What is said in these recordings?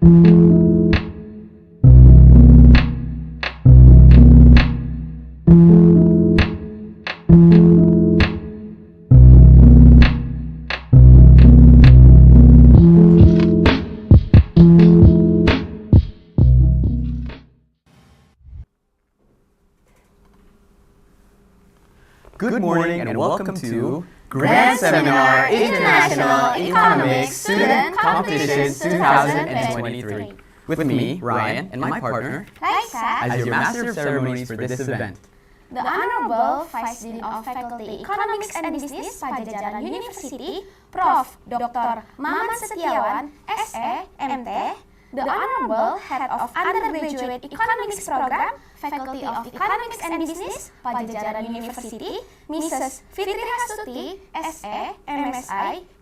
Good morning and welcome to Grand Seminar International Economics Student Competitions 2023. With me, Ryan, and my partner, Raisa, as your Master of Ceremonies for this event. the Honorable Vice Dean of Faculty Economics and Business, Padjadjaran University, Prof. Dr. Maman Setiawan, S.E., M.T., the Honorable Head of Undergraduate Economics Program, Faculty of Economics and Business, Padjadjaran University, Mrs. Fitri Hasuti, S.E., M.Sc,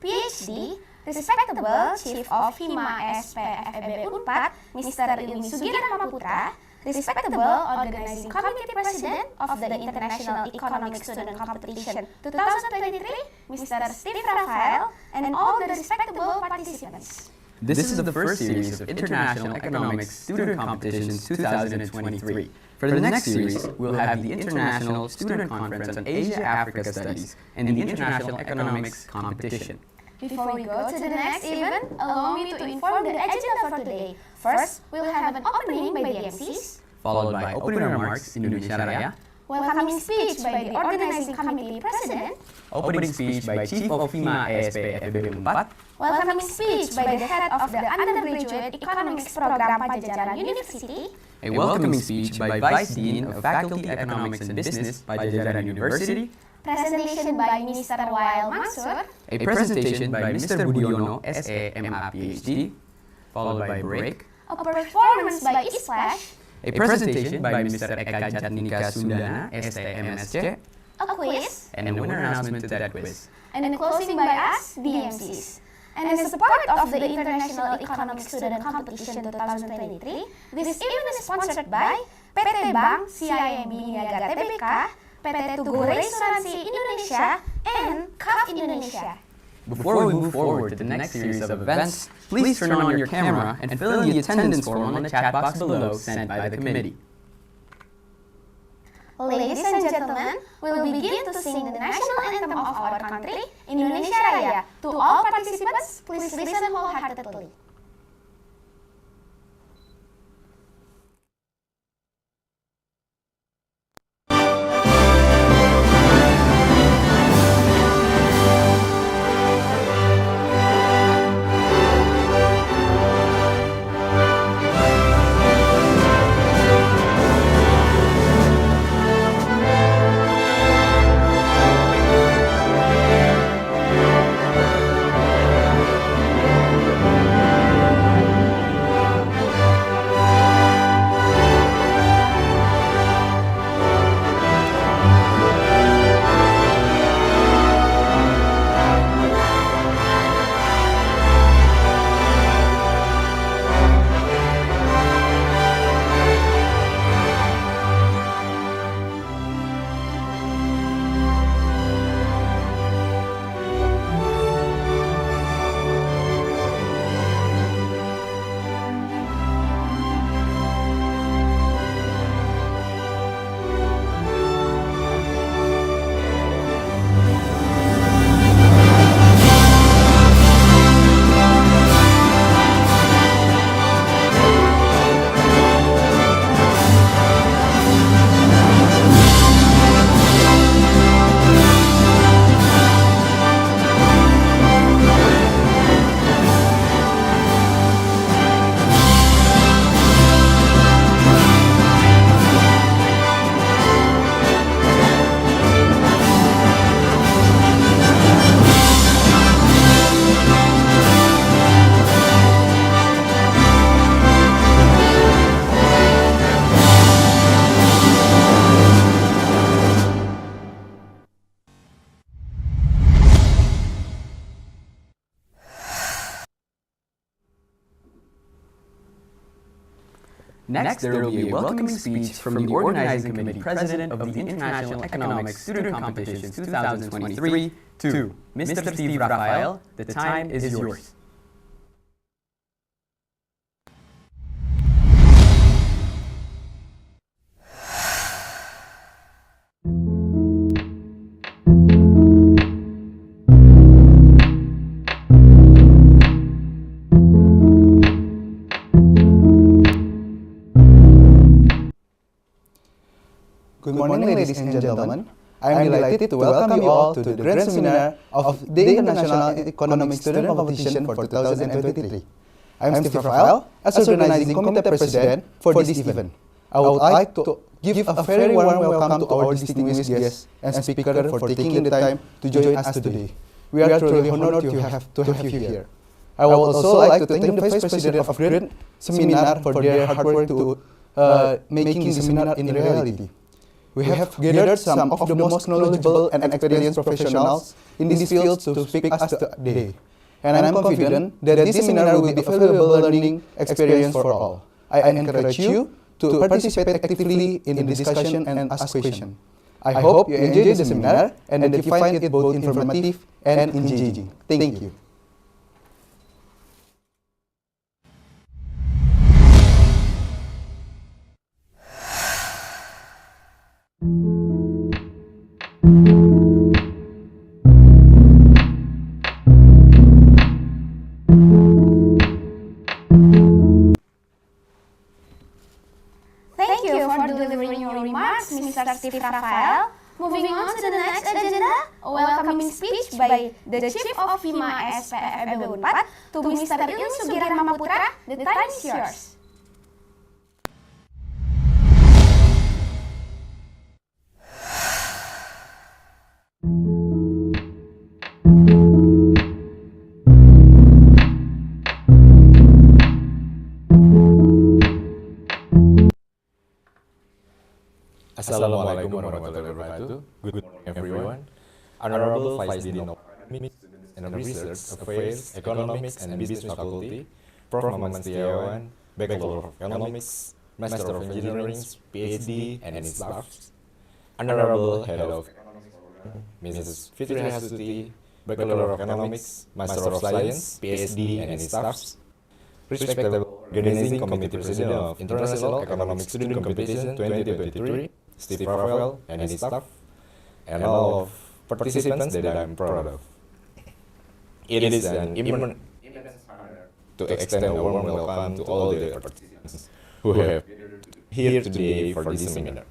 Ph.D., Respectable Chief of Hima SPFEB Unpad, Mr. Ilmi Sugiran Maputra, Respectable Organizing Committee President of the International Economic Student Competition 2023, Mr. Steve Raphael, and all the respectable participants. This is the first series of International Economics Student Competitions 2023. For the next series, we'll have the International Student Conference on Asia-Africa Studies and the International Economics Competition. Before we go to the next event, allow me to inform the agenda for today. First, we'll have an opening by the MCs, followed by opening remarks Indonesia Raya, welcoming speech by the Organizing Committee President, opening speech by Chief of Hima SPFEB Unpad, welcoming speech by the Head of the Undergraduate Economics Program Padjadjaran University, a welcoming speech by Vice Dean of Faculty Economics and Business, Padjadjaran University, presentation by Mr. Wael Mansour, a presentation by Mr. Budiono, S.E., M.A. Ph.D., followed by break, a performance by Isplash, a presentation by Mr. Jatnika Sundana, S.E., M.Sc, a quiz, and a winner announcement to that quiz. and a closing by us, the MCs. And as a part of the International Economic Student Competition 2023, this event is sponsored by PT Bank CIMB Niaga Tbk, PT Tugu Restoransi Indonesia, and CAF Indonesia. Before we move forward to the next series of events, please turn on your camera and fill in the attendance form on the chat box below sent by the committee. Ladies and gentlemen, we'll begin to sing the national anthem of our country, Indonesia Raya. To all participants, please listen wholeheartedly. Next, there will be a welcoming speech from the Organizing Committee President of the International Economics Student Competitions 2023 to Mr. Steve Raphael. The time is yours. morning, ladies and gentlemen. I am delighted to welcome you all to the Grand Seminar of the International Economic Student Competition for 2023. I am Steve Wael, as Organizing Committee President for this event. I would like to give a very warm welcome to our distinguished guests and speaker for taking the time to join us today. We are truly honored to have you here. I would also like to thank the Vice President of Grand Seminar for their hard work to making the seminar in reality. We have gathered some of the most knowledgeable and experienced professionals in this field to speak us today. And I am confident that this seminar will be a valuable learning experience for all. I encourage you to participate actively in the discussion and ask questions. I hope you enjoy the seminar and that you find it both informative and engaging. Thank you. Thank you for delivering your remarks, Mr. Steve Rafael. Moving on to the next agenda, a welcoming speech by the Chief of FIMA SPEB 4 to Mr. Ilmi Sugirahma Putra. The time is yours. Assalamualaikum warahmatullahi wabarakatuh. Good morning, everyone. Honorable Vice Dean of Economics and Research Affairs, Economics and Business Faculty, Prof. Maman Setiawan, Bachelor of Economics, Master of Engineering, Ph.D. and staff. Honorable Head of Economics, Mrs. Fitri Hasuti, Bachelor of Economics, Master of Science, Ph.D. and staff. Respectable Organizing Committee President of International Economic Student Competition 2023, Steve Rafael and his staff, and all of participants that I'm proud of. It is an immense honor to extend a warm welcome to all the participants who have here today for this seminar.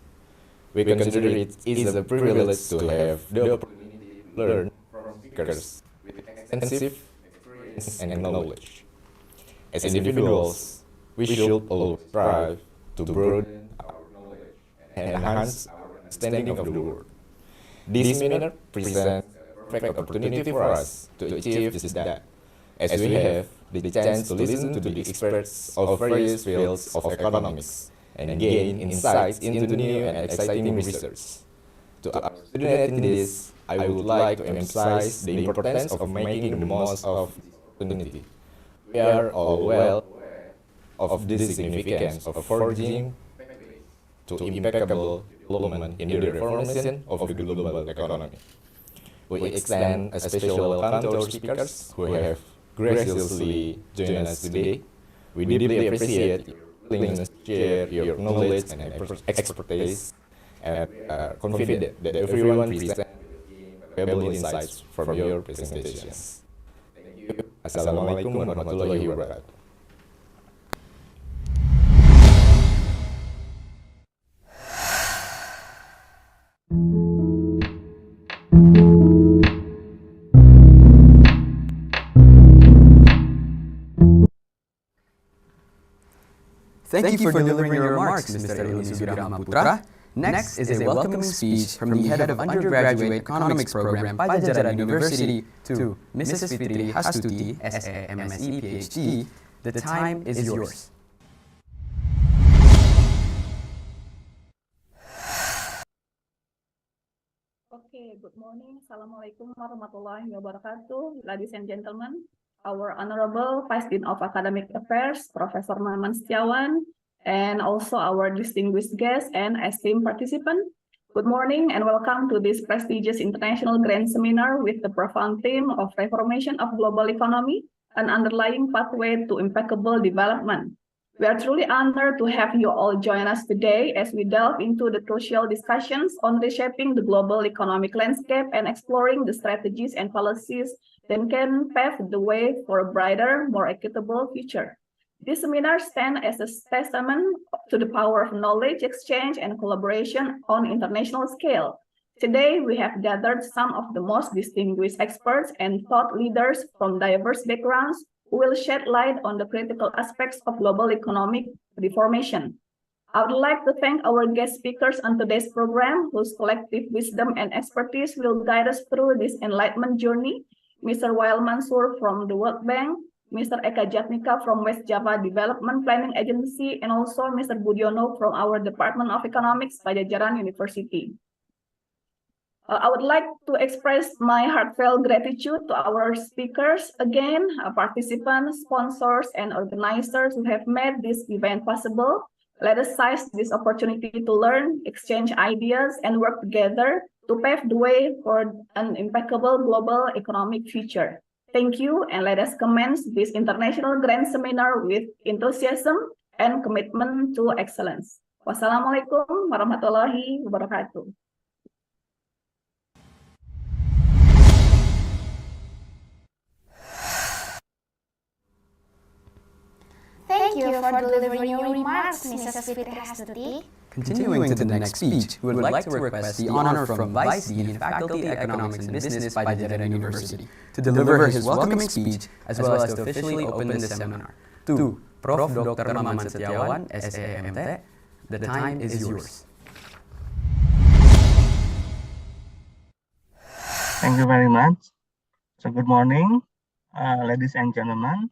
We consider it is a privilege to have the opportunity to learn from speakers with extensive experience and knowledge. As individuals, we should always strive to broaden our knowledge and enhance our understanding of the world. This seminar presents a perfect opportunity for us to achieve just that, as we have the chance to listen to the experts of various fields of economics and gain insights into new and exciting research. To our student attendees, I would like to emphasize the importance of making the most of this opportunity. We are all well aware of the significance of forging to impeccable development in the reformation of the global economy. We extend a special welcome to our speakers who have graciously joined us today. We deeply appreciate your willingness to share your knowledge and expertise, and we are confident that everyone present valuable insights from your presentations. Assalamualaikum warahmatullahi wabarakatuh. Thank you for delivering your remarks, Mr. Ilmi Sugirahma Putra. Next is a welcoming speech from the head of undergraduate economics program, Padjadjaran University, to Mrs. Fitri Hasuti, S.A., M.Sc, Ph.D. The time is yours. Okay, good morning. Assalamualaikum warahmatullahi wabarakatuh. Ladies and gentlemen, our Honorable Vice Dean of Academic Affairs, Professor Maman Setiawan, and also our distinguished guests and esteemed participants. Good morning and welcome to this prestigious international grand seminar with the profound theme of Reformation of Global Economy, an underlying pathway to impeccable development. We are truly honored to have you all join us today as we delve into the crucial discussions on reshaping the global economic landscape and exploring the strategies and policies that can pave the way for a brighter, more equitable future. This seminar stands as a testament to the power of knowledge exchange and collaboration on international scale. Today, we have gathered some of the most distinguished experts and thought leaders from diverse backgrounds who will shed light on the critical aspects of global economic reformation. I would like to thank our guest speakers on today's program, whose collective wisdom and expertise will guide us through this enlightenment journey. Mr. Wael Mansour from the World Bank, Mr. Eka Jatnika from West Java Development Planning Agency, and also Mr. Budiono from our Department of Economics, Padjadjaran University. I would like to express my heartfelt gratitude to our speakers, again, participants, sponsors, and organizers who have made this event possible. Let us seize this opportunity to learn, exchange ideas, and work together to pave the way for an impeccable global economic future. Thank you, and let us commence this international grand seminar with enthusiasm and commitment to excellence. Wassalamualaikum warahmatullahi wabarakatuh. Thank you for delivering your remarks, Mrs. Fitri Hastuti. Continuing to the next speech, we would like to request the honor from Vice Dean, Faculty Economics and Business, Padjadjaran University, to deliver his welcoming speech as well as to officially open the seminar. To Prof. Dr. Maman Setiawan, S.A.M.T., the time is yours. Thank you very much. So good morning, ladies and gentlemen,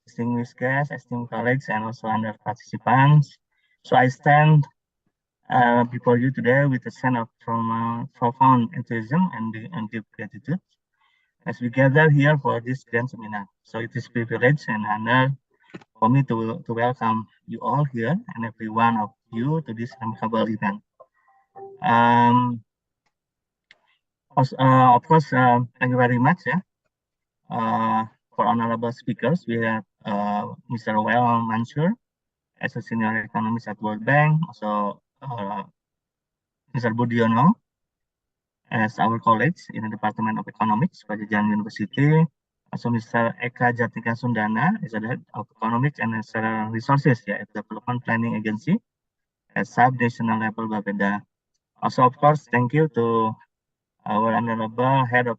distinguished guests, esteemed colleagues, and also other participants. So I stand before you today with a sense of profound enthusiasm and deep gratitude as we gather here for this grand seminar. So it is a privilege and honor for me to welcome you all here and every one of you to this remarkable event. Of course, thank you very much. For honorable speakers, we have Mr. Wael Mansour as a senior economist at World Bank, also Mr. Budiono as our colleagues in the Department of Economics, Padjadjaran University, also Mr. Eka Jatnika Sundana as the head of Economics and Natural Resources at the Development Planning Agency at sub-national level Bappeda. Also, of course, thank you to our honorable head of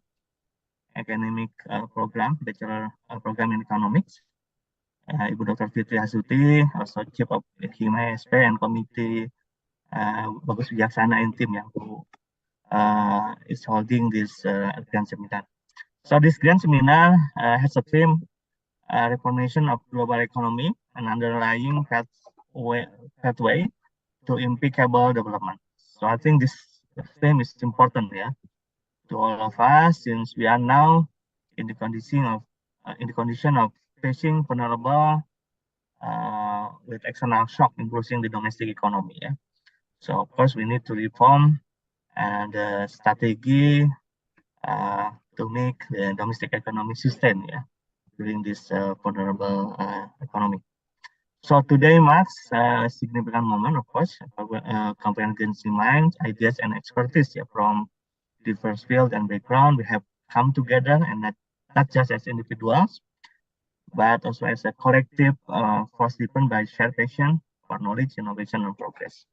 academic program, bachelor program in economics, Ibu Dr. Fitri Hastuti, also chief of IESC and committee Bagus Bijaksana in team who is holding this grand seminar. So this grand seminar has a theme, Reformation of Global Economy, an underlying pathway to impeccable development. So I think this theme is important, to all of us, since we are now in the condition of facing vulnerable with external shock, including the domestic economy. So of course we need to reform the strategy to make the domestic economy sustain during this vulnerable economy. So today marks a significant moment, of course, comprehensive minds, ideas, and expertise from diverse field and background. We have come together, and not just as individuals, but also as a collective force driven by shared passion for knowledge, innovation, and progress.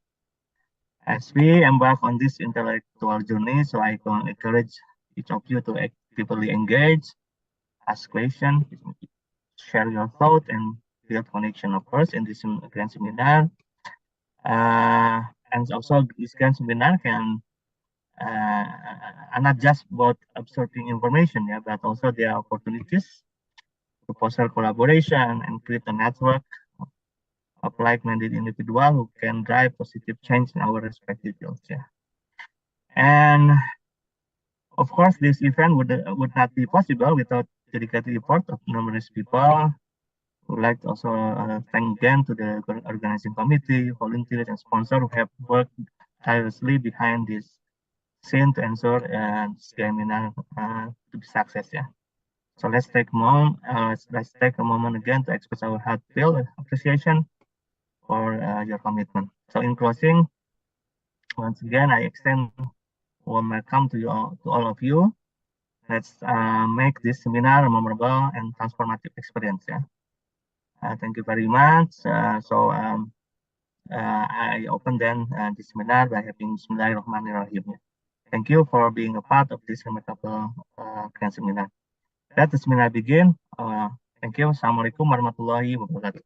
As we embark on this intellectual journey, so I can encourage each of you to actively engage, ask questions, share your thoughts, and build connection, of course, in this grand seminar. And also, this grand seminar can not just about absorbing information, but also there are opportunities to foster collaboration and create a network of like-minded individuals who can drive positive change in our respective fields. And of course, this event would not be possible without dedicated effort of numerous people. We would like to also thank again to the organizing committee, volunteers, and sponsors who have worked tirelessly behind this scene to ensure this seminar to be success. So let's take a moment again to express our heartfelt appreciation for your commitment. So in closing, once again, I extend warm welcome to all of you. Let's make this seminar a memorable and transformative experience. Thank you very much. I open then this seminar by having Bismillahirrahmanirrahim. Thank you for being a part of this remarkable grand seminar. Let the seminar begin. Thank you. Assalamualaikum warahmatullahi wabarakatuh.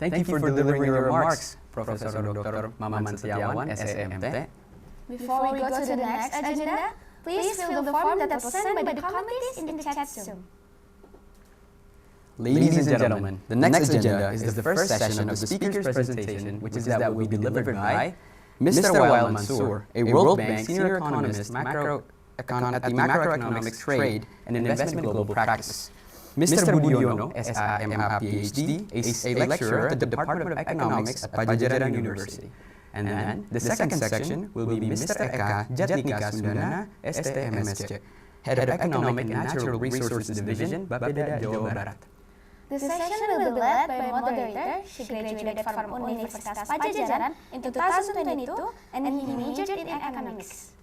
Thank you for delivering your remarks, Professor Dr. Maman Setiawan, SMT. Before we go to the next agenda, please fill the form that was sent by the committees in the chat Zoom. Ladies and gentlemen, the next agenda is the first session of the speaker's presentation, which is that will be delivered by Mr. Wael Mansour, a World Bank senior economist at the Macroeconomics Trade and Investment Global Practice. Mr. Budiono, Ph.D., a lecturer at the Department of Economics at Padjadjaran University. And then, the second section will be Mr. Jatnika Sundana, M.Sc, Head of Economic and Natural Resources Division, Bappeda, Jabar. The session will be led by a moderator. She graduated from Universitas Padjadjaran in 2022 and he majored in economics.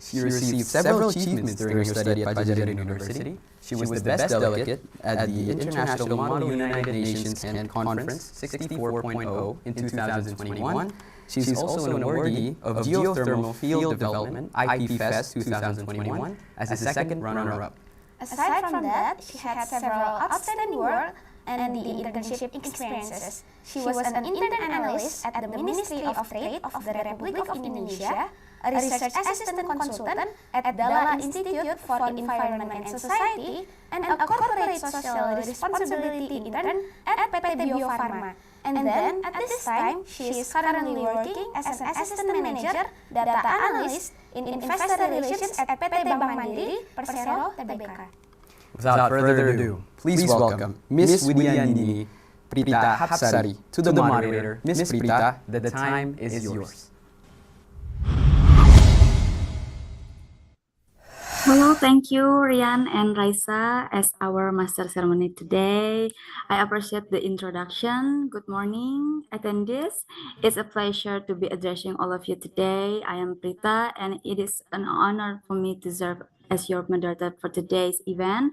She received several achievements during her study at Padjadjaran University. She was the best delegate at the International Model United Nations Conference 64.0 in 2021. She's also an awardee of Geothermal Field Development, IPFES 2021, as a second runner-up. Aside from that, she had several outstanding work and the internship experiences. She was an intern analyst at the Ministry of Trade of the Republic of Indonesia, a research assistant consultant at Dala Institute for Environment and Society, and a corporate social responsibility intern at PT Bio Farma. And then, at this time, she is currently working as an assistant manager, data analyst in investor relations at PT Bank Mandiri, Persero, Tbk. Without further ado, please welcome Ms. Widiandini Prita Hapsari to the moderator. Ms. Prita, the time is yours. Hello, thank you, Rian and Raisa, as our master ceremony today. I appreciate the introduction. Good morning, attendees. It's a pleasure to be addressing all of you today. I am Prita, and it is an honor for me to serve as your moderator for today's event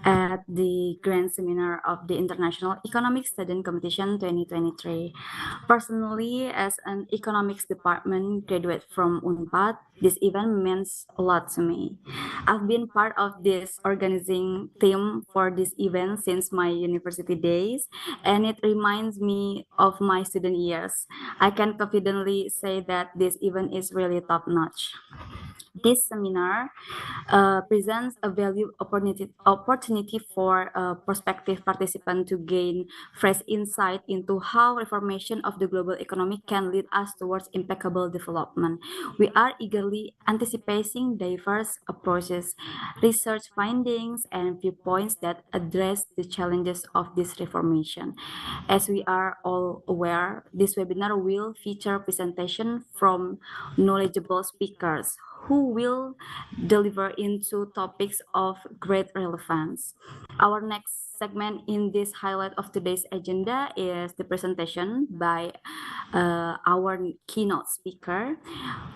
at the Grand Seminar of the International Economic Student Competition 2023. Personally, as an economics department graduate from UNPAD, this event means a lot to me. I've been part of this organizing team for this event since my university days, and it reminds me of my student years. I can confidently say that this event is really top-notch. This seminar presents a valuable opportunity for prospective participants to gain fresh insight into how reformation of the global economy can lead us towards impeccable development. We are eagerly anticipating diverse approaches, research findings, and viewpoints that address the challenges of this reformation. As we are all aware, this webinar will feature presentation from knowledgeable speakers who will deliver into topics of great relevance. Our next segment in this highlight of today's agenda is the presentation by our keynote speaker,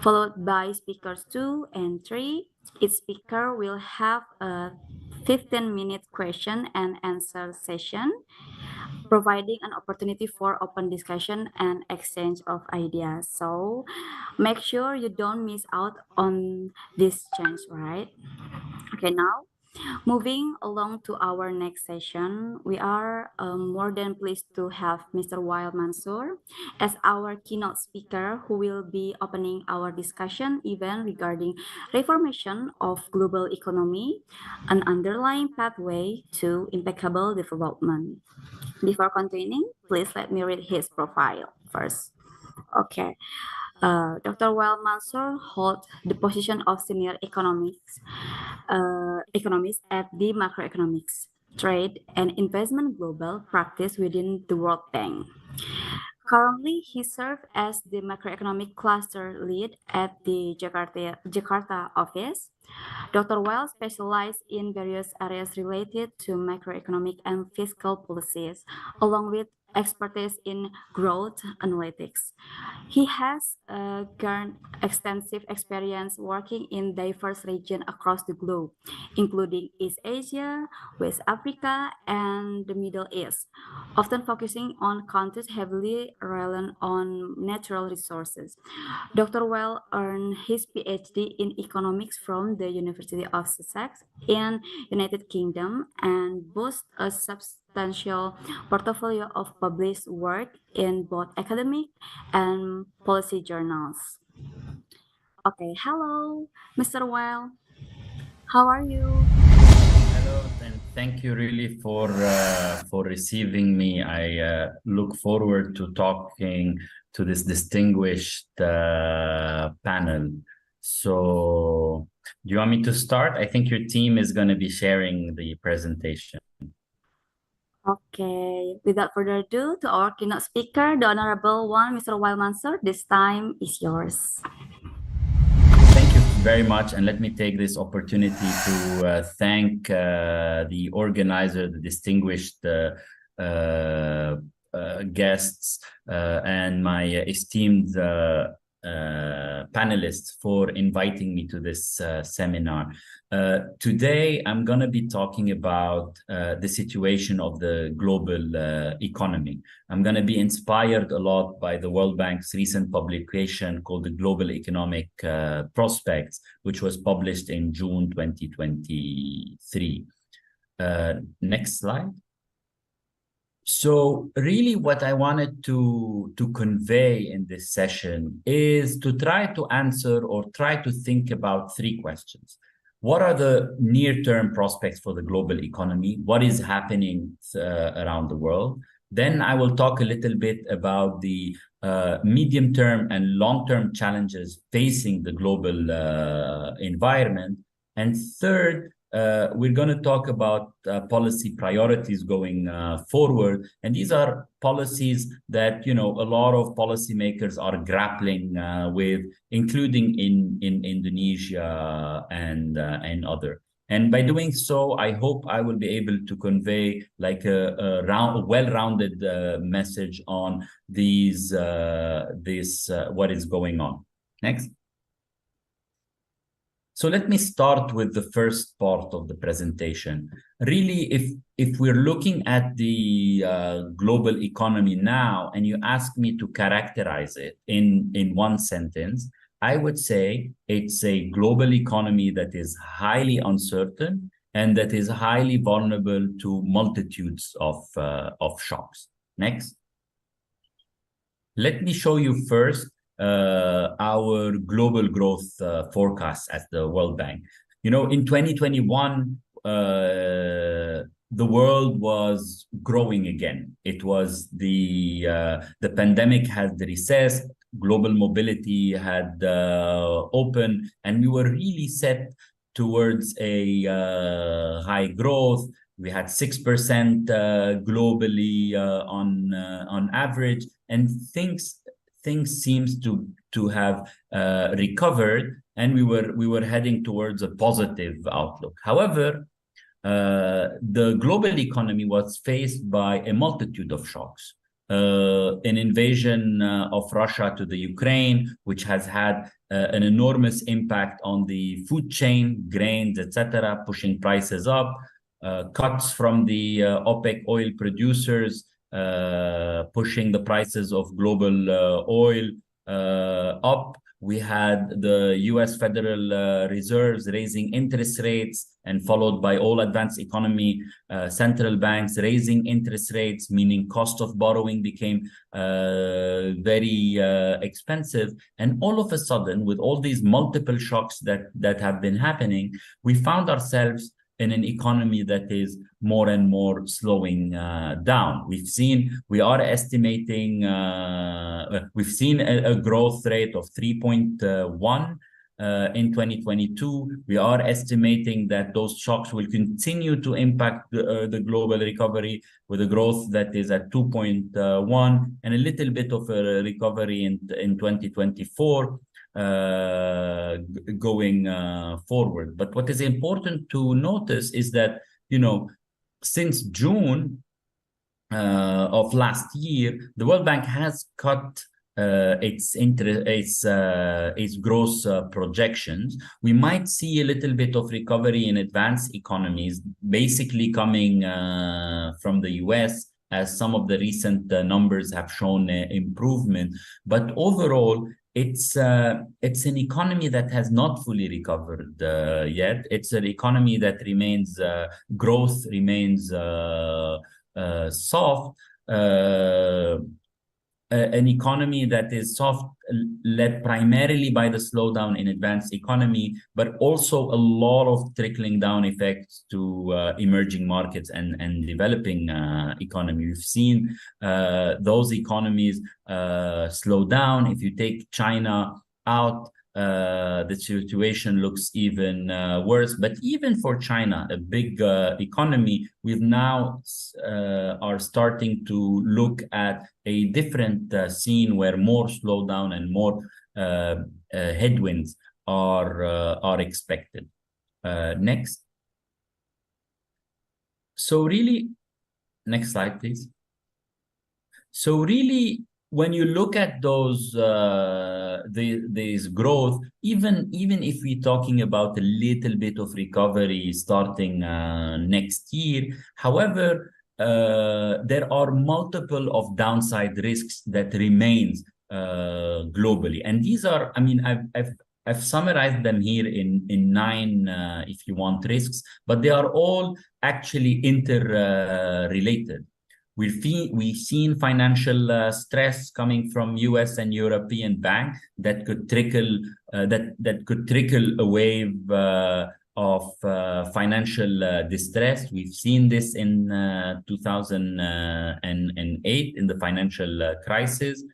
followed by speakers 2 and 3. Each speaker will have a 15-minute question and answer session, providing an opportunity for open discussion and exchange of ideas. So make sure you don't miss out on this chance, right? Okay, now moving along to our next session, we are more than pleased to have Mr. Wael Mansour as our keynote speaker, who will be opening our discussion event regarding reformation of global economy, an underlying pathway to impeccable development. Before continuing, please let me read his profile first. Okay. Dr. Wael Mansour holds the position of senior economist at the Macroeconomics, Trade and Investment Global Practice within the World Bank. Currently, he serves as the macroeconomic cluster lead at the Jakarta office. Dr. Wael specialized in various areas related to macroeconomic and fiscal policies, along with expertise in growth analytics. He has gained extensive experience working in diverse regions across the globe, including East Asia, West Africa, and the Middle East, often focusing on countries heavily reliant on natural resources. Dr. Wael earned his Ph.D. in economics from the University of Sussex in United Kingdom and boasts a substantial portfolio of published work in both academic and policy journals. Okay, hello, Mr. Wael. How are you? Hello, and thank you really for receiving me. I look forward to talking to this distinguished panel. So, do you want me to start? I think your team is going to be sharing the presentation. Okay, without further ado, to our keynote speaker, the Honorable one, Mr. Wael Mansour, this time is yours. Thank you very much, and let me take this opportunity to thank the organizer, the distinguished guests, and my esteemed panelists for inviting me to this seminar. Today, I'm going to be talking about the situation of the global economy. I'm going to be inspired a lot by the World Bank's recent publication called the Global Economic Prospects, which was published in June 2023. Next slide. So really what I wanted to convey in this session is to try to answer or try to think about three questions. What are the near-term prospects for the global economy? What is happening around the world? Then I will talk a little bit about the medium-term and long-term challenges facing the global environment. And third, we're going to talk about policy priorities going forward. And these are policies that, you know, a lot of policymakers are grappling with, including in Indonesia and other. And by doing so, I hope I will be able to convey like a well-rounded message on these, what is going on. Next. So let me start with the first part of the presentation. Really, if we're looking at the global economy now, and you ask me to characterize it in one sentence, I would say it's a global economy that is highly uncertain and that is highly vulnerable to multitudes of shocks. Next. Let me show you first our global growth forecast at the World Bank. You know, in 2021, the world was growing again. It was the pandemic had recessed, global mobility had opened, and we were really set towards a high growth. We had 6% globally on average, and things seems to have recovered, and we were heading towards a positive outlook. However, the global economy was faced by a multitude of shocks. An invasion of Russia to the Ukraine, which has had an enormous impact on the food chain, grains, etc., pushing prices up. Cuts from the OPEC oil producers, pushing the prices of global oil up. We had the US Federal Reserves raising interest rates, and followed by all advanced economy central banks raising interest rates, meaning cost of borrowing became very expensive. And all of a sudden, with all these multiple shocks that have been happening, we found ourselves in an economy that is more and more slowing down. We've seen a growth rate of 3.1 in 2022. We are estimating that those shocks will continue to impact the global recovery with a growth that is at 2.1 and a little bit of a recovery in 2024. Going forward. But what is important to notice is that, you know, since June, of last year, the World Bank has cut its growth projections. We might see a little bit of recovery in advanced economies, basically coming from the US, as some of the recent numbers have shown improvement. But overall, it's an economy that has not fully recovered yet. It's an economy that remains growth remains soft. An economy that is soft, led primarily by the slowdown in advanced economy, but also a lot of trickling down effects to emerging markets and developing economy. We've seen those economies slow down. If you take China out, the situation looks even worse. But even for China, a big economy, we've now are starting to look at a different scene where more slowdown and more headwinds are expected. Next. So really, next slide, please. So really, when you look at those these growth, even if we're talking about a little bit of recovery starting next year, however, there are multiple of downside risks that remains globally, and these are, I mean, I've summarized them here in 9, if you want, risks, but they are all actually interrelated. We've seen financial stress coming from U.S. and European banks that could trickle a wave of financial distress. We've seen this in 2008 in the financial crisis.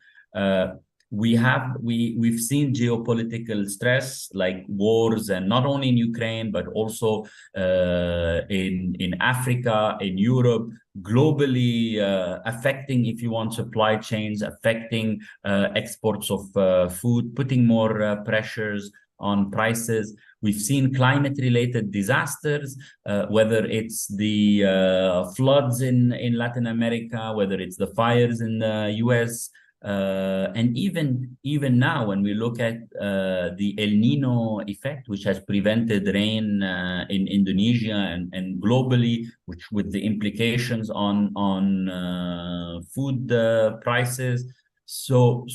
We've seen geopolitical stress like wars, and not only in Ukraine but also in Africa, in Europe, globally, affecting, if you want, supply chains, affecting exports of food, putting more pressures on prices. We've seen climate-related disasters, whether it's the floods in Latin America, whether it's the fires in the US, and even now, when we look at the El Nino effect, which has prevented rain in Indonesia and globally, which with the implications on food prices. So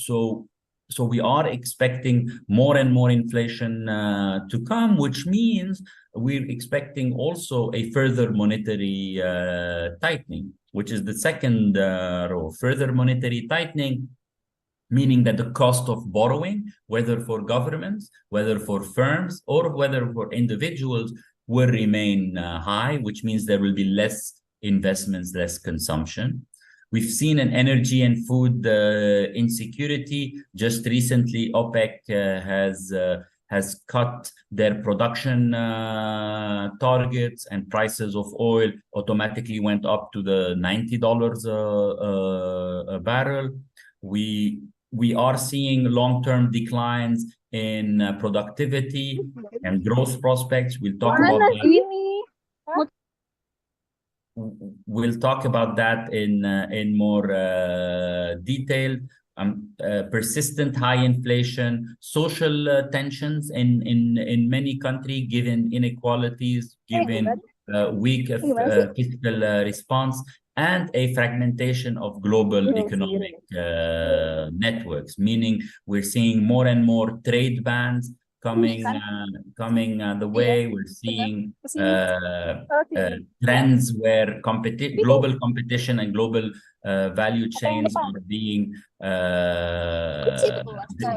we are expecting more and more inflation to come, which means we're expecting also a further monetary tightening, which is the second row. Further monetary tightening, meaning that the cost of borrowing, whether for governments, whether for firms, or whether for individuals, will remain high, which means there will be less investments, less consumption. We've seen an energy and food insecurity. Just recently, OPEC has cut their production targets, and prices of oil automatically went up to the $90 a barrel. We are seeing long-term declines in productivity and growth prospects. We'll talk about that. We'll talk about that in more detail. Persistent high inflation, social tensions in many countries, given inequalities, given weak fiscal response, and a fragmentation of global economic networks, meaning we're seing more and more trade bans coming the way. We're seeing trends where global competition and global value chains are being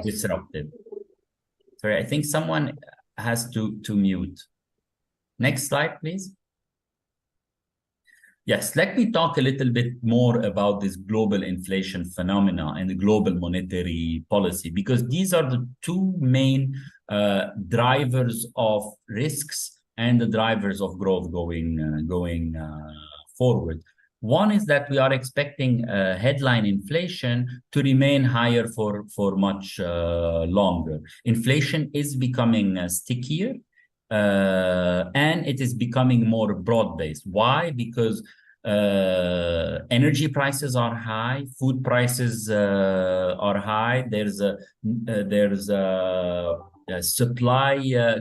disrupted. Sorry, I think someone has to mute. Next slide, please. Yes, let me talk a little bit more about this global inflation phenomena and the global monetary policy, because these are the two main drivers of risks and the drivers of growth going forward. One is that we are expecting headline inflation to remain higher for much longer. Inflation is becoming stickier, and it is becoming more broad-based. Why? Because Energy prices are high, food prices are high. There's a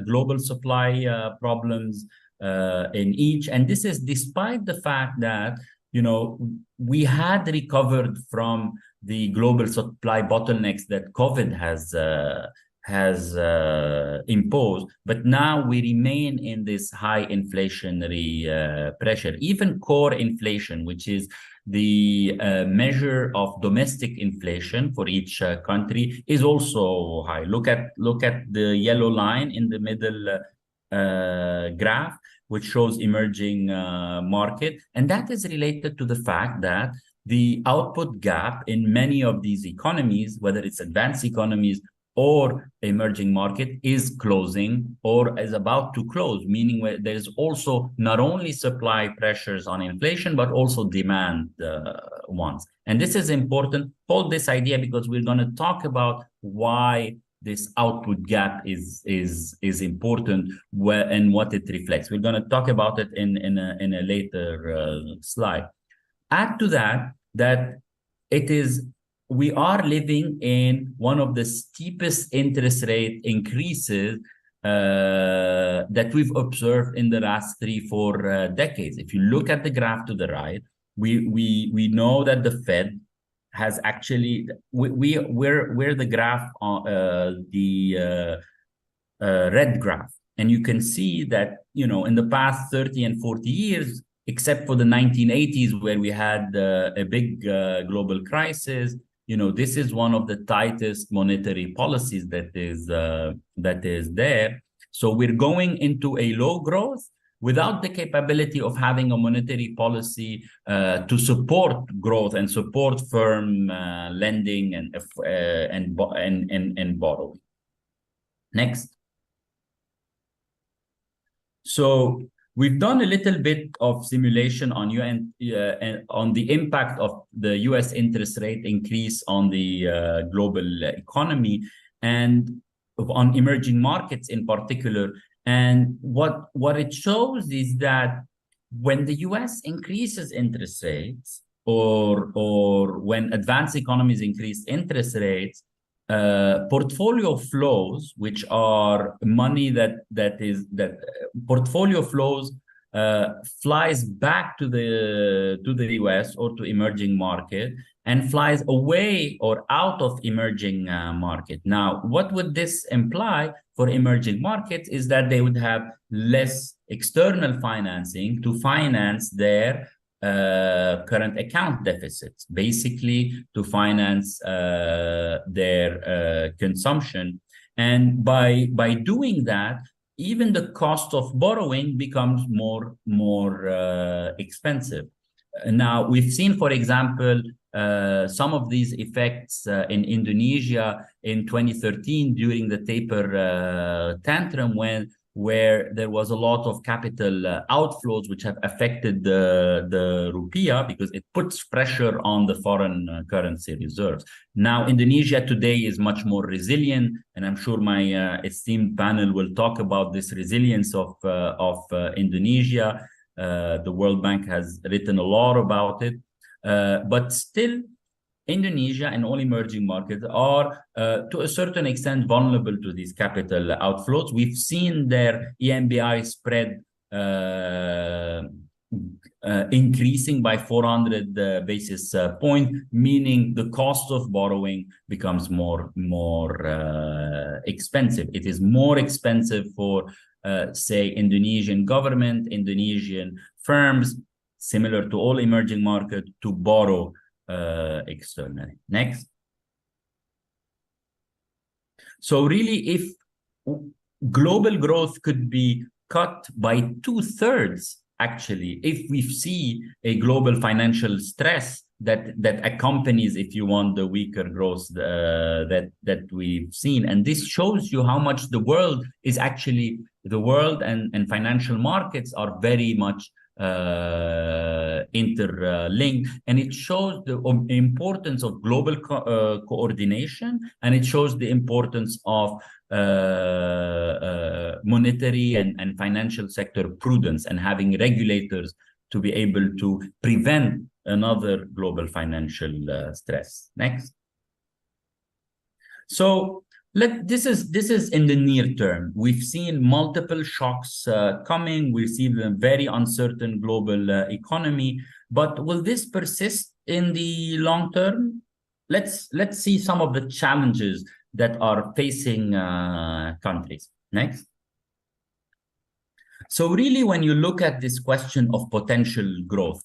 global supply problems in each, and this is despite the fact that we had recovered from the global supply bottlenecks that COVID has imposed, but now we remain in this high inflationary pressure. Even core inflation, which is the measure of domestic inflation for each country, is also high. Look at the yellow line in the middle graph, which shows emerging market, and that is related to the fact that the output gap in many of these economies, whether it's advanced economies or emerging market, is closing or is about to close, meaning where there's also not only supply pressures on inflation, but also demand ones. And this is important. Hold this idea, because we're going to talk about why this output gap is important and what it reflects. We're going to talk about it in a later slide. Add to that we are living in one of the steepest interest rate increases that we've observed in the last 3-4 decades. If you look at the graph to the right, we know that the Fed has actually, we're the graph on the red graph, and you can see that in the past 30 and 40 years, except for the 1980s where we had a big global crisis, this is one of the tightest monetary policies that is there. So we're going into a low growth without the capability of having a monetary policy to support growth and support firm lending and borrowing. Next. So we've done a little bit of simulation on on the impact of the U.S. interest rate increase on the global economy and on emerging markets in particular. And what it shows is that when the U.S. increases interest rates, or when advanced economies increase interest rates, portfolio flows, which are money portfolio flows flies back to the US or to emerging market and flies away or out of emerging market. Now, what would this imply for emerging markets is that they would have less external financing to finance their current account deficits, basically to finance their consumption. And by doing that, even the cost of borrowing becomes more expensive. Now, we've seen, for example, some of these effects in Indonesia in 2013 during the taper tantrum, where there was a lot of capital outflows, which have affected the rupiah, because it puts pressure on the foreign currency reserves. Now, Indonesia today is much more resilient, and I'm sure my esteemed panel will talk about this resilience of Indonesia. The World Bank has written a lot about it, but still, Indonesia and all emerging markets are, to a certain extent, vulnerable to these capital outflows. We've seen their EMBI spread increasing by 400 basis points, meaning the cost of borrowing becomes more expensive. It is more expensive for, say, Indonesian government, Indonesian firms, similar to all emerging markets, to borrow externally. Next. So really, if global growth could be cut by 2/3, actually, if we see a global financial stress that accompanies, if you want, the weaker growth that we've seen. And this shows you how much the world and financial markets are very much interlinked, and it shows the importance of global coordination, and it shows the importance of monetary and financial sector prudence, and having regulators to be able to prevent another global financial stress. Next. So this is in the near term. We've seen multiple shocks coming. We see a very uncertain global economy. But will this persist in the long term? Let's see some of the challenges that are facing countries. Next. So really, when you look at this question of potential growth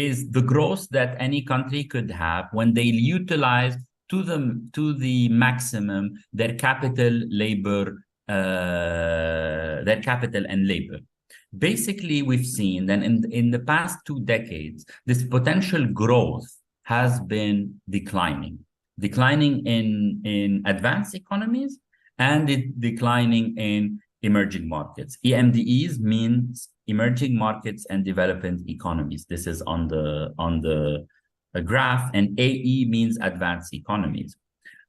is the growth that any country could have when they utilize to the maximum their capital, labor, their capital and labor. Basically, we've seen that in the past 2 decades, this potential growth has been declining in advanced economies and declining in emerging markets. EMDEs means emerging markets and developing economies. This is on the graph, and AE means advanced economies.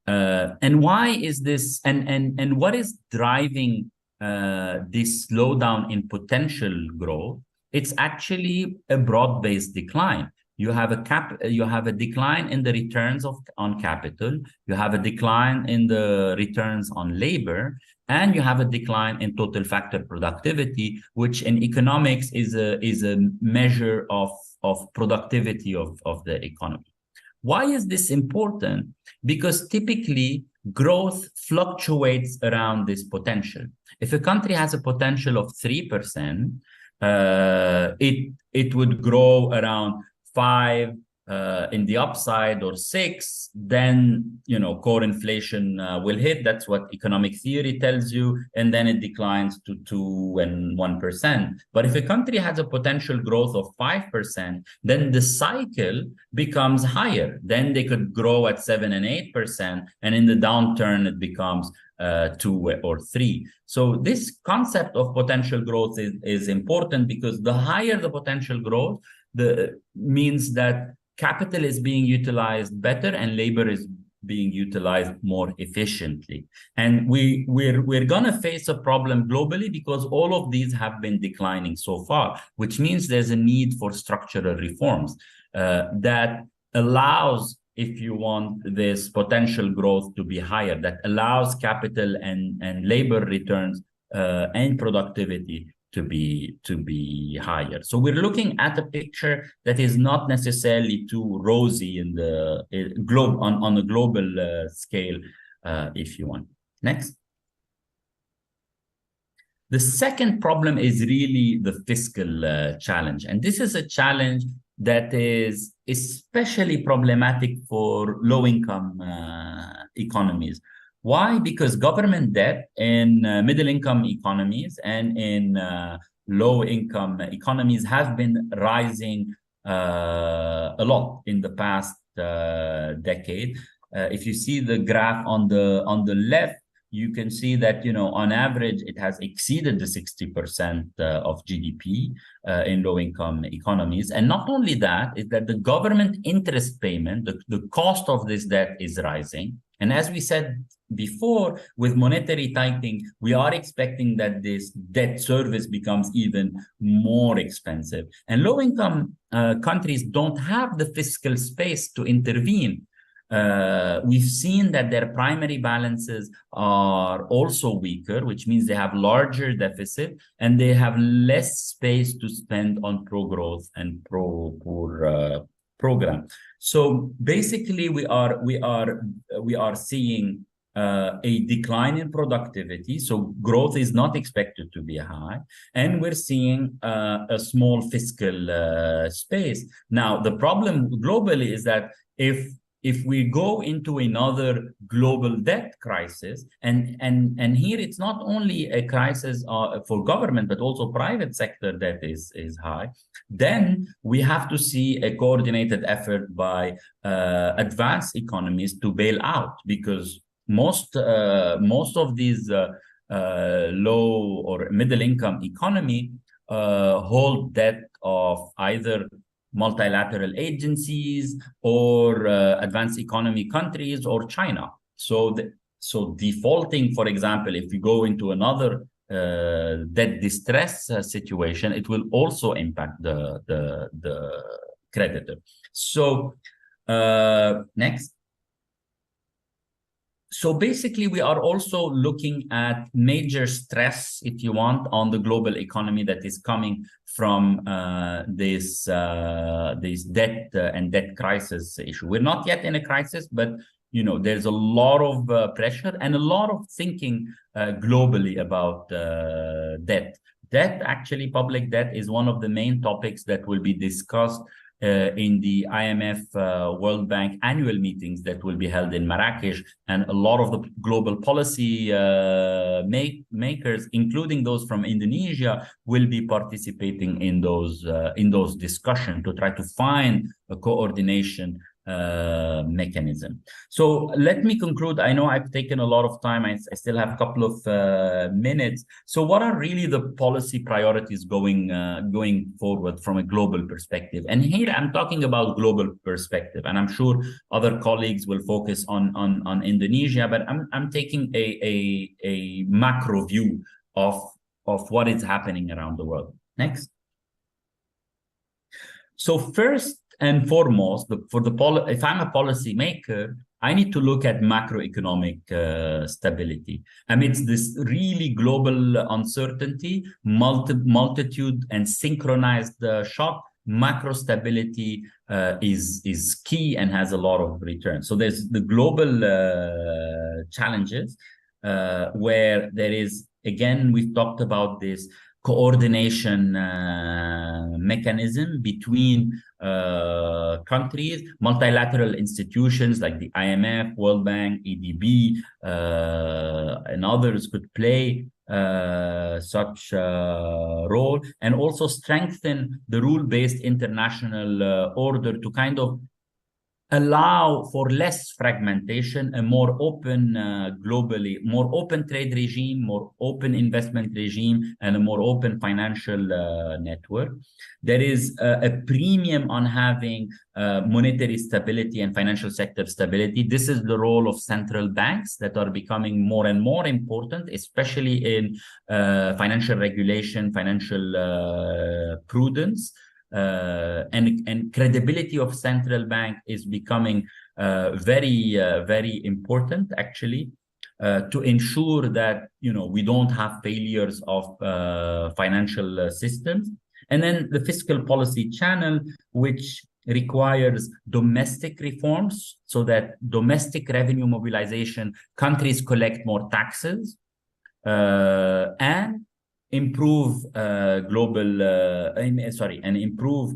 And why is this? And what is driving this slowdown in potential growth? It's actually a broad-based decline. You have a decline in the returns on capital. You have a decline in the returns on labor, and you have a decline in total factor productivity, which in economics is a measure of productivity of the economy. Why is this important? Because typically growth fluctuates around this potential. If a country has a potential of 3%, it would grow around 5 in the upside or 6, then core inflation will hit. That's what economic theory tells you, and then it declines to 2 and 1%. But if a country has a potential growth of 5%, then the cycle becomes higher. Then they could grow at 7 and 8%, and in the downturn it becomes 2 or 3. So this concept of potential growth is important, because the higher the potential growth, means that capital is being utilized better and labor is being utilized more efficiently. And we're gonna face a problem globally because all of these have been declining so far, which means there's a need for structural reforms that allows, if you want this potential growth to be higher, that allows capital and labor returns and productivity to be higher. So we're looking at a picture that is not necessarily too rosy in the globe on a global scale, if you want. Next. The second problem is really the fiscal challenge, and this is a challenge that is especially problematic for low-income economies. Why? Because government debt in middle-income economies and in low-income economies have been rising a lot in the past decade. If you see the graph on the left, you can see that on average it has exceeded the 60% of GDP in low-income economies. And not only that, is that the government interest payment, the cost of this debt is rising. And as we said before, with monetary tightening, we are expecting that this debt service becomes even more expensive. And low-income countries don't have the fiscal space to intervene. We've seen that their primary balances are also weaker, which means they have larger deficit and they have less space to spend on pro-growth and pro-poor program. So basically, we are seeing a decline in productivity. So growth is not expected to be high, and we're seeing a small fiscal space. Now, the problem globally is that if we go into another global debt crisis, and here it's not only a crisis for government, but also private sector debt is high, then we have to see a coordinated effort by advanced economies to bail out, because most of these low or middle income economy hold debt of either multilateral agencies or advanced economy countries or China. So defaulting, for example, if we go into another debt distress situation, it will also impact the creditor. So next. So basically, we are also looking at major stress, if you want, on the global economy that is coming from this debt and debt crisis issue. We're not yet in a crisis, but there's a lot of pressure and a lot of thinking globally about debt. Debt, actually, public debt is one of the main topics that will be discussed in the IMF World Bank annual meetings that will be held in Marrakesh, and a lot of the global policy makers, including those from Indonesia, will be participating in those discussions to try to find a coordination mechanism. So let me conclude. I know I've taken a lot of time. I still have a couple of minutes. So what are really the policy priorities going forward from a global perspective? And here I'm talking about global perspective, and I'm sure other colleagues will focus on Indonesia, but I'm taking a macro view of what is happening around the world. Next. So first and foremost, if I'm a policy maker, I need to look at macroeconomic stability. Amidst this really global uncertainty, multitude and synchronized shock, macro stability is key and has a lot of return. So there's the global challenges where there is, again, we've talked about this coordination mechanism between countries, multilateral institutions like the IMF, World Bank, EDB, and others could play such a role, and also strengthen the rule-based international order to kind of allow for less fragmentation, a more open globally, more open trade regime, more open investment regime, and a more open financial network. There is a premium on having monetary stability and financial sector stability. This is the role of central banks that are becoming more and more important, especially in financial regulation, financial prudence. And credibility of central bank is becoming very important, actually, to ensure that we don't have failures of financial systems. And then the fiscal policy channel, which requires domestic reforms so that domestic revenue mobilization, countries collect more taxes, and improve improve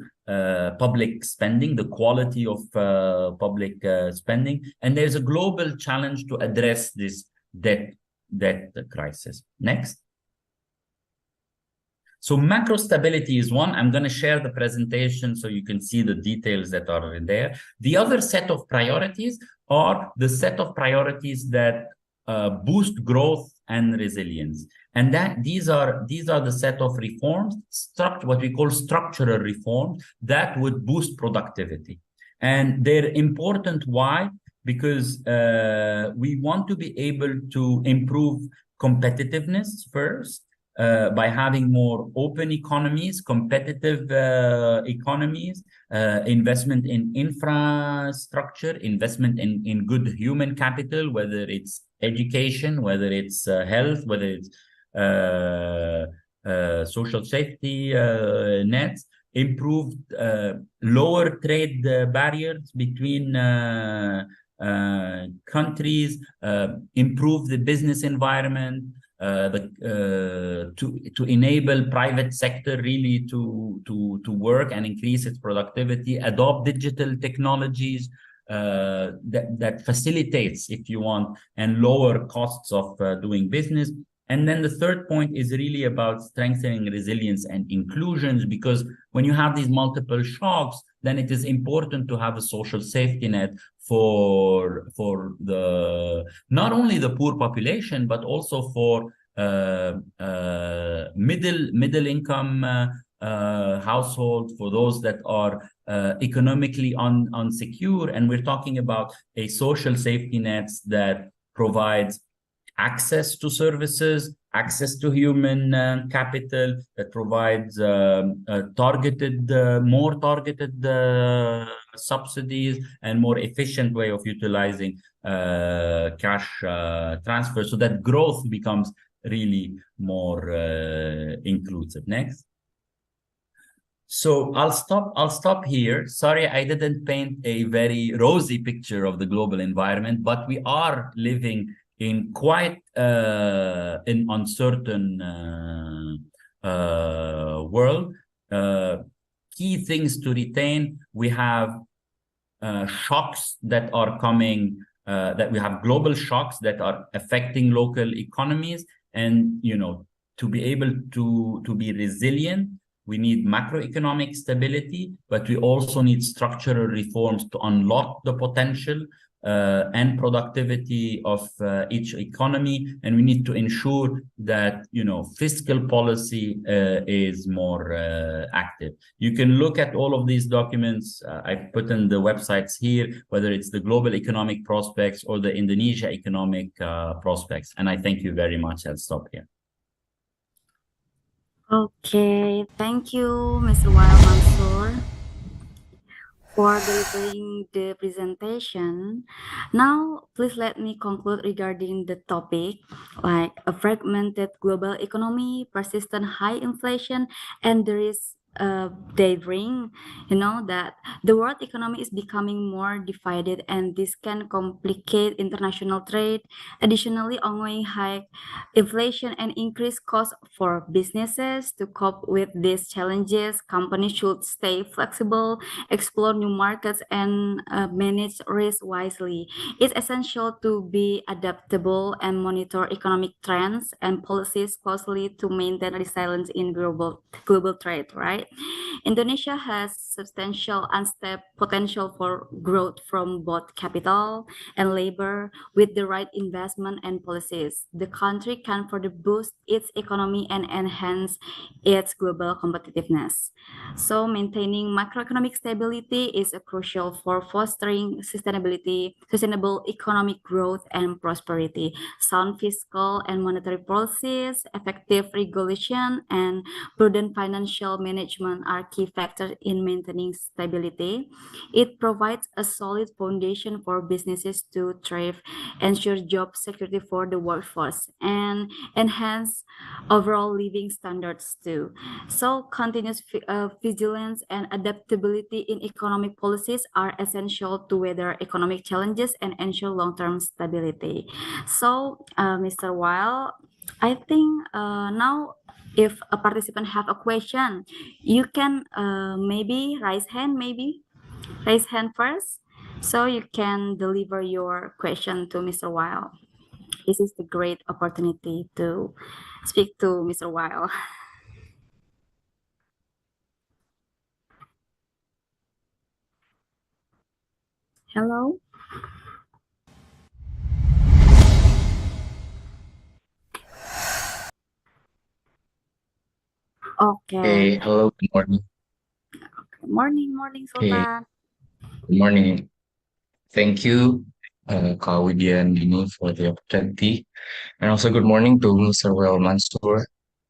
public spending, the quality of public spending. And there's a global challenge to address this debt crisis. Next. So macro stability is one. I'm going to share the presentation so you can see the details that are in there. The other set of priorities are the set of priorities that boost growth and resilience. And these are the set of reforms, what we call structural reforms, that would boost productivity. And they're important. Why? Because we want to be able to improve competitiveness first, by having more open economies, competitive economies, investment in infrastructure, investment in good human capital, whether it's education, whether it's health, whether it's social safety nets, improved lower trade barriers between countries, improve the business environment, to enable private sector really to work and increase its productivity, adopt digital technologies that facilitates, if you want, and lower costs of doing business. And then the third point is really about strengthening resilience and inclusions, because when you have these multiple shocks, then it is important to have a social safety net for the not only the poor population, but also for middle income households, for those that are economically unsecure. And we're talking about a social safety nets that provides access to services, access to human capital, that provides targeted, more targeted subsidies and more efficient way of utilizing cash transfer, so that growth becomes really more inclusive. Next. So I'll stop here. Sorry, I didn't paint a very rosy picture of the global environment, but we are living in quite an uncertain world. Key things to retain: we have shocks that are coming, that we have global shocks that are affecting local economies, and to be able to be resilient, we need macroeconomic stability, but we also need structural reforms to unlock the potential and productivity of each economy. And we need to ensure that fiscal policy is more active. You can look at all of these documents. I've put in the websites here, whether it's the Global Economic Prospects or the Indonesia Economic Prospects. And I thank you very much. I'll stop here. Okay, thank you, Mr. Wael Mansour, for delivering the presentation. Now, please let me conclude regarding the topic, like a fragmented global economy, persistent high inflation, and there is they bring, that the world economy is becoming more divided, and this can complicate international trade. Additionally, ongoing high inflation and increased costs for businesses. To cope with these challenges, companies should stay flexible, explore new markets, and manage risk wisely. It's essential to be adaptable and monitor economic trends and policies closely to maintain resilience in global trade, right? Indonesia has substantial untapped potential for growth from both capital and labor. With the right investment and policies, the country can further boost its economy and enhance its global competitiveness. So maintaining macroeconomic stability is crucial for fostering sustainable economic growth and prosperity. Sound fiscal and monetary policies, effective regulation, and prudent financial management are key factors in maintaining stability. It provides a solid foundation for businesses to thrive, ensure job security for the workforce, and enhance overall living standards too. So continuous vigilance and adaptability in economic policies are essential to weather economic challenges and ensure long-term stability. So, Mr. Wael, I think now if a participant have a question, you can maybe raise hand first, so you can deliver your question to Mr. Wael. This is the great opportunity to speak to Mr. Wael. Hello. Okay. Hey, hello, good morning. Morning, Hey, Sultan. good morning. Thank you, Kak Widya and Dini, for the opportunity. And also, good morning to Mr. Wael Mansour.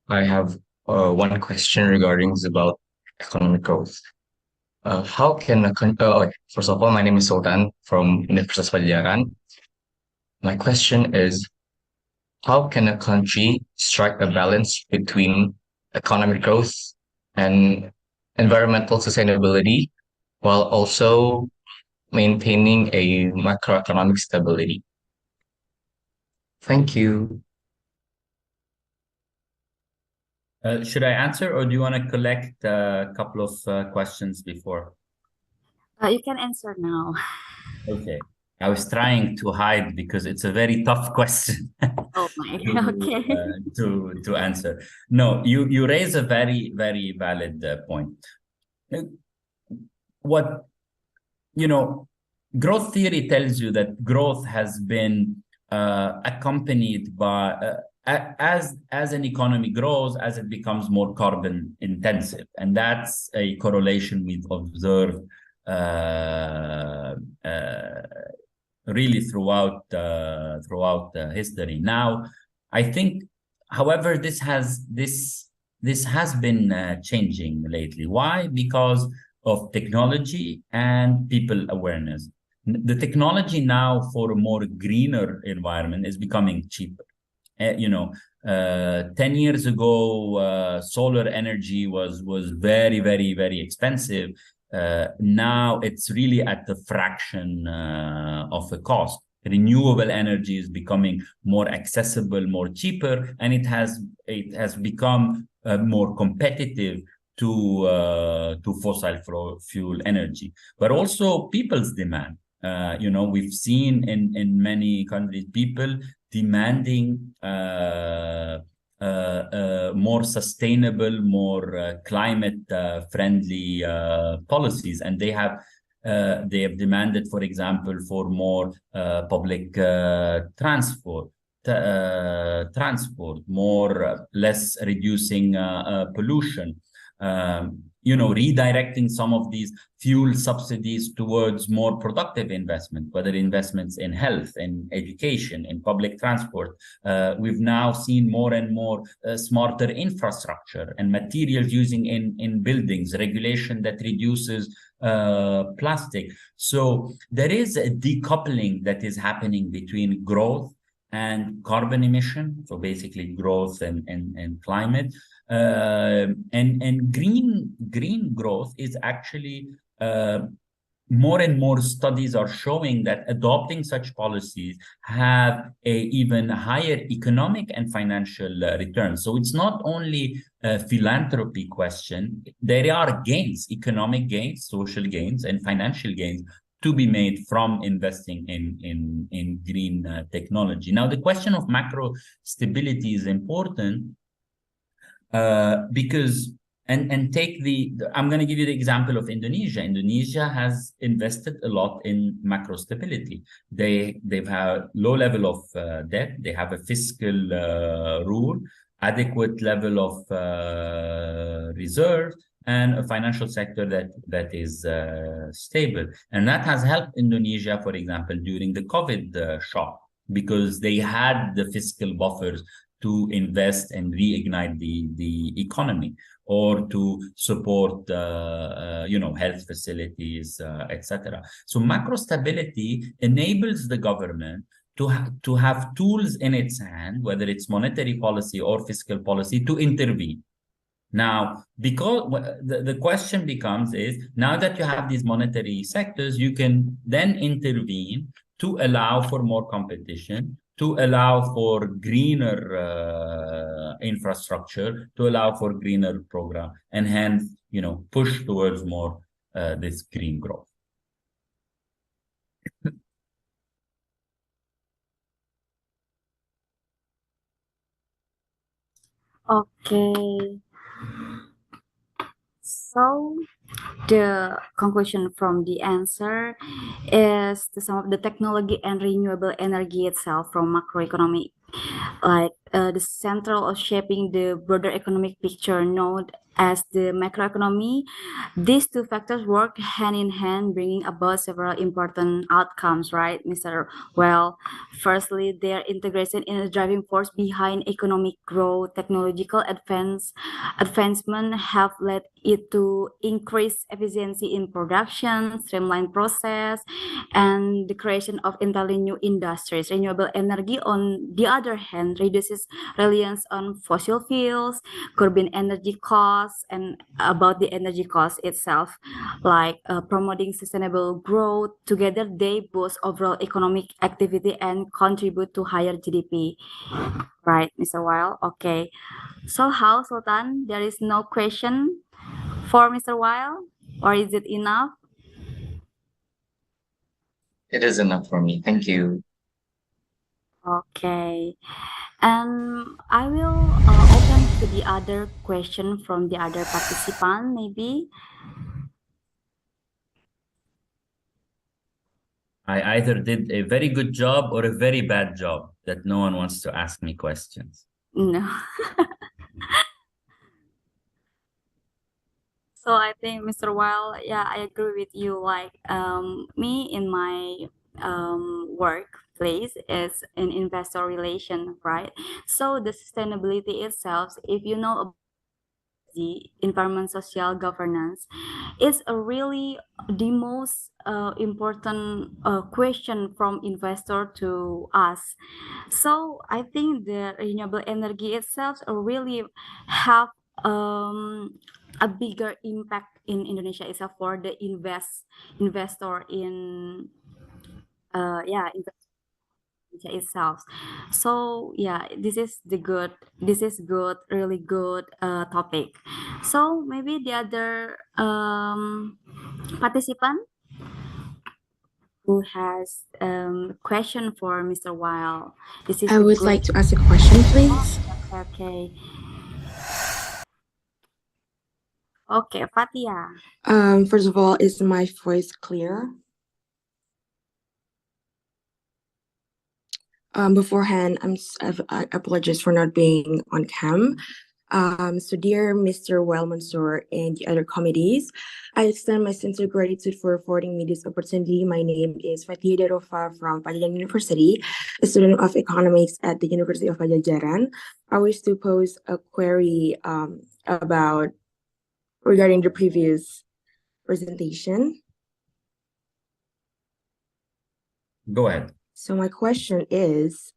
I have one question regarding about economic growth. How can a country, first of all, my name is Sultan from Universitas Padjadjaran. My question is, how can a country strike a balance between economic growth and environmental sustainability while also maintaining a macroeconomic stability? Thank you. Should I answer, or do you want to collect a couple of questions before? You can answer now. Okay. I was trying to hide because it's a very tough question Oh my, okay. to answer. No, you raise a very, very valid point. What, growth theory tells you that growth has been accompanied by, as an economy grows, as it becomes more carbon intensive. And that's a correlation we've observed really throughout history. Now, I think However, this has been changing lately. Why? Because of technology and people awareness. The technology now for a more greener environment is becoming cheaper. 10 years ago, solar energy was very, very, very expensive. Now it's really at the fraction of the cost. Renewable energy is becoming more accessible, more cheaper, and it has become more competitive to fossil fuel energy, but also people's demand. We've seen in many countries people demanding more sustainable, more climate friendly policies, and they have demanded, for example, for more public transport, more less reducing pollution. Redirecting some of these fuel subsidies towards more productive investment, whether investments in health, in education, in public transport. We've now seen more and more smarter infrastructure and materials using in buildings, regulation that reduces plastic. So there is a decoupling that is happening between growth and carbon emission, so basically growth and climate. And green growth is actually more and more studies are showing that adopting such policies have a even higher economic and financial return. So it's not only a philanthropy question. There are gains, economic gains, social gains, and financial gains to be made from investing in green technology. Now, the question of macro stability is important because I'm going to give you the example of Indonesia. Indonesia has invested a lot in macro stability. They've had low level of debt. They have a fiscal rule, adequate level of reserve, and a financial sector that is stable. And that has helped Indonesia, for example, during the COVID shock, because they had the fiscal buffers to invest and reignite the economy, or to support health facilities, etc. So macro stability enables the government to have tools in its hand, whether it's monetary policy or fiscal policy, to intervene. Now, because the question becomes is, now that you have these monetary sectors, you can then intervene to allow for more competition, to allow for greener infrastructure, to allow for greener program, and hence, push towards more this green growth. Okay. So the conclusion from the answer is the sum of the technology and renewable energy itself from macroeconomic, like the central of shaping the broader economic picture known as the macroeconomy. These two factors work hand in hand, bringing about several important outcomes, right, Mr. Well, firstly, their integration is a driving force behind economic growth. Technological advancement have led it to increase efficiency in production, streamline process, and the creation of entirely new industries. Renewable energy, on the other hand, reduces reliance on fossil fuels, curbing energy costs, and about the energy cost itself, like promoting sustainable growth. Together, they boost overall economic activity and contribute to higher GDP. Right, Mr. Wael? Okay. So how, Sultan? There is no question for Mr. Wael, or is it enough? It is enough for me. Thank you. Okay. And I will open to the other question from the other participant, maybe. I either did a very good job or a very bad job that no one wants to ask me questions. No. So I think, Mr. Wael, yeah, I agree with you. Like me in my work place is in investor relation, right? So the sustainability itself, if you know about the environment, social governance, is a really the most important question from investor to us. So I think the renewable energy itself really have a bigger impact in Indonesia itself for the investor in Indonesia itself. So yeah, this is good, really good topic. So maybe the other participant who has question for Mr. Wael. This is I the would good. like to ask a question, please. Okay. Okay, Fatia. First of all, is my voice clear? Beforehand, I apologize for not being on cam. So dear Mr. Wael Mansour and the other committees, I extend my sincere gratitude for affording me this opportunity. My name is Fatia from Padjadjaran University, a student of economics at the University of Padjadjaran. I wish to pose a query regarding the previous presentation. Go ahead. So my question is,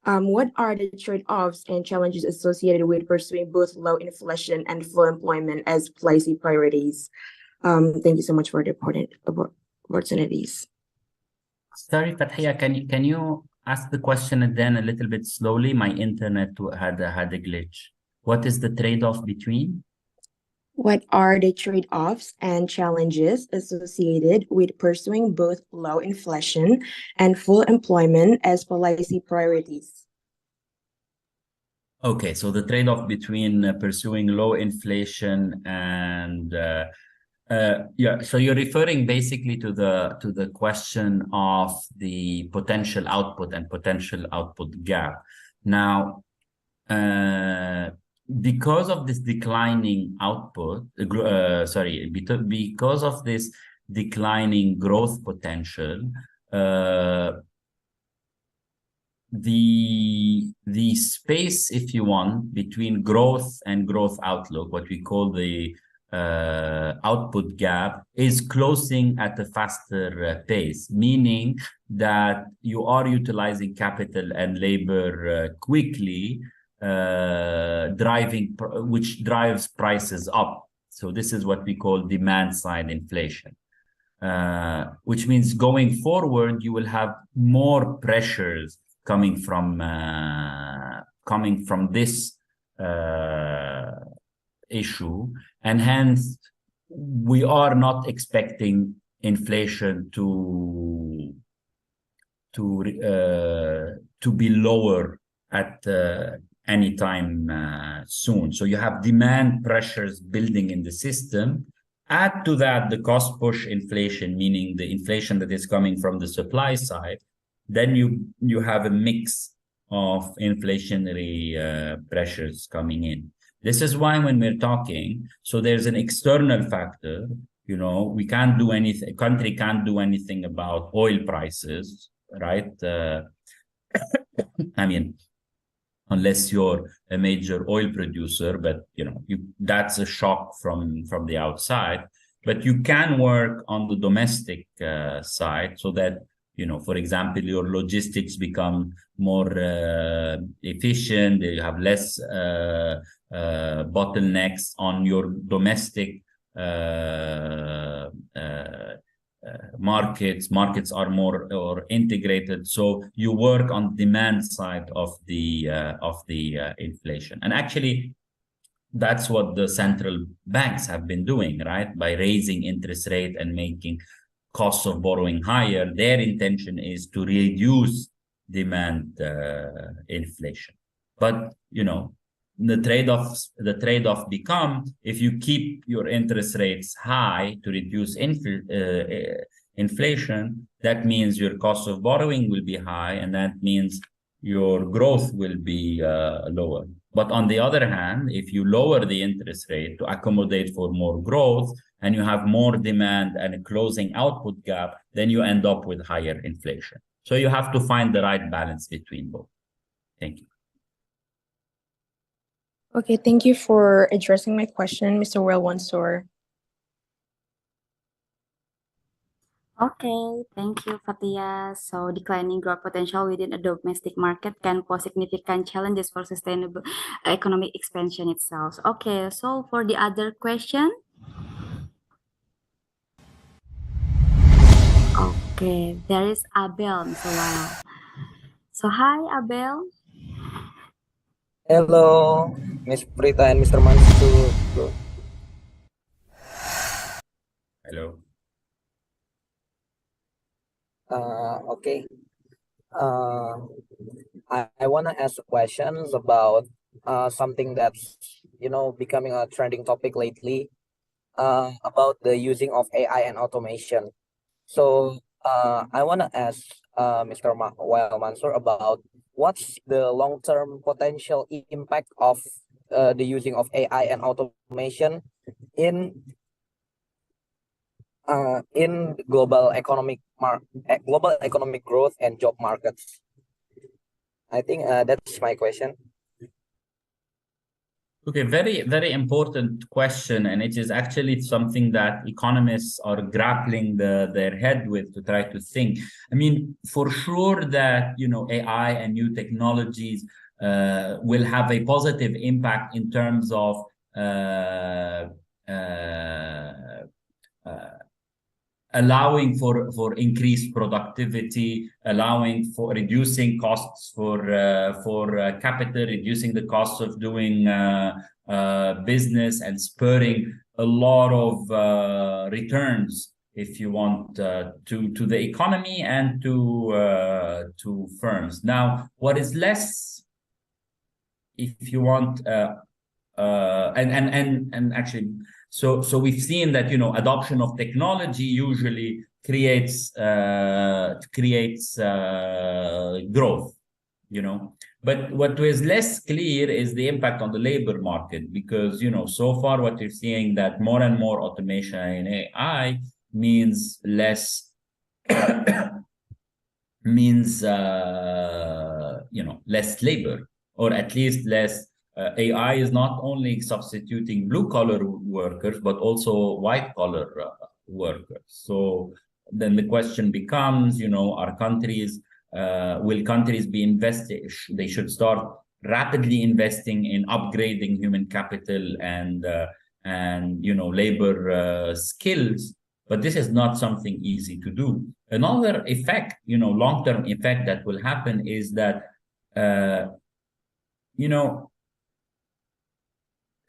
what are the trade-offs and challenges associated with pursuing both low inflation and full employment as policy priorities? Thank you so much for the important opportunities. Sorry, Fathia, can you ask the question again a little bit slowly? My internet had a glitch. What is the trade-off between? What are the trade-offs and challenges associated with pursuing both low inflation and full employment as policy priorities? Okay, so the trade-off between pursuing low inflation and so you're referring basically to the question of the potential output and potential output gap. Now, because of this declining output, because of this declining growth potential, the space, if you want, between growth and growth outlook, what we call the output gap, is closing at a faster pace, meaning that you are utilizing capital and labor quickly, which drives prices up. So this is what we call demand side inflation, which means going forward, you will have more pressures coming from this issue, and hence we are not expecting inflation to be lower at any time soon. So you have demand pressures building in the system. Add to that the cost push inflation, meaning the inflation that is coming from the supply side. Then you have a mix of inflationary pressures coming in. This is why when we're talking, so there's an external factor, you know, we can't do anything, a country can't do anything about oil prices, right? I mean, unless you're a major oil producer, but you know, that's a shock from the outside. But you can work on the domestic side so that, you know, for example, your logistics become more efficient. You have less bottlenecks on your domestic markets. Markets are more integrated, so you work on demand side of the inflation. And actually, that's what the central banks have been doing, right? By raising interest rate and making costs of borrowing higher, their intention is to reduce demand inflation. But you know, the trade-off become, if you keep your interest rates high to reduce inflation, that means your cost of borrowing will be high, and that means your growth will be lower. But on the other hand, if you lower the interest rate to accommodate for more growth, and you have more demand and a closing output gap, then you end up with higher inflation. So you have to find the right balance between both. Thank you. Okay, thank you for addressing my question, Mr. Wael Mansour. Okay, thank you, Fatia. So declining growth potential within a domestic market can pose significant challenges for sustainable economic expansion itself. Okay, so for the other question. Okay, there is Abel, Mr. Wael. So hi, Abel. Hello, Miss Prita and Mr. Mansour. Hello. Okay. I want to ask questions about something that's becoming a trending topic lately, about the using of AI and automation. So I want to ask Mr. Wael Mansour about what's the long-term potential impact of the using of AI and automation in global global economic growth and job markets. I think that's my question. Okay, very, very important question, and it is actually something that economists are grappling their head with to try to think. I mean, for sure that, AI and new technologies will have a positive impact in terms of allowing for increased productivity, allowing for reducing costs for capital, reducing the costs of doing business, and spurring a lot of returns, if you want, to the economy and to firms. Now, what is less, if you want, and actually. So we've seen that adoption of technology usually creates growth, But what is less clear is the impact on the labor market, because so far what you're seeing that more and more automation in AI means less less labor, or at least less. AI is not only substituting blue-collar workers, but also white-collar workers. So then the question becomes, will countries be investing? They should start rapidly investing in upgrading human capital and labor skills. But this is not something easy to do. Another effect, long-term effect that will happen is that,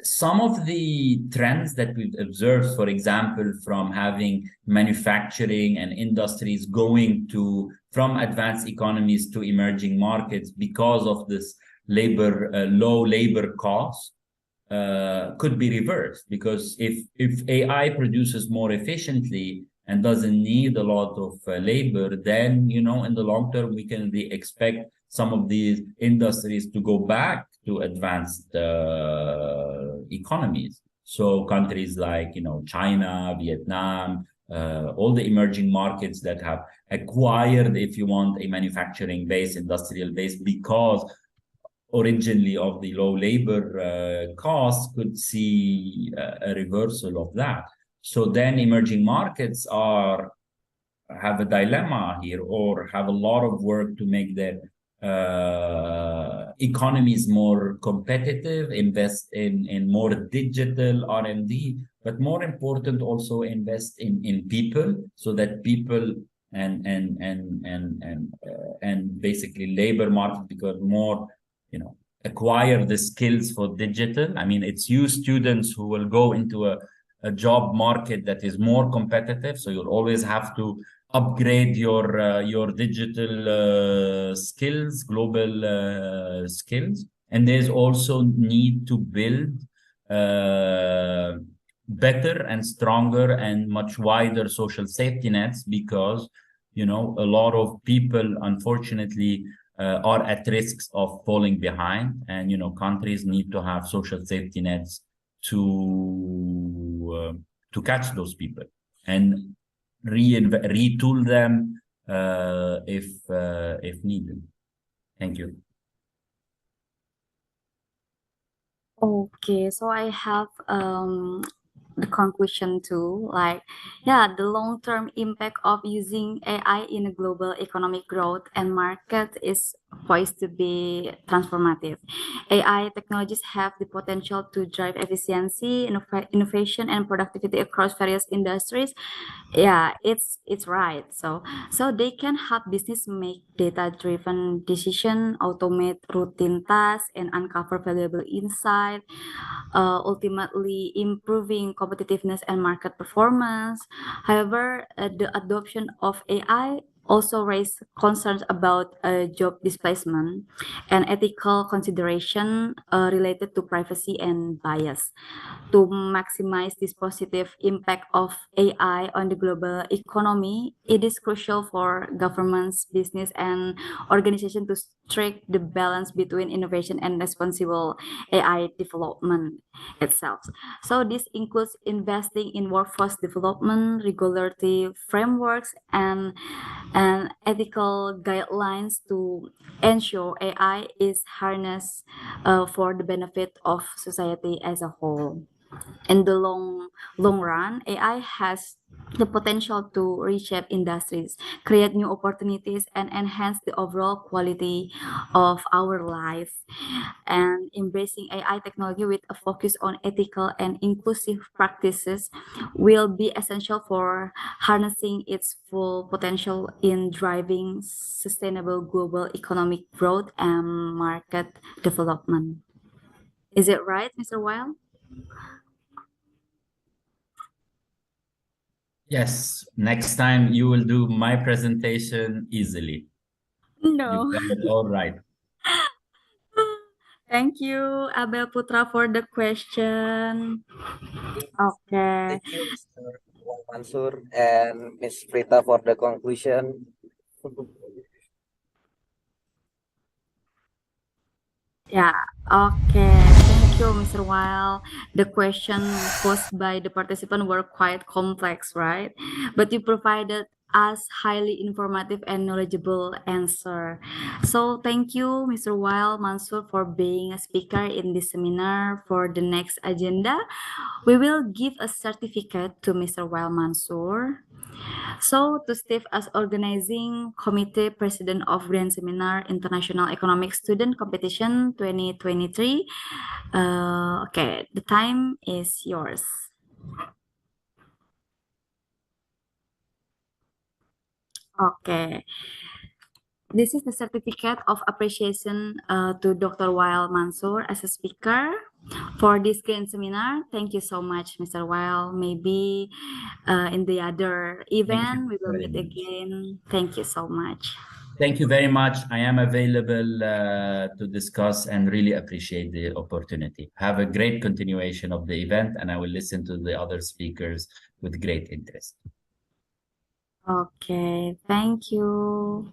some of the trends that we've observed, for example, from having manufacturing and industries going from advanced economies to emerging markets because of this low labor cost, could be reversed. Because if AI produces more efficiently and doesn't need a lot of labor, then, in the long term, we can expect some of these industries to go back to advanced economies. So countries like, China, Vietnam, all the emerging markets that have acquired, if you want, a manufacturing base, industrial base, because originally of the low labor costs, could see a reversal of that. So then emerging markets have a dilemma here, or have a lot of work to make their economies more competitive, invest in more digital R&D, but more important, also invest in people, so that people and basically labor market become more, acquire the skills for digital. I mean, it's you students who will go into a job market that is more competitive, so you'll always have to upgrade your digital skills, global skills. And there's also need to build better and stronger and much wider social safety nets, because a lot of people, unfortunately, are at risks of falling behind, and countries need to have social safety nets to catch those people and retool them, if needed. Thank you. Okay, so I have the conclusion too, like, yeah, the long-term impact of using AI in a global economic growth and market is poised to be transformative. AI technologies have the potential to drive efficiency, innovation, and productivity across various industries. Yeah, it's right. So they can help business make data-driven decision, automate routine tasks, and uncover valuable insight, ultimately improving competitiveness and market performance. However, the adoption of AI also raised concerns about job displacement and ethical consideration related to privacy and bias. To maximize this positive impact of AI on the global economy, it is crucial for governments, business, and organizations to strike the balance between innovation and responsible AI development itself. So this includes investing in workforce development, regulatory frameworks, and ethical guidelines to ensure AI is harnessed for the benefit of society as a whole. In the long run, AI has the potential to reshape industries, create new opportunities, and enhance the overall quality of our life. And embracing AI technology with a focus on ethical and inclusive practices will be essential for harnessing its full potential in driving sustainable global economic growth and market development. Is it right, Mr. Weil? Yes, next time you will do my presentation easily. No. You got it all right. Thank you, Abel Putra, for the question. Okay. Thank you, Mr. Mansour and Ms. Prita for the conclusion. Yeah, okay. Thank you, Mr. Weil. The question posed by the participant were quite complex, right? But you provided us highly informative and knowledgeable answer. So thank you, Mr. Weil Mansour, for being a speaker in this seminar. For the next agenda, we will give a certificate to Mr. Weil Mansour. So, to Steve as organizing committee president of Grand Seminar International Economic Student Competition 2023. Okay, the time is yours. Okay. This is the certificate of appreciation to Dr. Wael Mansour as a speaker for this grand seminar. Thank you so much, Mr. Wael. Maybe in the other event we will meet again. Thank you so much. Thank you very much. I am available to discuss and really appreciate the opportunity. Have a great continuation of the event, and I will listen to the other speakers with great interest. Okay, thank you.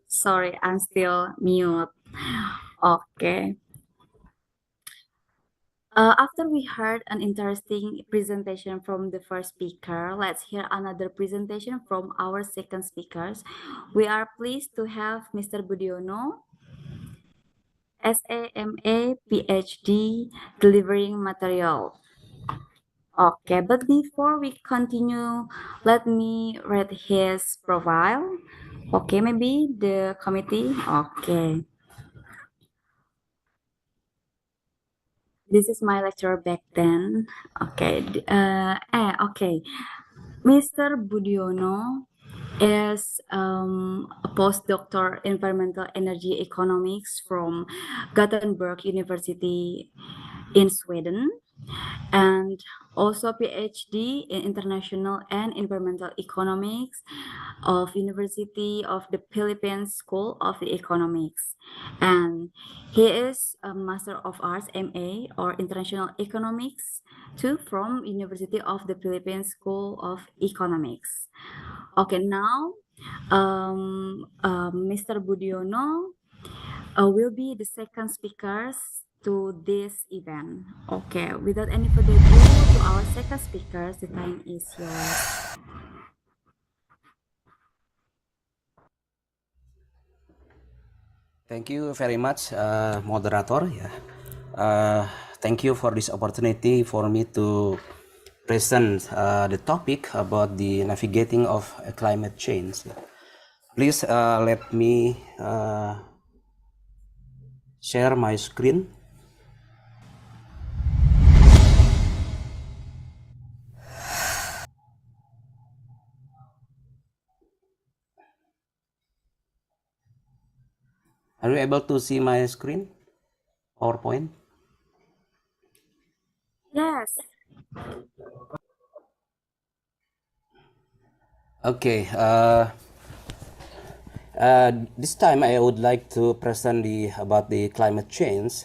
Sorry, I'm still mute. Okay. After we heard an interesting presentation from the first speaker, let's hear another presentation from our second speakers. We are pleased to have Mr. Budiono, SAMA Ph.D. delivering material. Okay, but before we continue, let me read his profile. Okay, maybe the committee. Okay. This is my lecturer back then. Okay. Okay. Mr. Budiono is a postdoctor environmental energy economics from Gothenburg University in Sweden, and also PhD in international and environmental economics of University of the Philippines School of the Economics. And he is a Master of Arts MA or International Economics too from University of the Philippines School of Economics. Okay, now Mr. Budiono will be the second speakers to this event. Okay, without any further ado, to our second speakers, the time is yours. Thank you very much, moderator. Thank you for this opportunity for me to present the topic about the navigating of climate change. Please let me share my screen. Are you able to see my screen? PowerPoint? Yes. Okay. This time I would like to present about the climate change.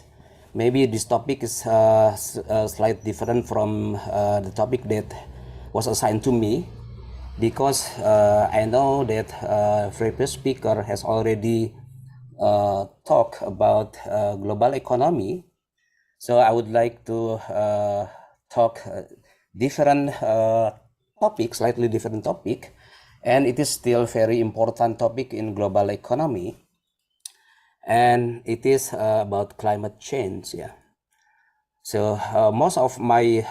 Maybe this topic is slightly different from the topic that was assigned to me, because I know that previous speaker has already talked about global economy. So I would like to talk different topic, slightly different topic, and it is still very important topic in global economy, and it is about climate change. Yeah. So most of my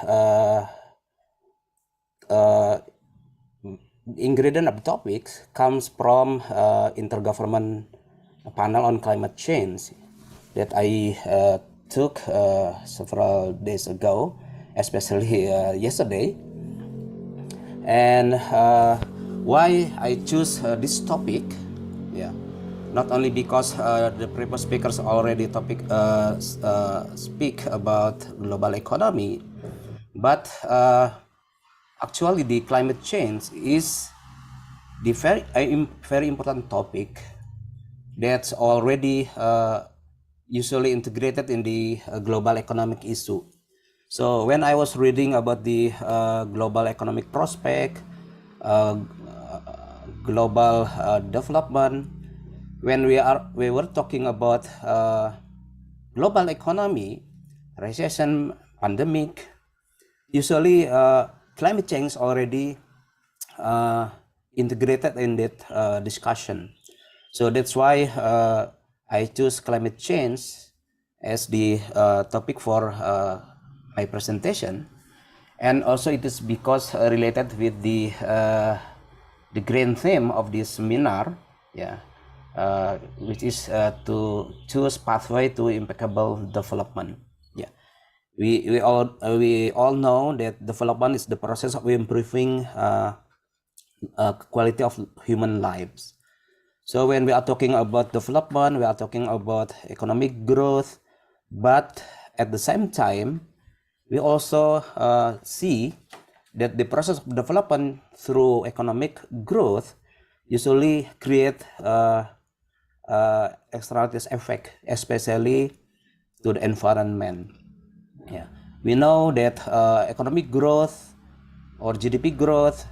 ingredient of topics comes from intergovernment panel on climate change that I took several days ago, especially yesterday. And why I choose this topic, yeah, not only because the previous speakers already speak about global economy, but actually the climate change is the very important topic that's already usually integrated in the global economic issue. So when I was reading about the global economic prospect, global development, when we were talking about global economy, recession, pandemic, usually climate change already integrated in that discussion. So that's why I choose climate change as the topic for my presentation, and also it is because related with the grand theme of this seminar, yeah, which is to choose pathway to impeccable development. Yeah, we all know that development is the process of improving quality of human lives. So when we are talking about development, we are talking about economic growth, but at the same time, we also see that the process of development through economic growth usually create externalities effect, especially to the environment. Yeah, we know that economic growth or GDP growth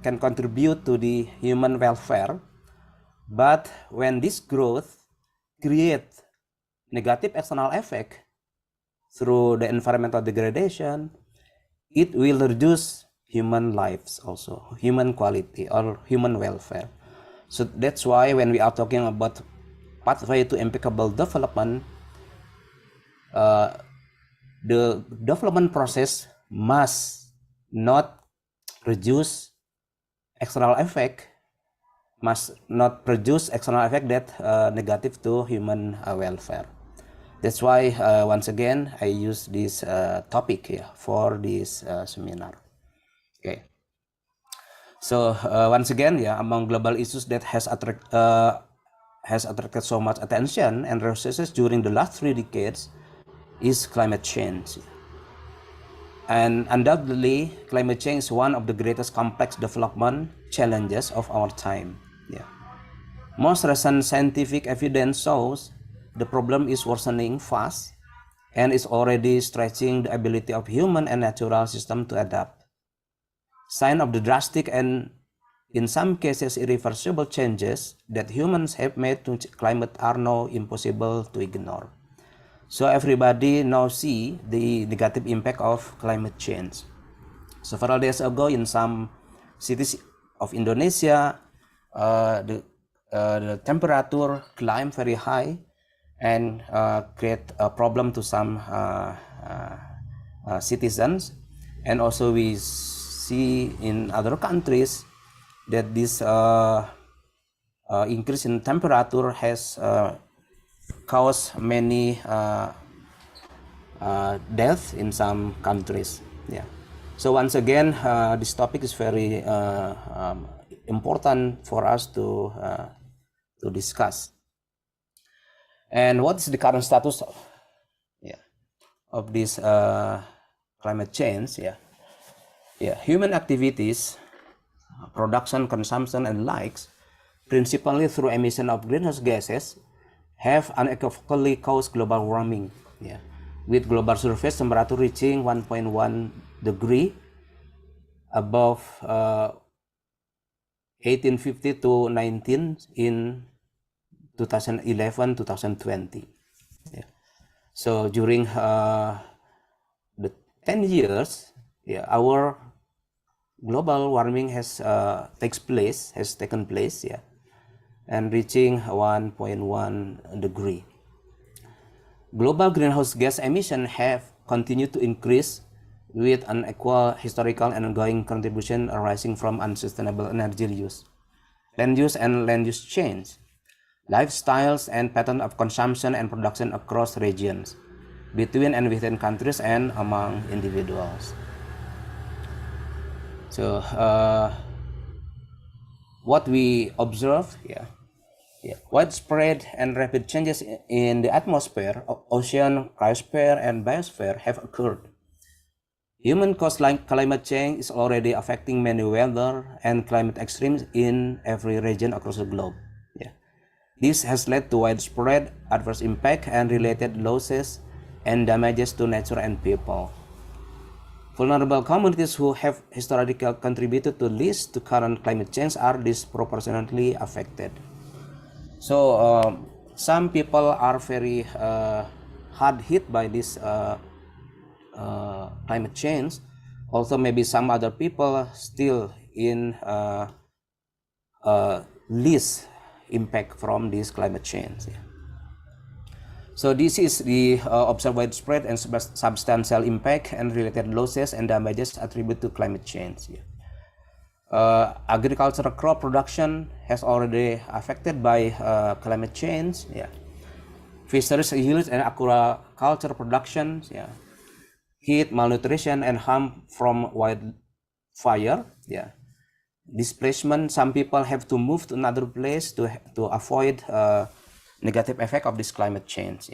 can contribute to the human welfare, but when this growth create negative external effect through the environmental degradation, it will reduce human lives also, human quality or human welfare. So that's why when we are talking about pathway to impeccable development, the development process must not reduce external effect, must not produce external effect that negative to human welfare. That's why once again I use this topic here for this seminar. Okay. So once again, among global issues that has attracted so much attention and resources during the last 3 decades is climate change. And undoubtedly, climate change is one of the greatest complex development challenges of our time. Most recent scientific evidence shows the problem is worsening fast and is already stretching the ability of human and natural system to adapt. Signs of the drastic and in some cases irreversible changes that humans have made to climate are now impossible to ignore. So everybody now see the negative impact of climate change. Several days ago in some cities of Indonesia, the temperature climbed very high and create a problem to some citizens. And also we see in other countries that this increase in temperature has caused many deaths in some countries. So once again, this topic is very important for us to discuss. And what is the current status of this climate change? Human activities, production, consumption, and likes, principally through emission of greenhouse gases, have unequivocally caused global warming. With global surface temperature reaching 1.1 degree above 1850 to 19 in 2011-2020. So during the 10 years, our global warming has taken place, and reaching 1.1 degree. Global greenhouse gas emissions have continued to increase with an equal historical and ongoing contribution arising from unsustainable energy use, land use and land use change, lifestyles and pattern of consumption and production across regions, between and within countries and among individuals. So what we observe, widespread and rapid changes in the atmosphere, ocean, cryosphere, and biosphere have occurred. Human-caused climate change is already affecting many weather and climate extremes in every region across the globe. This has led to widespread adverse impact and related losses and damages to nature and people. Vulnerable communities who have historically contributed to least to current climate change are disproportionately affected. So some people are very hard hit by this climate change. Also, maybe some other people still in least impact from this climate change. So this is the observed widespread and substantial impact and related losses and damages attributed to climate change. Agricultural crop production has already affected by climate change. Fisheries yields and aquaculture production. Heat, malnutrition, and harm from wildfire. Displacement. Some people have to move to another place to avoid negative effect of this climate change.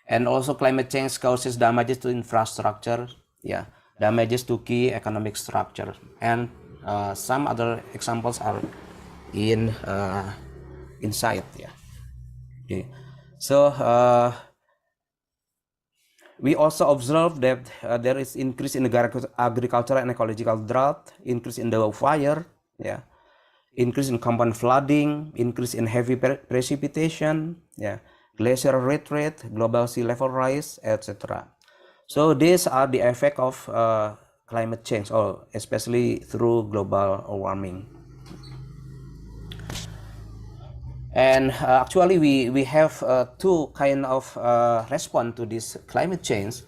And also climate change causes damages to infrastructure. Damages to key economic structure. And some other examples are inside. So we also observe that there is increase in the agricultural and ecological drought, increase in the fire, increase in common flooding, increase in heavy precipitation, glacier retreat, global sea level rise, etc. So these are the effect of climate change, or especially through global warming. And actually we have two kind of response to this climate change.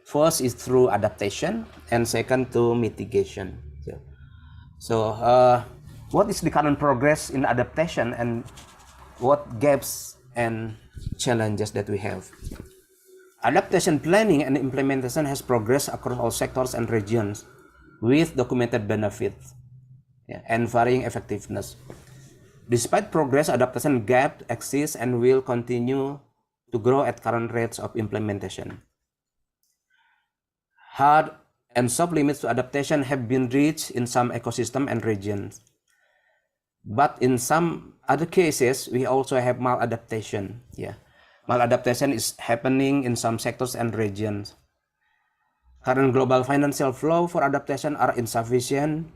First is through adaptation, and second to mitigation. So what is the current progress in adaptation, and what gaps and challenges that we have? Adaptation planning and implementation has progressed across all sectors and regions with documented benefits. and varying effectiveness. Despite progress, adaptation gap exists and will continue to grow at current rates of implementation. Hard and soft limits to adaptation have been reached in some ecosystems and regions. But in some other cases, we also have maladaptation. Maladaptation is happening in some sectors and regions. Current global financial flow for adaptation are insufficient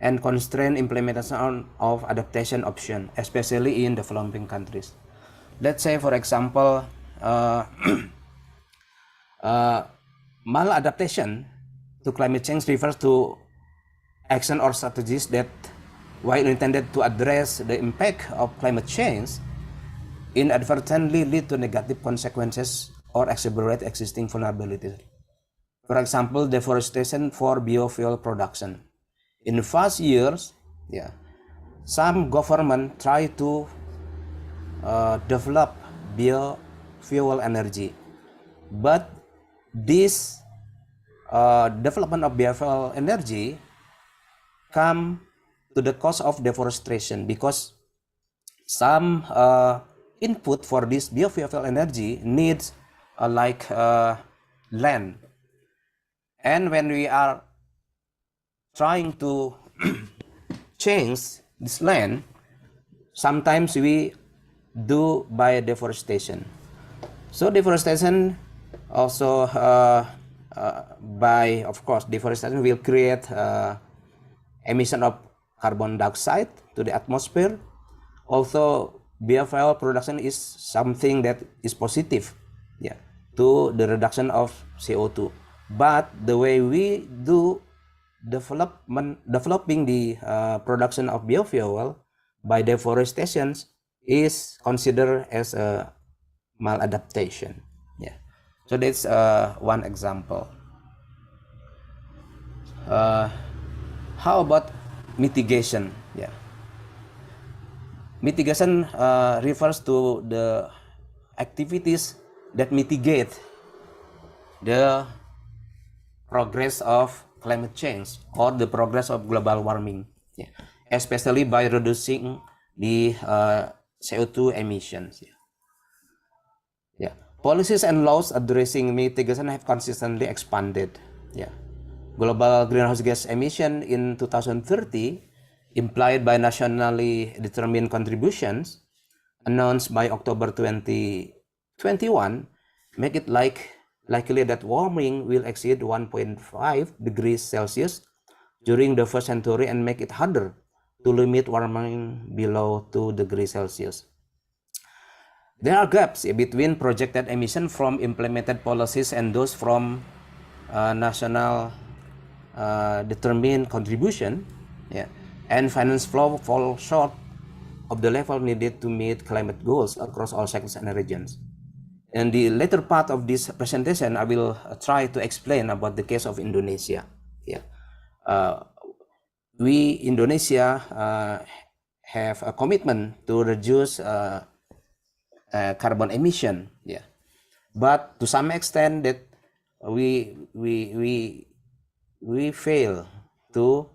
and constrain implementation of adaptation option, especially in developing countries. Let's say, for example, maladaptation to climate change refers to action or strategies that, while intended to address the impact of climate change, inadvertently lead to negative consequences or exacerbate existing vulnerabilities. For example, deforestation for biofuel production. In the past years, some government try to develop biofuel energy, but this development of biofuel energy come to the cost of deforestation, because some input for this biofuel energy needs land. And when we are trying to change this land, sometimes we do by deforestation. So deforestation also of course, deforestation will create emission of carbon dioxide to the atmosphere. Also, biofuel production is something that is positive to the reduction of CO2. But the way we do developing the production of biofuel by deforestation is considered as a maladaptation. So that's one example. How about mitigation? Mitigation refers to the activities that mitigate the progress of climate change or the progress of global warming, especially by reducing the CO2 emissions. Policies and laws addressing mitigation have consistently expanded. Global greenhouse gas emission in 2030, implied by nationally determined contributions, announced by October 2021, make it likely that warming will exceed 1.5 degrees Celsius during the first century and make it harder to limit warming below 2 degrees Celsius. There are gaps between projected emission from implemented policies and those from national determined contribution, and finance flow fall short of the level needed to meet climate goals across all sectors and regions. In the later part of this presentation, I will try to explain about the case of Indonesia. Indonesia have a commitment to reduce carbon emission, but to some extent that we fail to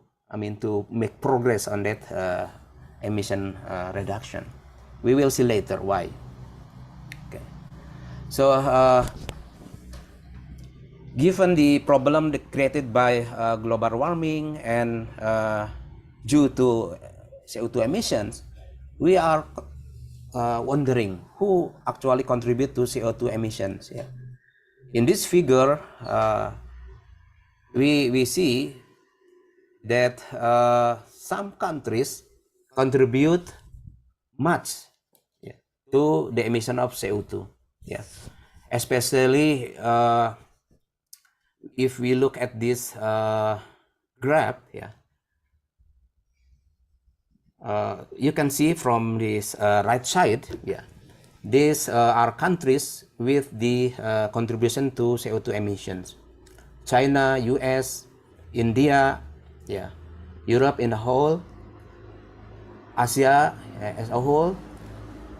make progress on that emission reduction. We will see later why. So, given the problem created by global warming and due to CO2 emissions, we are wondering who actually contribute to CO2 emissions. In this figure, we see that some countries contribute much to the emission of CO2. Especially if we look at this graph, you can see from this right side, these are countries with the contribution to CO2 emissions. China, US, India, Europe in a whole, Asia as a whole,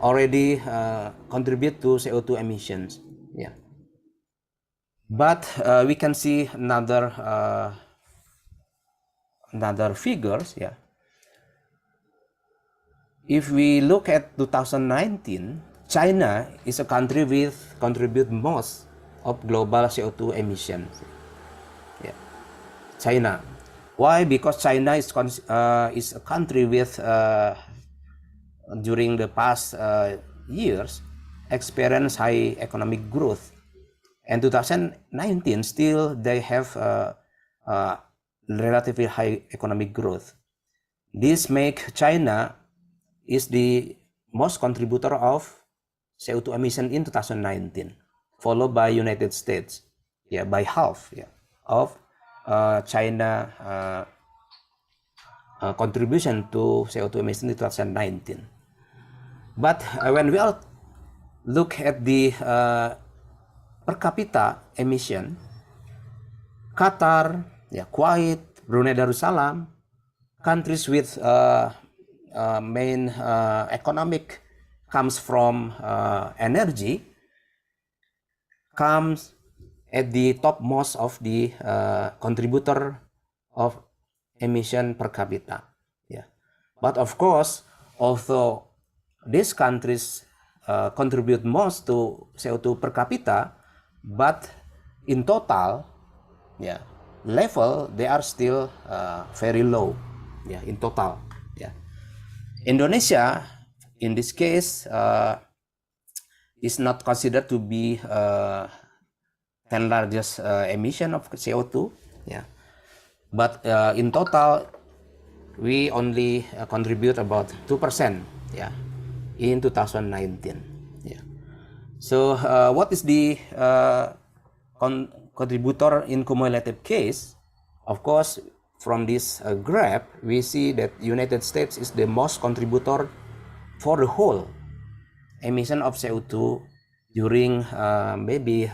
already contribute to CO2 emissions. But we can see another figures. if we look at 2019, China is a country with contribute most of global CO2 emissions. Yeah. China. Why? Because China is a country with during the past years experienced high economic growth, and 2019 still they have relatively high economic growth. This make China is the most contributor of CO2 emission in 2019, followed by United States, yeah, by half, yeah, of China contribution to CO2 emission in 2019. But when we all look at the per capita emission, Qatar, yeah, Kuwait, Brunei Darussalam, countries with main economic comes from energy, comes at the topmost of the contributor of emission per capita. Yeah, but of course, although these countries contribute most to CO2 per capita, but in total, yeah, level they are still very low. Yeah, in total. Yeah, Indonesia, in this case, is not considered to be 10 largest emission of CO2. Yeah, but in total, we only contribute about 2%. Yeah, in 2019. Yeah. So what is the contributor in cumulative case? Of course, from this graph, we see that United States is the most contributor for the whole emission of CO2 during maybe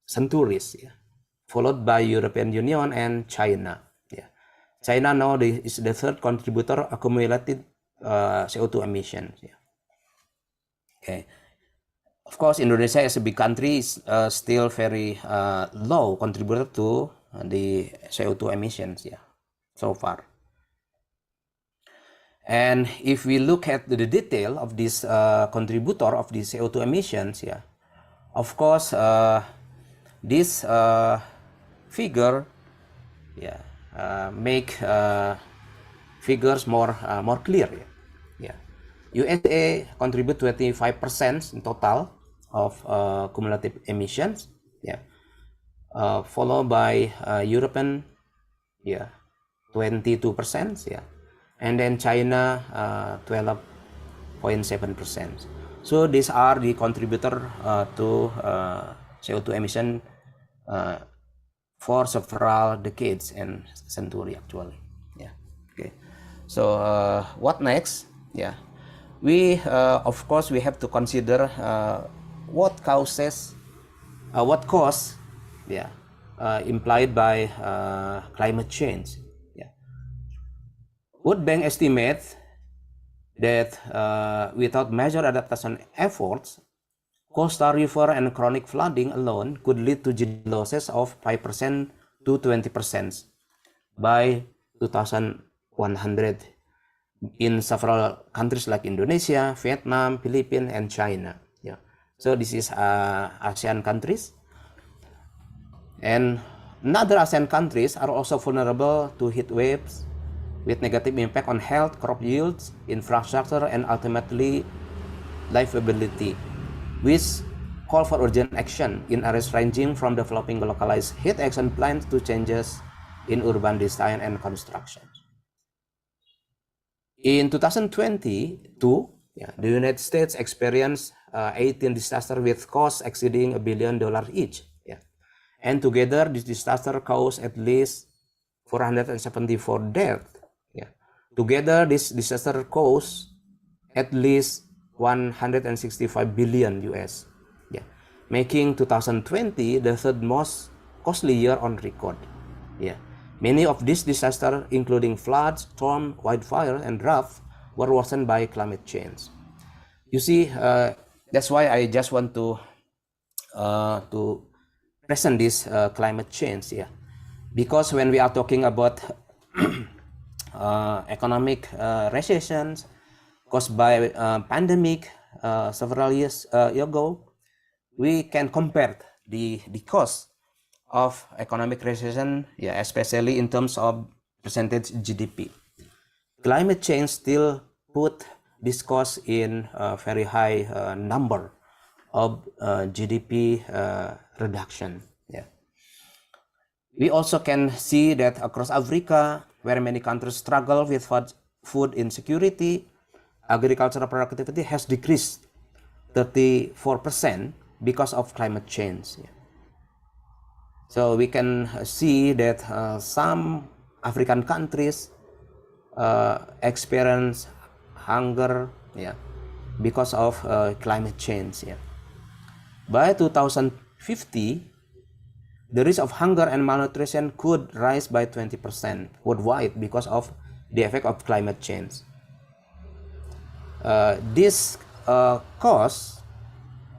centuries, yeah, followed by European Union and China. Yeah, China now is the third contributor accumulated CO2 emissions. Yeah. Okay. Of course, Indonesia as a big country is still very low contributor to the CO2 emissions. Yeah, so far. And if we look at the detail of this contributor of the CO2 emissions, yeah, of course, this figure, yeah, make figures more clear. Yeah. USA contribute 25% in total of cumulative emissions. Yeah. Followed by European, yeah, 22%. Yeah. And then China 12.7%. So these are the contributor to CO2 emission for several decades and century actually. Yeah. Okay. So what next? Yeah. We of course we have to consider what causes, what cause, yeah, implied by climate change. World Bank estimates that without major adaptation efforts, coastal river and chronic flooding alone could lead to GDP losses of 5% to 20% by 2100 in several countries like Indonesia, Vietnam, Philippines, and China. Yeah. So this is ASEAN countries. And other ASEAN countries are also vulnerable to heat waves, with negative impact on health, crop yields, infrastructure, and ultimately livability, which call for urgent action in areas ranging from developing localized heat action plans to changes in urban design and construction. In 2022, yeah, the United States experienced 18 disasters with costs exceeding $1 billion each. Yeah. And together, this disaster caused at least 474 deaths. Together, this disaster caused at least 165 billion US, yeah, making 2020 the third most costly year on record. Yeah, many of these disasters, including floods, storm, wildfire, and drought, were worsened by climate change. You see, that's why I just want to present this climate change. Yeah, because when we are talking about economic recessions caused by pandemic several years ago, we can compare the cost of economic recession, especially in terms of percentage GDP. Climate change still put this cost in a very high number of GDP reduction. We also can see that across Africa, where many countries struggle with food insecurity, agricultural productivity has decreased 34% because of climate change. So we can see that some African countries experience hunger because of climate change. By 2050, the risk of hunger and malnutrition could rise by 20% worldwide because of the effect of climate change. This cause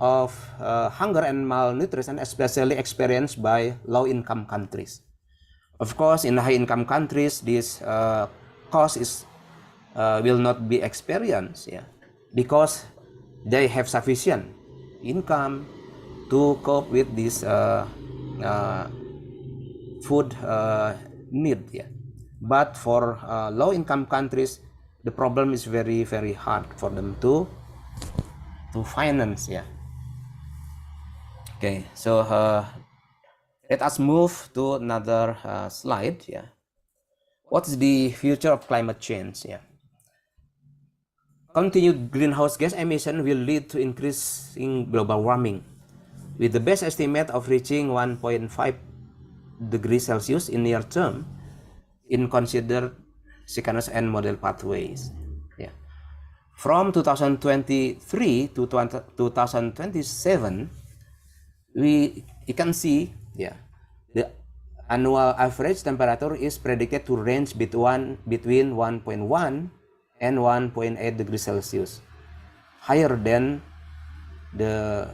of hunger and malnutrition especially experienced by low-income countries. Of course, in high-income countries, this cause will not be experienced, because they have sufficient income to cope with this food need. But for low-income countries, the problem is very, very hard for them to finance. Okay, so let us move to another slide. What is the future of climate change? Continued greenhouse gas emission will lead to increasing global warming, with the best estimate of reaching 1.5 degrees Celsius in near term in considered sequence and model pathways. From 2023 to 2027, you can see the annual average temperature is predicted to range between 1.1 and 1.8 degrees Celsius, higher than the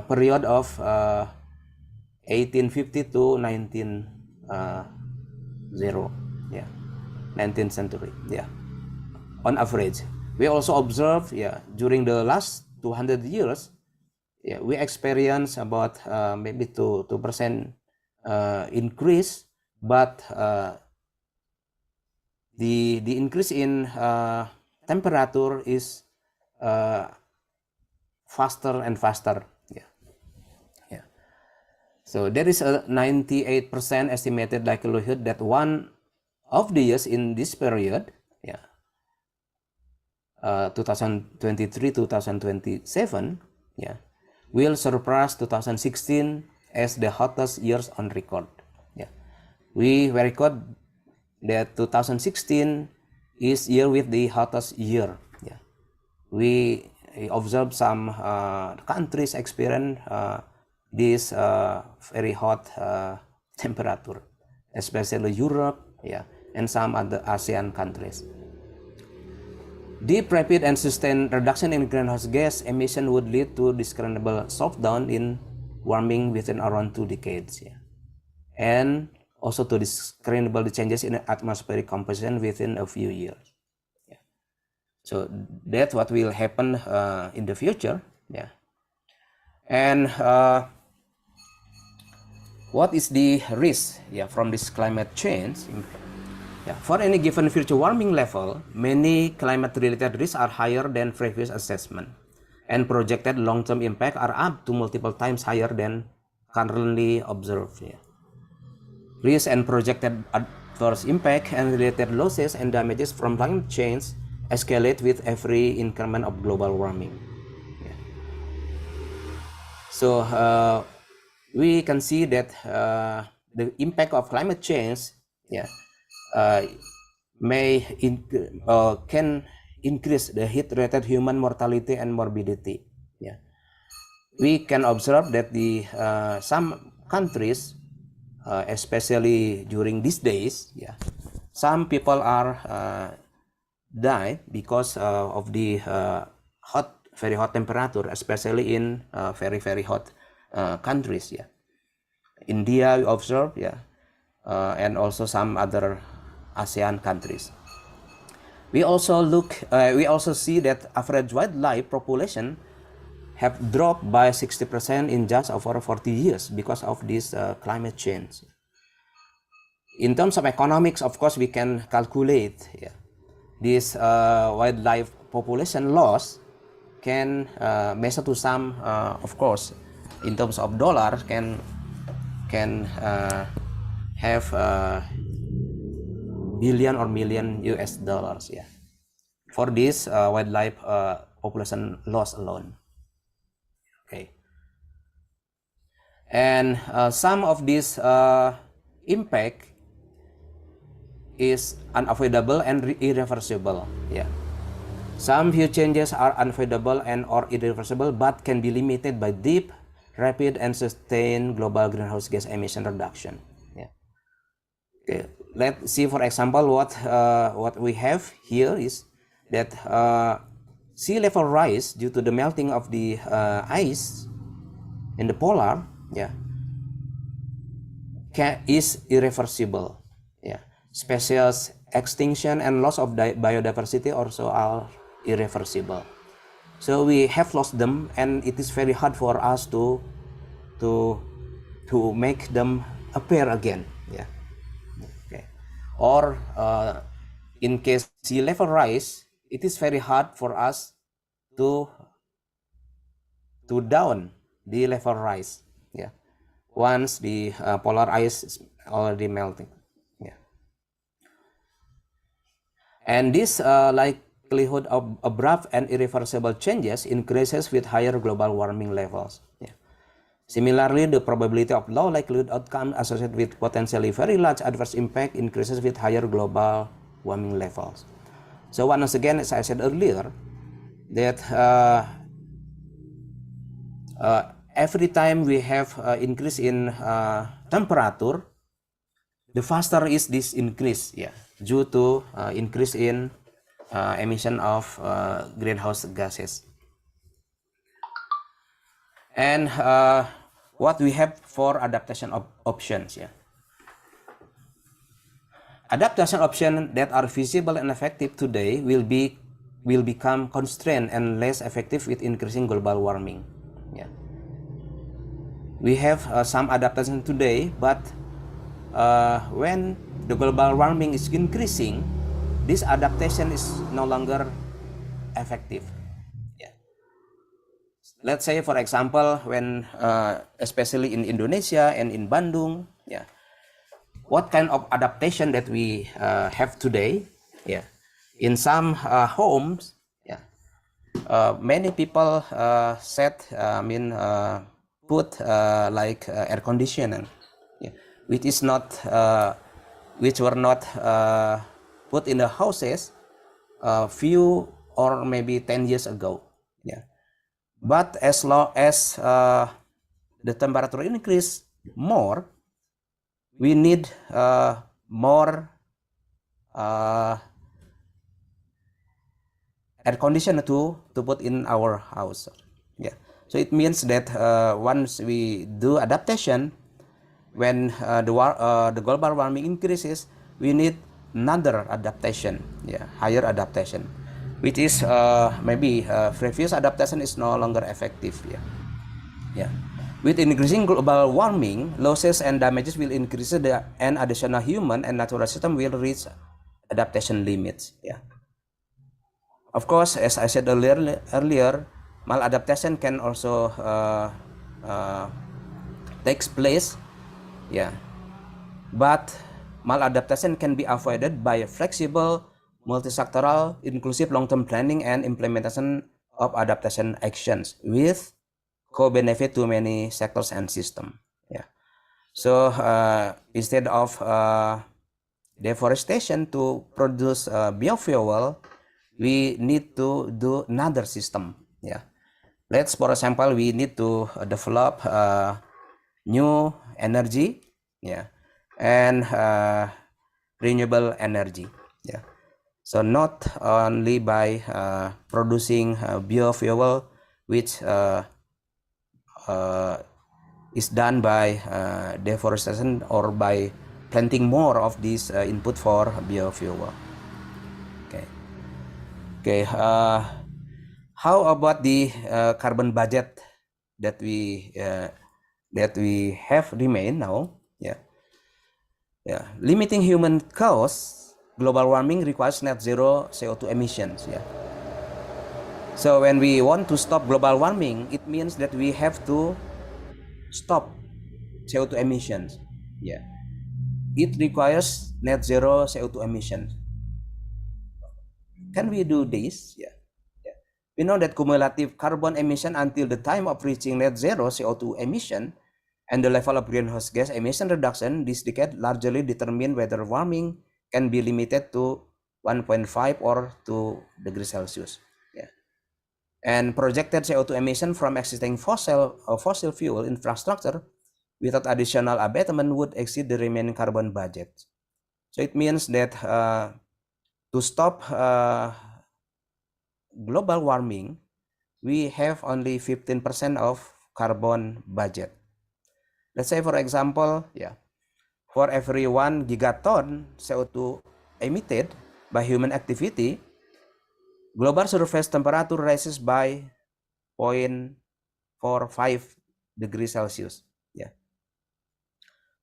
period of 1850 to 19th century. On average, we also observe during the last 200 years, we experience about maybe 2% increase, but the increase in temperature is faster and faster. So there is a 98% estimated likelihood that one of the years in this period, 2023-2027, will surpass 2016 as the hottest years on record. We record that 2016 is year with the hottest year. We observe some countries experience this very hot temperature, especially Europe, and some other ASEAN countries. Deep, rapid, and sustained reduction in greenhouse gas emission would lead to discernible slowdown in warming within around 2 decades, and also to discernible changes in atmospheric composition within a few years. So that's what will happen in the future. And what is the risk from this climate change? For any given future warming level, many climate-related risks are higher than previous assessment, and projected long-term impact are up to multiple times higher than currently observed. Risk and projected adverse impact and related losses and damages from climate change escalate with every increment of global warming. So we can see that the impact of climate change can increase the heat-related human mortality and morbidity. We can observe that some countries, especially during these days, some people are die because of the very hot temperature, especially in very hot countries. India we observe, and also some other ASEAN countries. We also see that average wildlife population have dropped by 60% in just over 40 years because of this climate change. In terms of economics, of course, we can calculate this wildlife population loss can measure to some, of course, in terms of dollars, can have billion or million US dollars, for this wildlife population loss alone. Okay, and some of this impact is unavoidable and irreversible. Some few changes are unavoidable and or irreversible, but can be limited by deep, rapid, and sustained global greenhouse gas emission reduction. Okay. Let's see, for example, what we have here is that sea level rise due to the melting of the ice in the polar, is irreversible. Species extinction and loss of biodiversity also are irreversible. So we have lost them, and it is very hard for us to make them appear again. Okay. Or in case sea level rise, it is very hard for us to down the level rise. Once the polar ice is already melting. And this likelihood of abrupt and irreversible changes increases with higher global warming levels. Similarly, the probability of low likelihood outcome associated with potentially very large adverse impact increases with higher global warming levels. So once again, as I said earlier, that every time we have increase in temperature, the faster is this increase, due to increase in emission of greenhouse gases. And what we have for adaptation options, adaptation options that are feasible and effective today will become constrained and less effective with increasing global warming. We have some adaptation today, but when the global warming is increasing, this adaptation is no longer effective. Let's say, for example, when especially in Indonesia and in Bandung, what kind of adaptation that we have today? In some homes, many people put like air conditioner, which is not which were not put in the houses few or maybe 10 years ago. But as long as the temperature increase more, we need more air conditioner to put in our house. So it means that once we do adaptation, when the global warming increases, we need another adaptation, higher adaptation, which is maybe previous adaptation is no longer effective. With increasing global warming, losses and damages will increase, and additional human and natural system will reach adaptation limits. Of course, as I said earlier, maladaptation can also takes place. But maladaptation can be avoided by flexible, multisectoral, inclusive long-term planning and implementation of adaptation actions with co-benefit to many sectors and systems. So instead of deforestation to produce biofuel, we need to do another system. Let's, for example, we need to develop new energy, and renewable energy. So not only by producing biofuel, which is done by deforestation or by planting more of this input for biofuel. Okay. Okay, how about the carbon budget that we have remain now? Yeah, limiting human cause global warming requires net zero CO2 emissions. So when we want to stop global warming, it means that we have to stop CO2 emissions. It requires net zero CO2 emissions. Can we do this? We know that cumulative carbon emission until the time of reaching net zero CO2 emission and the level of greenhouse gas emission reduction this decade largely determine whether warming can be limited to 1.5 or 2 degrees Celsius. And projected CO2 emission from existing fossil fuel infrastructure without additional abatement would exceed the remaining carbon budget. So it means that to stop global warming, we have only 15% of carbon budget. Let's say, for example, for every 1 gigaton CO2 emitted by human activity, global surface temperature rises by 0.45 degrees Celsius.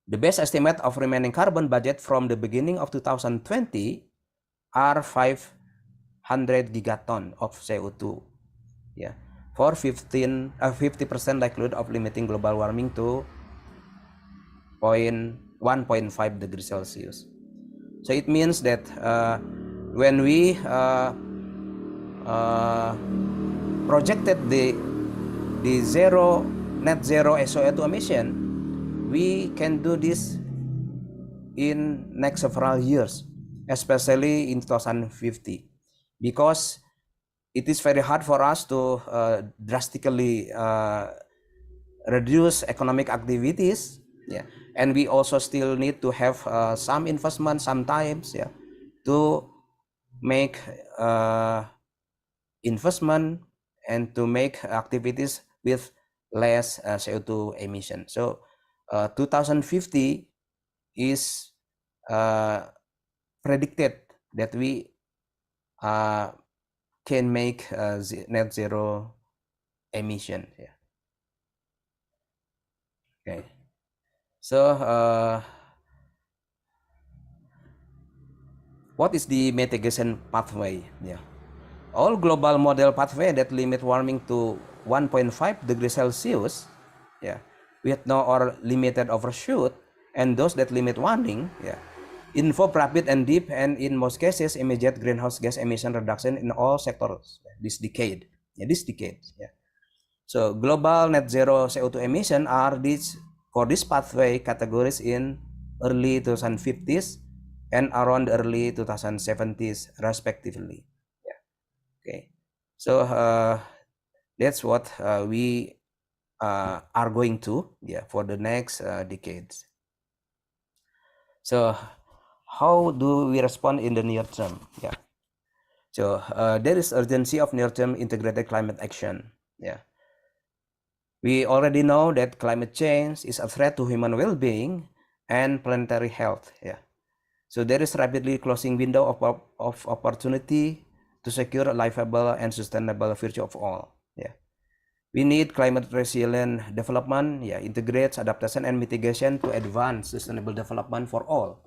The best estimate of remaining carbon budget from the beginning of 2020 are 500 gigaton of CO2. For 50% likelihood of limiting global warming to 1.5 degrees Celsius. So it means that when we projected the net zero CO2 emission, we can do this in next several years, especially in 2050, because it is very hard for us to drastically reduce economic activities, and we also still need to have some investment sometimes, to make investment and to make activities with less CO2 emission. So 2050 is predicted that we can make net zero emission. Okay. So what is the mitigation pathway? All global model pathway that limit warming to 1.5 degrees Celsius, with no or limited overshoot, and those that limit warming, involve rapid and deep, and in most cases, immediate greenhouse gas emission reduction in all sectors this decade. So global net zero CO2 emission are for this pathway categories in early 2050s and around early 2070s respectively. Okay, so that's what we are going to for the next decades. So how do we respond in the near term? So there is urgency of near-term integrated climate action. We already know that climate change is a threat to human well-being and planetary health. So there is rapidly closing window of opportunity to secure a livable and sustainable future of all. We need climate resilient development, integrates adaptation and mitigation to advance sustainable development for all,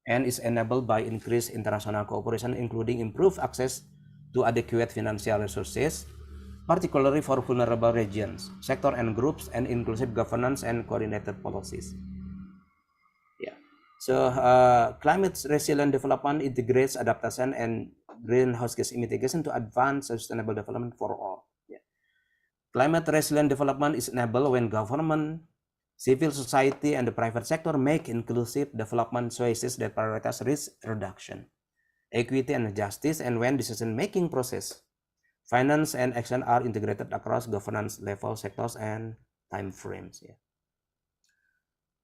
and is enabled by increased international cooperation, including improved access to adequate financial resources, particularly for vulnerable regions, sector and groups, and inclusive governance and coordinated policies. So climate resilient development integrates adaptation and greenhouse gas mitigation to advance sustainable development for all. Climate resilient development is enabled when government, civil society, and the private sector make inclusive development choices that prioritize risk reduction, equity, and justice, and when decision-making process, finance, and action are integrated across governance level, sectors, and time frames.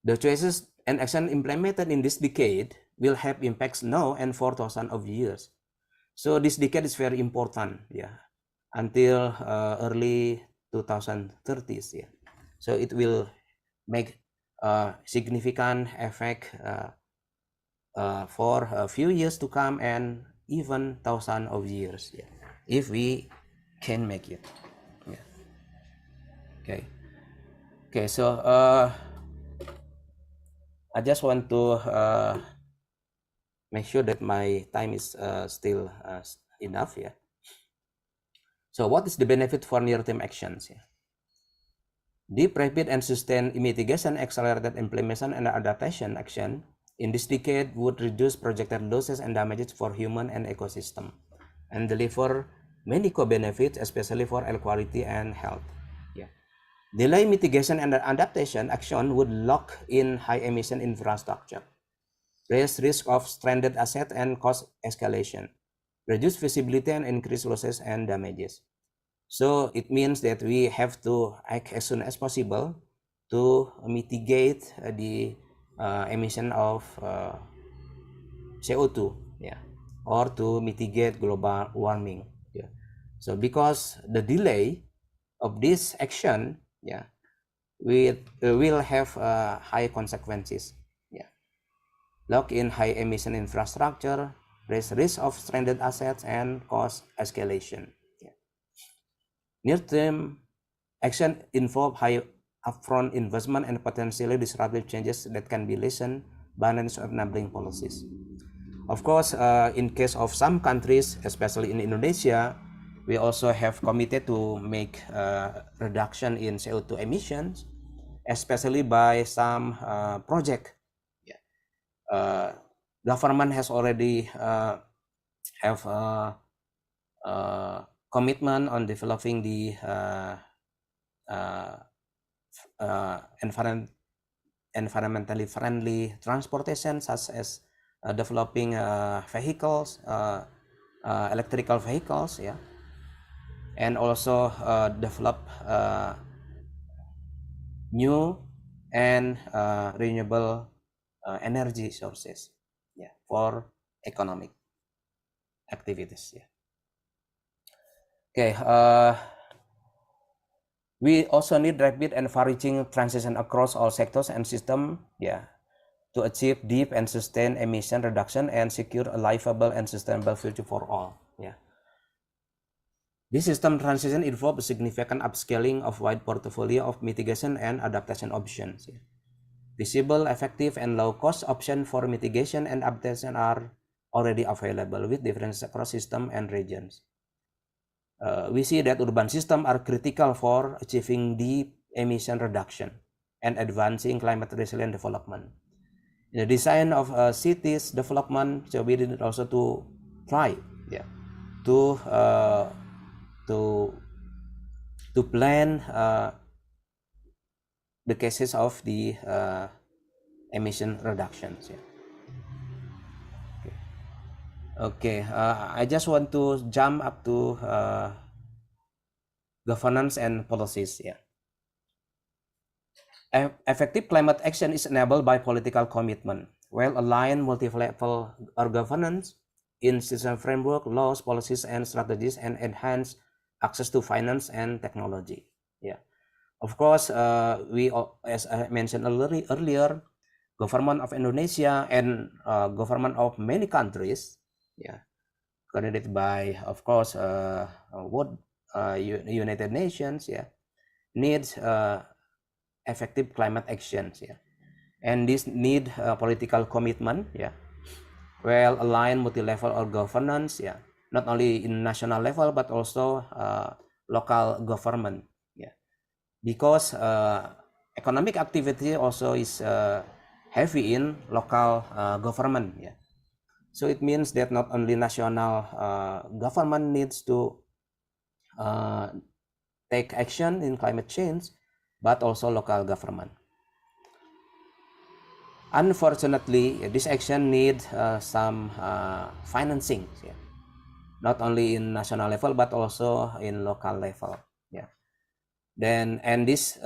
The choices and action implemented in this decade will have impacts now and for thousands of years. So this decade is very important, until early 2030s. So it will make a significant effect for a few years to come and even thousands of years. if we can make it. Yeah. Okay, so I just want to make sure that my time is still enough. Yeah. So what is the benefit for near-term actions? Yeah. Deep, rapid, and sustained mitigation, accelerated implementation, and adaptation action in this decade would reduce projected losses and damages for human and ecosystem, and deliver many co-benefits, especially for air quality and health. Yeah. Delay mitigation and adaptation action would lock in high-emission infrastructure, raise risk of stranded assets and cost escalation, reduce visibility and increase losses and damages. So it means that we have to act as soon as possible to mitigate the emission of CO2, yeah, or to mitigate global warming. Yeah. So because the delay of this action, yeah, we will have high consequences. Yeah. Lock in high emission infrastructure, raise risk of stranded assets and cost escalation. Near-term action involve high upfront investment and potentially disruptive changes that can be lessened by enabling policies. Of course, in case of some countries, especially in Indonesia, we also have committed to make reduction in CO2 emissions, especially by some project. Yeah. Government has already have commitment on developing the environmentally friendly transportation, such as developing vehicles, electrical vehicles, yeah, and also develop new and renewable energy sources, yeah, for economic activities. Yeah. Okay. We also need rapid and far-reaching transition across all sectors and systems, yeah, to achieve deep and sustained emission reduction and secure a livable and sustainable future for all. Yeah. This system transition involves significant upscaling of wide portfolio of mitigation and adaptation options. Yeah. Visible, effective, and low-cost options for mitigation and adaptation are already available with different across systems and regions. We see that urban systems are critical for achieving deep emission reduction and advancing climate resilient development. In the design of cities development, so we need also to try, yeah, to plan the cases of the emission reductions. Yeah. Okay, I just want to jump up to governance and policies. Yeah. Effective climate action is enabled by political commitment, well-aligned multi-level governance, institutional framework, laws, policies, and strategies, and enhance access to finance and technology. Yeah. Of course, we, as I mentioned earlier, government of Indonesia and government of many countries, yeah, coordinated by, of course, United Nations, yeah, needs effective climate actions, yeah, and this need political commitment, yeah, well aligned multi-level or governance, yeah, not only in national level but also local government, yeah, because economic activity also is heavy in local government, yeah. So it means that not only national government needs to take action in climate change, but also local government. Unfortunately, this action needs some financing, yeah, not only in national level but also in local level. Yeah. Then and this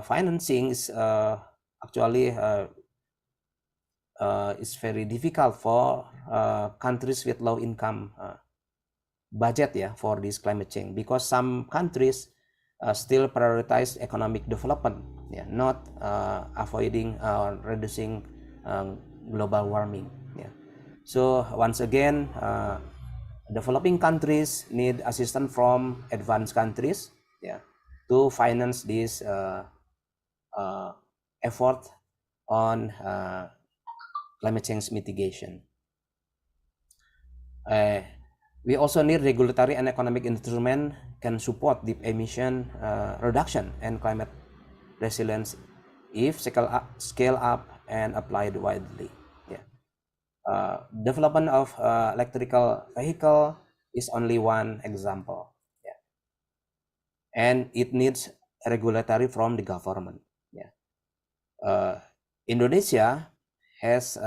financing is actually is very difficult for countries with low income budget, yeah, for this climate change, because some countries still prioritize economic development, yeah, not avoiding or reducing global warming. Yeah. So once again, developing countries need assistance from advanced countries, yeah, to finance this effort on climate change mitigation. We also need regulatory and economic instrument can support deep emission reduction and climate resilience if scale up and applied widely. Yeah. Development of electrical vehicle is only one example. Yeah. And it needs regulatory from the government. Yeah. Indonesia has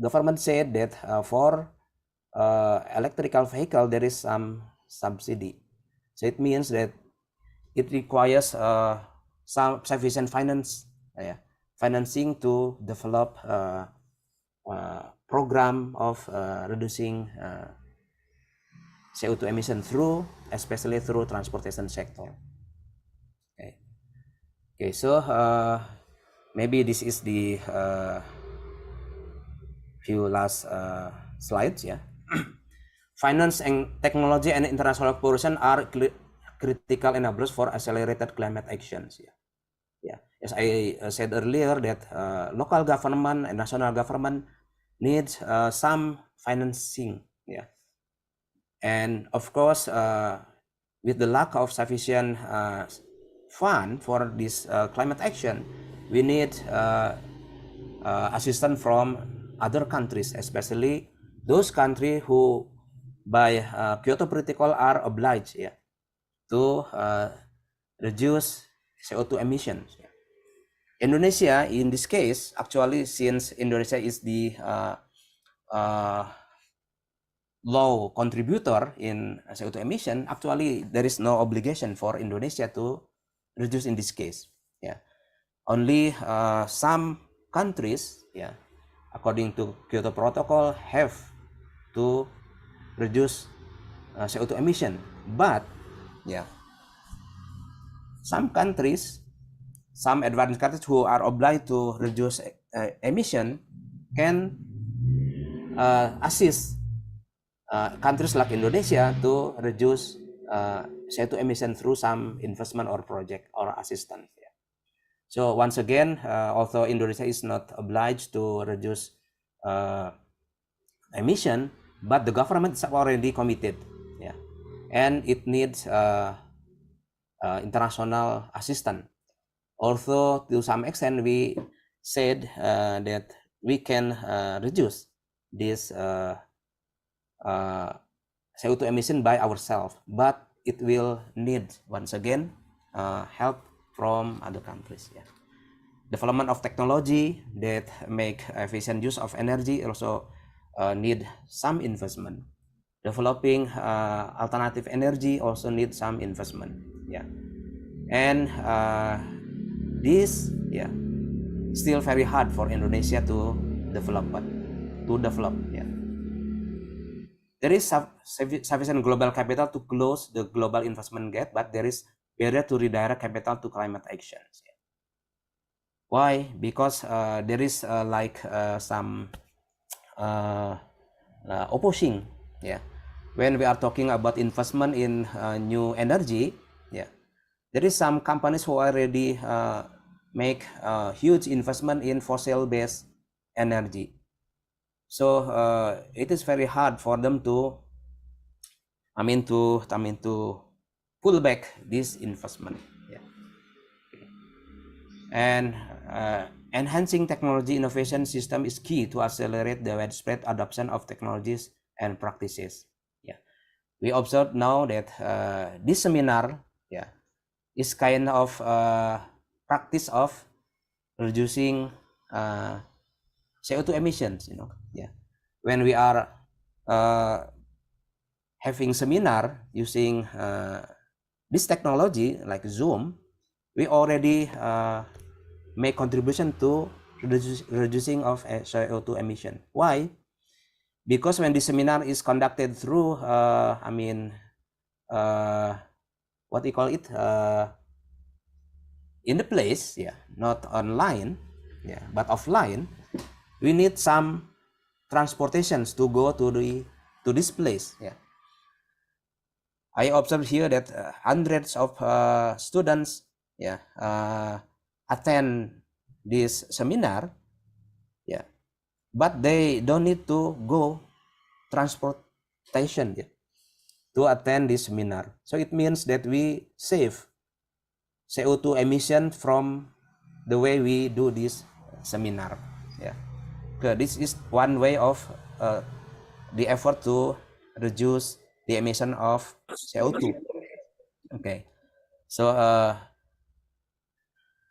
government said that for electrical vehicle there is some subsidy, so it means that it requires some sufficient financing to develop program of reducing CO2 emission especially through transportation sector. Okay, so maybe this is the few last slides. Yeah. Finance and technology and international cooperation are critical enablers for accelerated climate actions. Yeah. As I said earlier, that local government and national government needs some financing. Yeah. And of course, with the lack of sufficient fund for this climate action, we need assistance from other countries, especially those countries who by Kyoto Protocol are obliged to reduce CO2 emissions. Indonesia, in this case, actually, since Indonesia is the low contributor in CO2 emission, actually there is no obligation for Indonesia to reduce in this case. Yeah, only some countries, according to Kyoto Protocol, have to reduce CO2 emission, but some countries, some advanced countries who are obliged to reduce emission can assist countries like Indonesia to reduce CO2 emission through some investment or project or assistance. So once again, although Indonesia is not obliged to reduce emission, but the government is already committed, and it needs international assistance. Although to some extent we said that we can reduce this CO2 emission by ourselves, but it will need once again help from other countries. Development of technology that make efficient use of energy also need some investment. Developing alternative energy also needs some investment. And this still very hard for Indonesia to develop. There is sufficient global capital to close the global investment gap, but there is barrier to redirect capital to climate actions. Why? Because there is some opposing. When we are talking about investment in new energy, there is some companies who already make huge investment in fossil-based energy. So it is very hard for them to pull back this investment. And enhancing technology innovation system is key to accelerate the widespread adoption of technologies and practices. We observe now that this seminar is kind of practice of reducing CO2 emissions. When we are having seminar using this technology like Zoom, we already make contribution to reducing of CO2 emission. Why? Because when the seminar is conducted through what we call it in the place, not online, but offline, we need some transportations to go to this place. Yeah, I observed here that hundreds of students, yeah, attend this seminar. Yeah, but they don't need to go transportation, yeah, to attend this seminar. So it means that we save CO2 emission from the way we do this seminar. Yeah, so this is one way of the effort to reduce the emission of CO2. Okay, so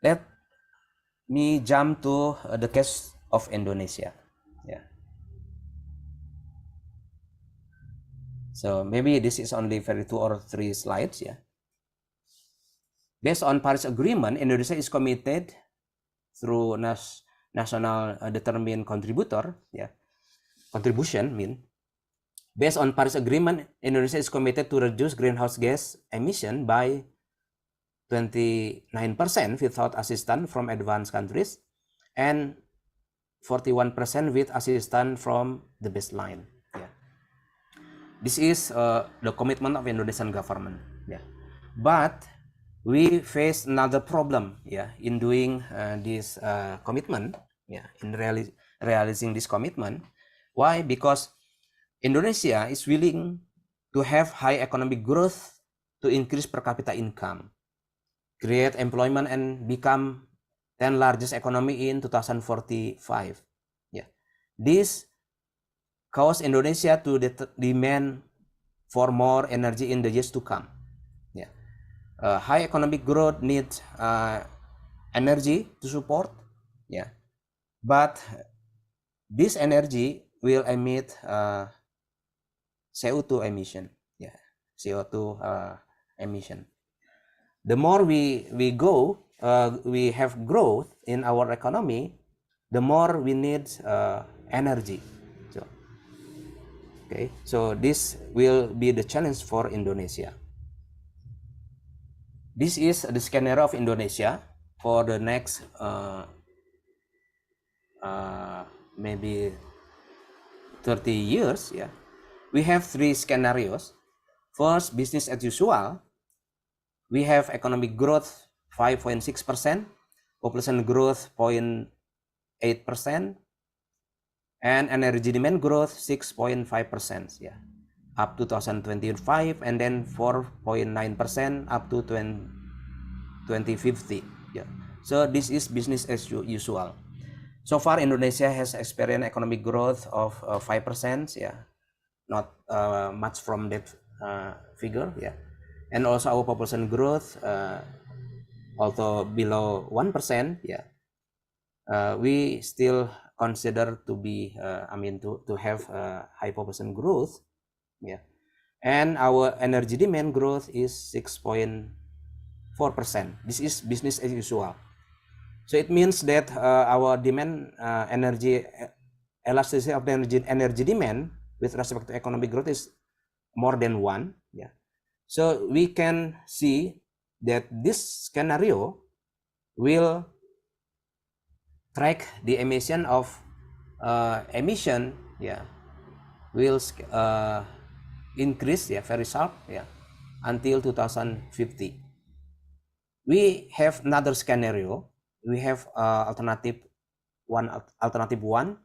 let me jump to the case of Indonesia. Yeah, so maybe this is only very 2 or 3 slides. Yeah, based on Paris Agreement, Indonesia is committed through national determined contributor. Yeah, contribution mean. Based on Paris Agreement, Indonesia is committed to reduce greenhouse gas emission by 29% without assistance from advanced countries and 41% with assistance from the baseline. Yeah, this is the commitment of Indonesian government. Yeah, but we face another problem. Yeah, in doing this commitment. Yeah, in realizing this commitment. Why? Because Indonesia is willing to have high economic growth to increase per capita income, create employment, and become 10th largest economy in 2045. Yeah, this cause Indonesia to demand for more energy in the years to come. Yeah, high economic growth needs energy to support. Yeah, but this energy will emit CO2 emission. Yeah, CO2 emission. The more we have growth in our economy, the more we need energy. So, okay, so this will be the challenge for Indonesia. This is the scenario of Indonesia for the next maybe 30 years. Yeah, we have 3 scenarios. First, business as usual. We have economic growth 5.6%, population growth 0.8%, and energy demand growth 6.5%. Yeah, up to 2025, and then 4.9% up to 2050. Yeah, so this is business as usual. So far, Indonesia has experienced economic growth of 5%. Yeah, not much from that figure. Yeah, and also our population growth although below 1%. Yeah, we still consider to be to have high population growth. Yeah, and our energy demand growth is 6.4%. This is business as usual. So it means that our demand energy elasticity of the energy demand with respect to economic growth is more than 1. Yeah, so we can see that this scenario will track the emission of yeah, will increase, yeah, very sharp, yeah, until 2050. We have another scenario. We have alternative one.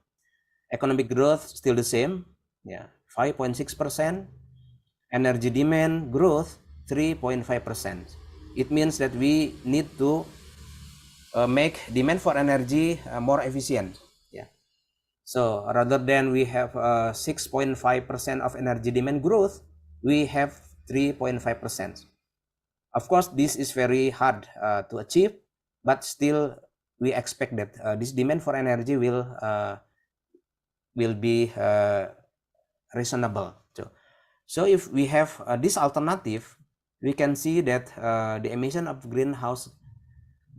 Economic growth still the same, yeah, 5.6%. Energy demand growth 3.5%. It means that we need to make demand for energy more efficient. Yeah, so rather than we have 6.5% of energy demand growth, we have 3.5%. Of course, this is very hard to achieve, but still we expect that this demand for energy will be reasonable. So if we have this alternative, we can see that the emission of greenhouse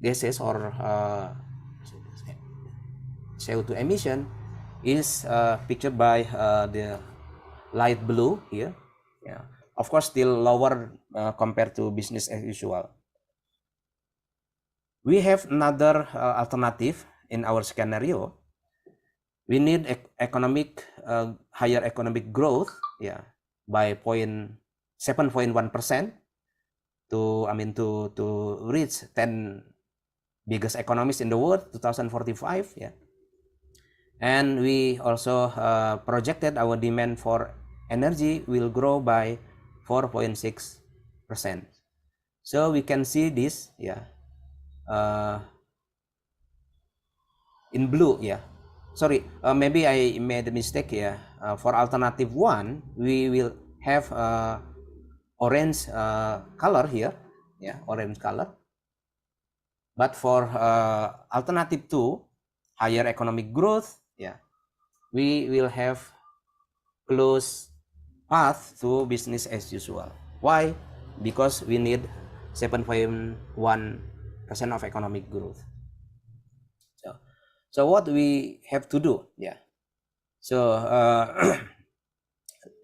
gases or CO2 emission is pictured by the light blue here. Yeah, of course, still lower compared to business as usual. We have another alternative in our scenario. we need higher economic growth, by 7.1% to reach 10 biggest economies in the world 2045. And we also projected our demand for energy will grow by 4.6%. So we can see this in blue. Sorry, maybe I made a mistake here. For alternative 1, we will have orange color here, orange color. But for alternative 2, higher economic growth, we will have close path to business as usual. Why? Because we need 7.1% of economic growth. So what we have to do? So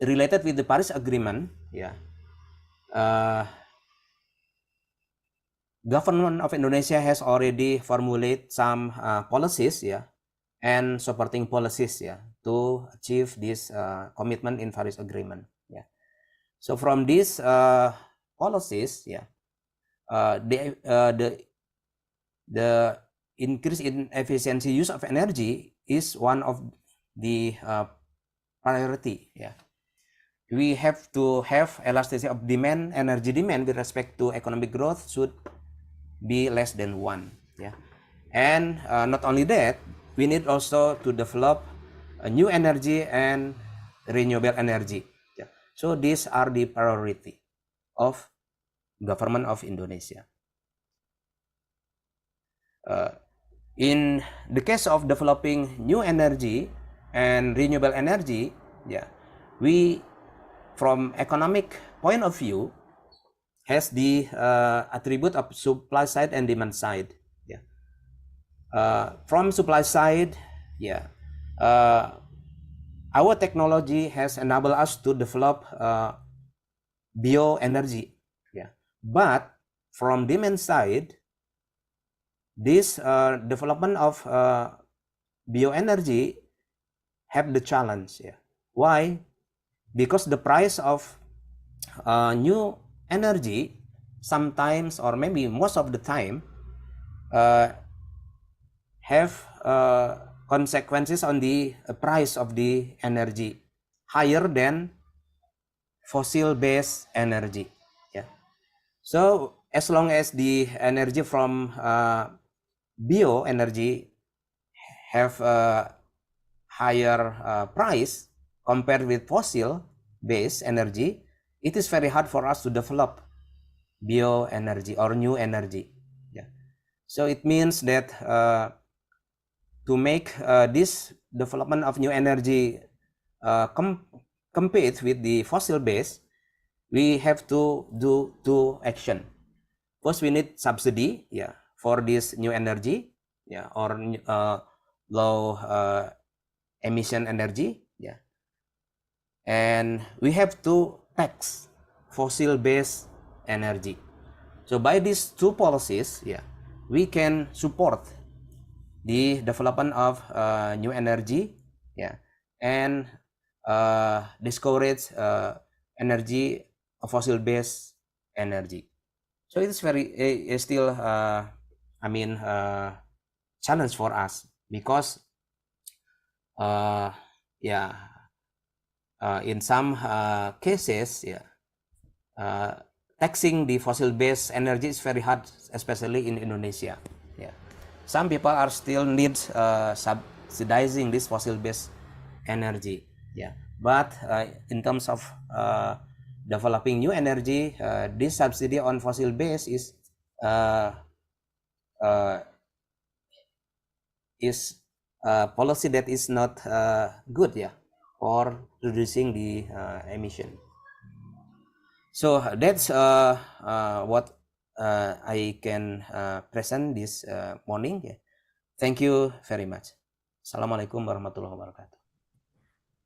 related with the Paris Agreement, government of Indonesia has already formulated some policies, and supporting policies, to achieve this commitment in Paris Agreement. So from these policies, the increase in efficiency use of energy is one of the priority. We have to have elasticity of demand, energy demand with respect to economic growth should be less than 1. And not only that, we need also to develop a new energy and renewable energy. So these are the priority of government of Indonesia. In the case of developing new energy and renewable energy, we, from economic point of view, has the attribute of supply side and demand side. From supply side, our technology has enabled us to develop bioenergy. But from demand side, this development of bioenergy have the challenge. Why? Because the price of new energy sometimes, or maybe most of the time, have consequences on the price of the energy higher than fossil-based energy. So as long as the energy from bioenergy have a higher price compared with fossil-based energy, it is very hard for us to develop bioenergy or new energy. So it means that to make this development of new energy compete with the fossil-based, we have to do 2 actions. First, we need subsidy, for this new energy, or low emission energy, and we have to tax fossil-based energy. So by these 2 policies, we can support the development of new energy, and discourage energy fossil-based energy. So it is very still challenge for us, because in some cases, taxing the fossil-based energy is very hard, especially in Indonesia. Some people are still need subsidizing this fossil-based energy. But in terms of developing new energy, this subsidy on fossil-based is policy that is not good, for reducing the emission. So that's what I can present this morning. Thank you very much. Assalamualaikum warahmatullahi wabarakatuh.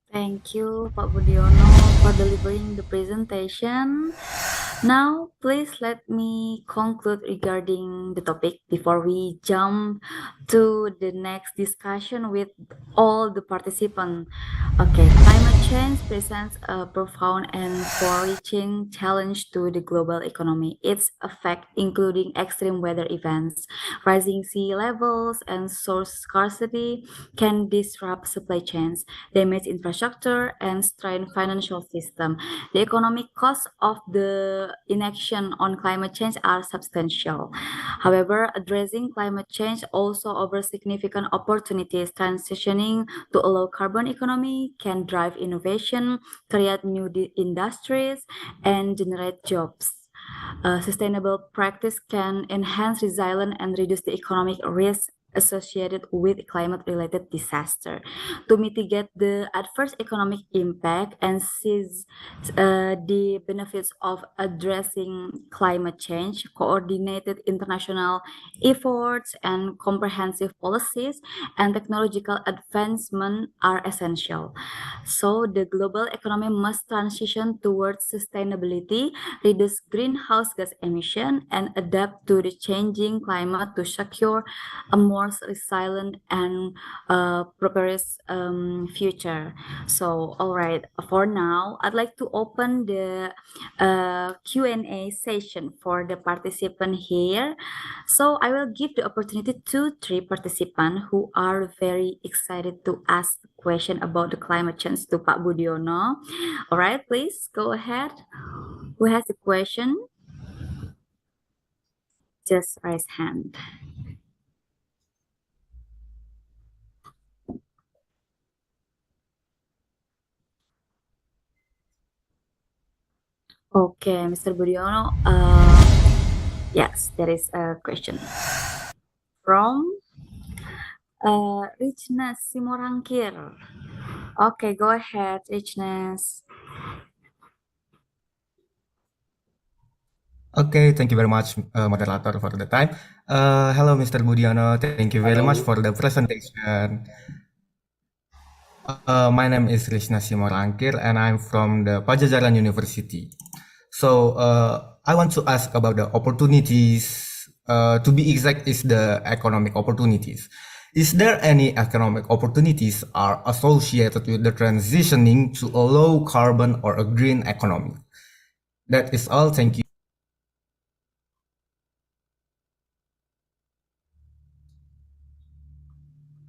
Thank you, Pak Budiono, for delivering the presentation. Now, please let me conclude regarding the topic before we jump to the next discussion with all the participants. Okay, climate change presents a profound and far-reaching challenge to the global economy. Its effect, including extreme weather events, rising sea levels, and source scarcity, can disrupt supply chains, damage infrastructure, and strain financial system. The economic costs of the inaction on climate change are substantial. However, addressing climate change also offers significant opportunities. Transitioning to a low carbon economy can drive innovation, create new industries, and generate jobs. Sustainable practice can enhance resilience and reduce the economic risk associated with climate-related disaster. To mitigate the adverse economic impact and seize the benefits of addressing climate change, coordinated international efforts and comprehensive policies and technological advancement are essential. So the global economy must transition towards sustainability, reduce greenhouse gas emission, and adapt to the changing climate to secure a more resilient and prosperous future. So, all right, for now, I'd like to open the Q&A session for the participant here. So, I will give the opportunity to three participants who are very excited to ask the question about the climate change to Pak Budiono. All right, please go ahead. Who has a question? Just raise hand. Okay, Mr. Budiono. Yes, there is a question from Richness Simorangkir. Okay, go ahead, Richness. Okay, thank you very much, moderator, for the time. Hello, Mr. Budiono. Thank you very much for the presentation. My name is Krishna Simorangkir, and I'm from the Padjadjaran University. So I want to ask about the opportunities. To be exact, is the economic opportunities. Is there any economic opportunities are associated with the transitioning to a low carbon or a green economy? That is all. Thank you.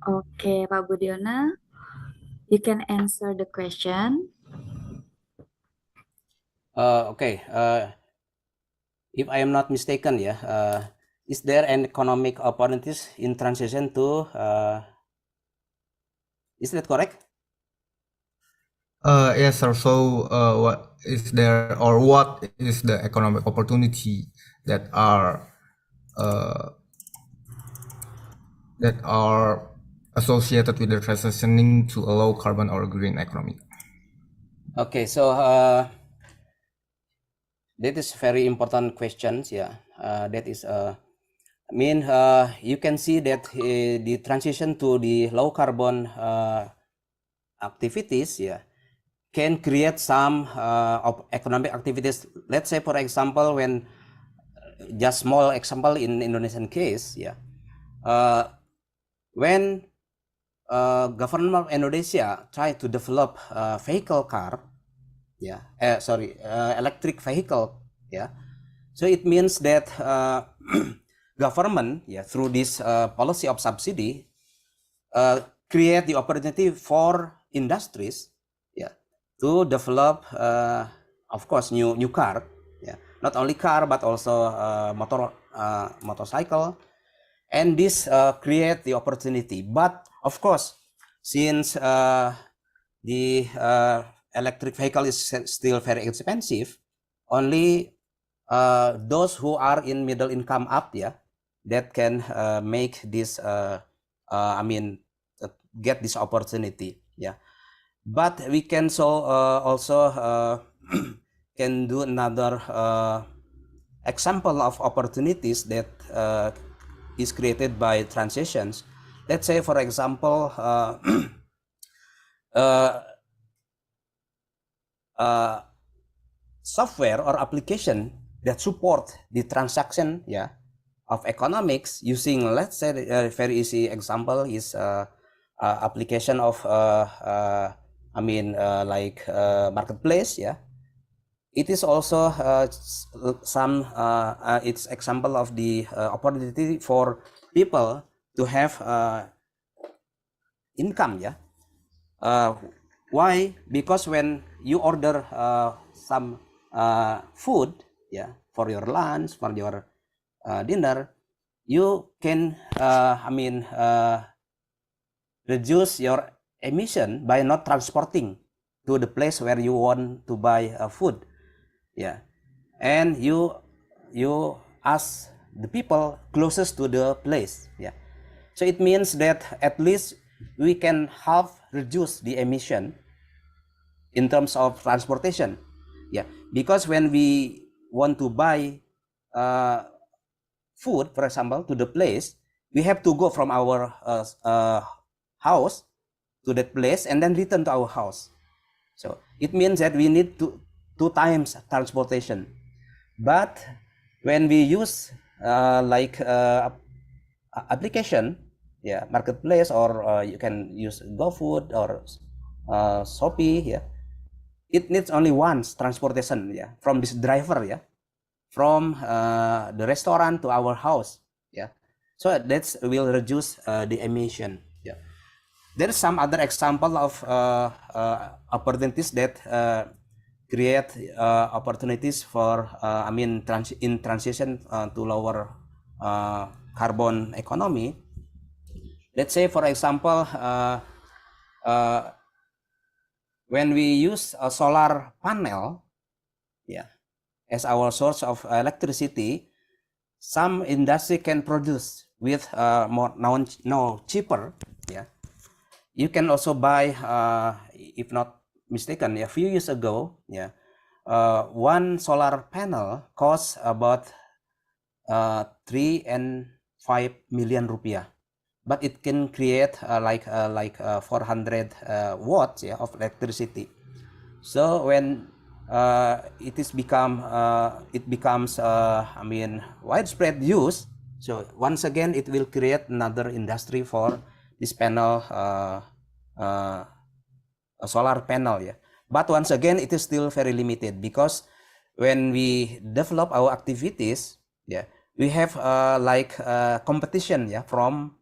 Okay, Pak Budiono, you can answer the question. Okay. If I am not mistaken, is there an economic opportunities in transition to? Is that correct? Yes, sir. So, what is there, or what is the economic opportunity that are associated with the transitioning to a low carbon or green economy? Okay, so that is very important questions. That is. You can see that the transition to the low carbon activities, can create some economic activities. Let's say, for example, when just small example in Indonesian case, when government of Indonesia try to develop vehicle car, electric vehicle, so it means that government, through this policy of subsidy, create the opportunity for industries, to develop, of course, new car, not only car but also motorcycle, and this create the opportunity. But of course, since the electric vehicle is still very expensive, only those who are in middle income up, that can make this, get this opportunity, But we can also can do another example of opportunities that is created by transitions. Let's say, for example, software or application that support the transaction of economics using, let's say, a very easy example is application of marketplace. It is also it's example of the opportunity for people to have income. Why? Because when you order some food for your lunch, for your dinner, you can reduce your emission by not transporting to the place where you want to buy food. And you ask the people closest to the place. So it means that at least we can half reduce the emission in terms of transportation. Because when we want to buy food, for example, to the place, we have to go from our house to that place and then return to our house. So it means that we need two times transportation. But when we use application, marketplace, or you can use GoFood or Shopee, it needs only once transportation from this driver, from the restaurant to our house. So that will reduce the emission. There is some other example of opportunities that create opportunities for in transition to lower carbon economy. Let's say, for example, when we use a solar panel as our source of electricity, some industry can produce with more cheaper. You can also buy, if not mistaken, a few years ago, one solar panel costs about 3 and 5 million rupiah, but it can create 400 watts of electricity. So when it becomes widespread use, so once again it will create another industry for this panel, a solar panel. But once again, it is still very limited, because when we develop our activities, we have competition from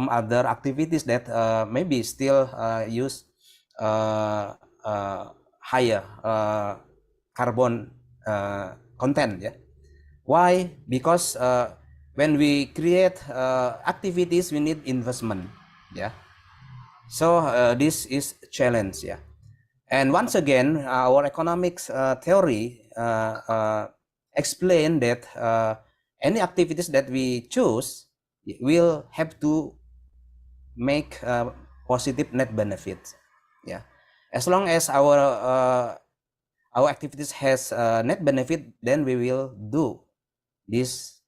other activities that maybe still use higher carbon content. Why? Because when we create activities, we need investment. So this is a challenge. And once again, our economics theory explain that any activities that we choose will have to make positive net benefits. As long as our activities has net benefit, then we will do this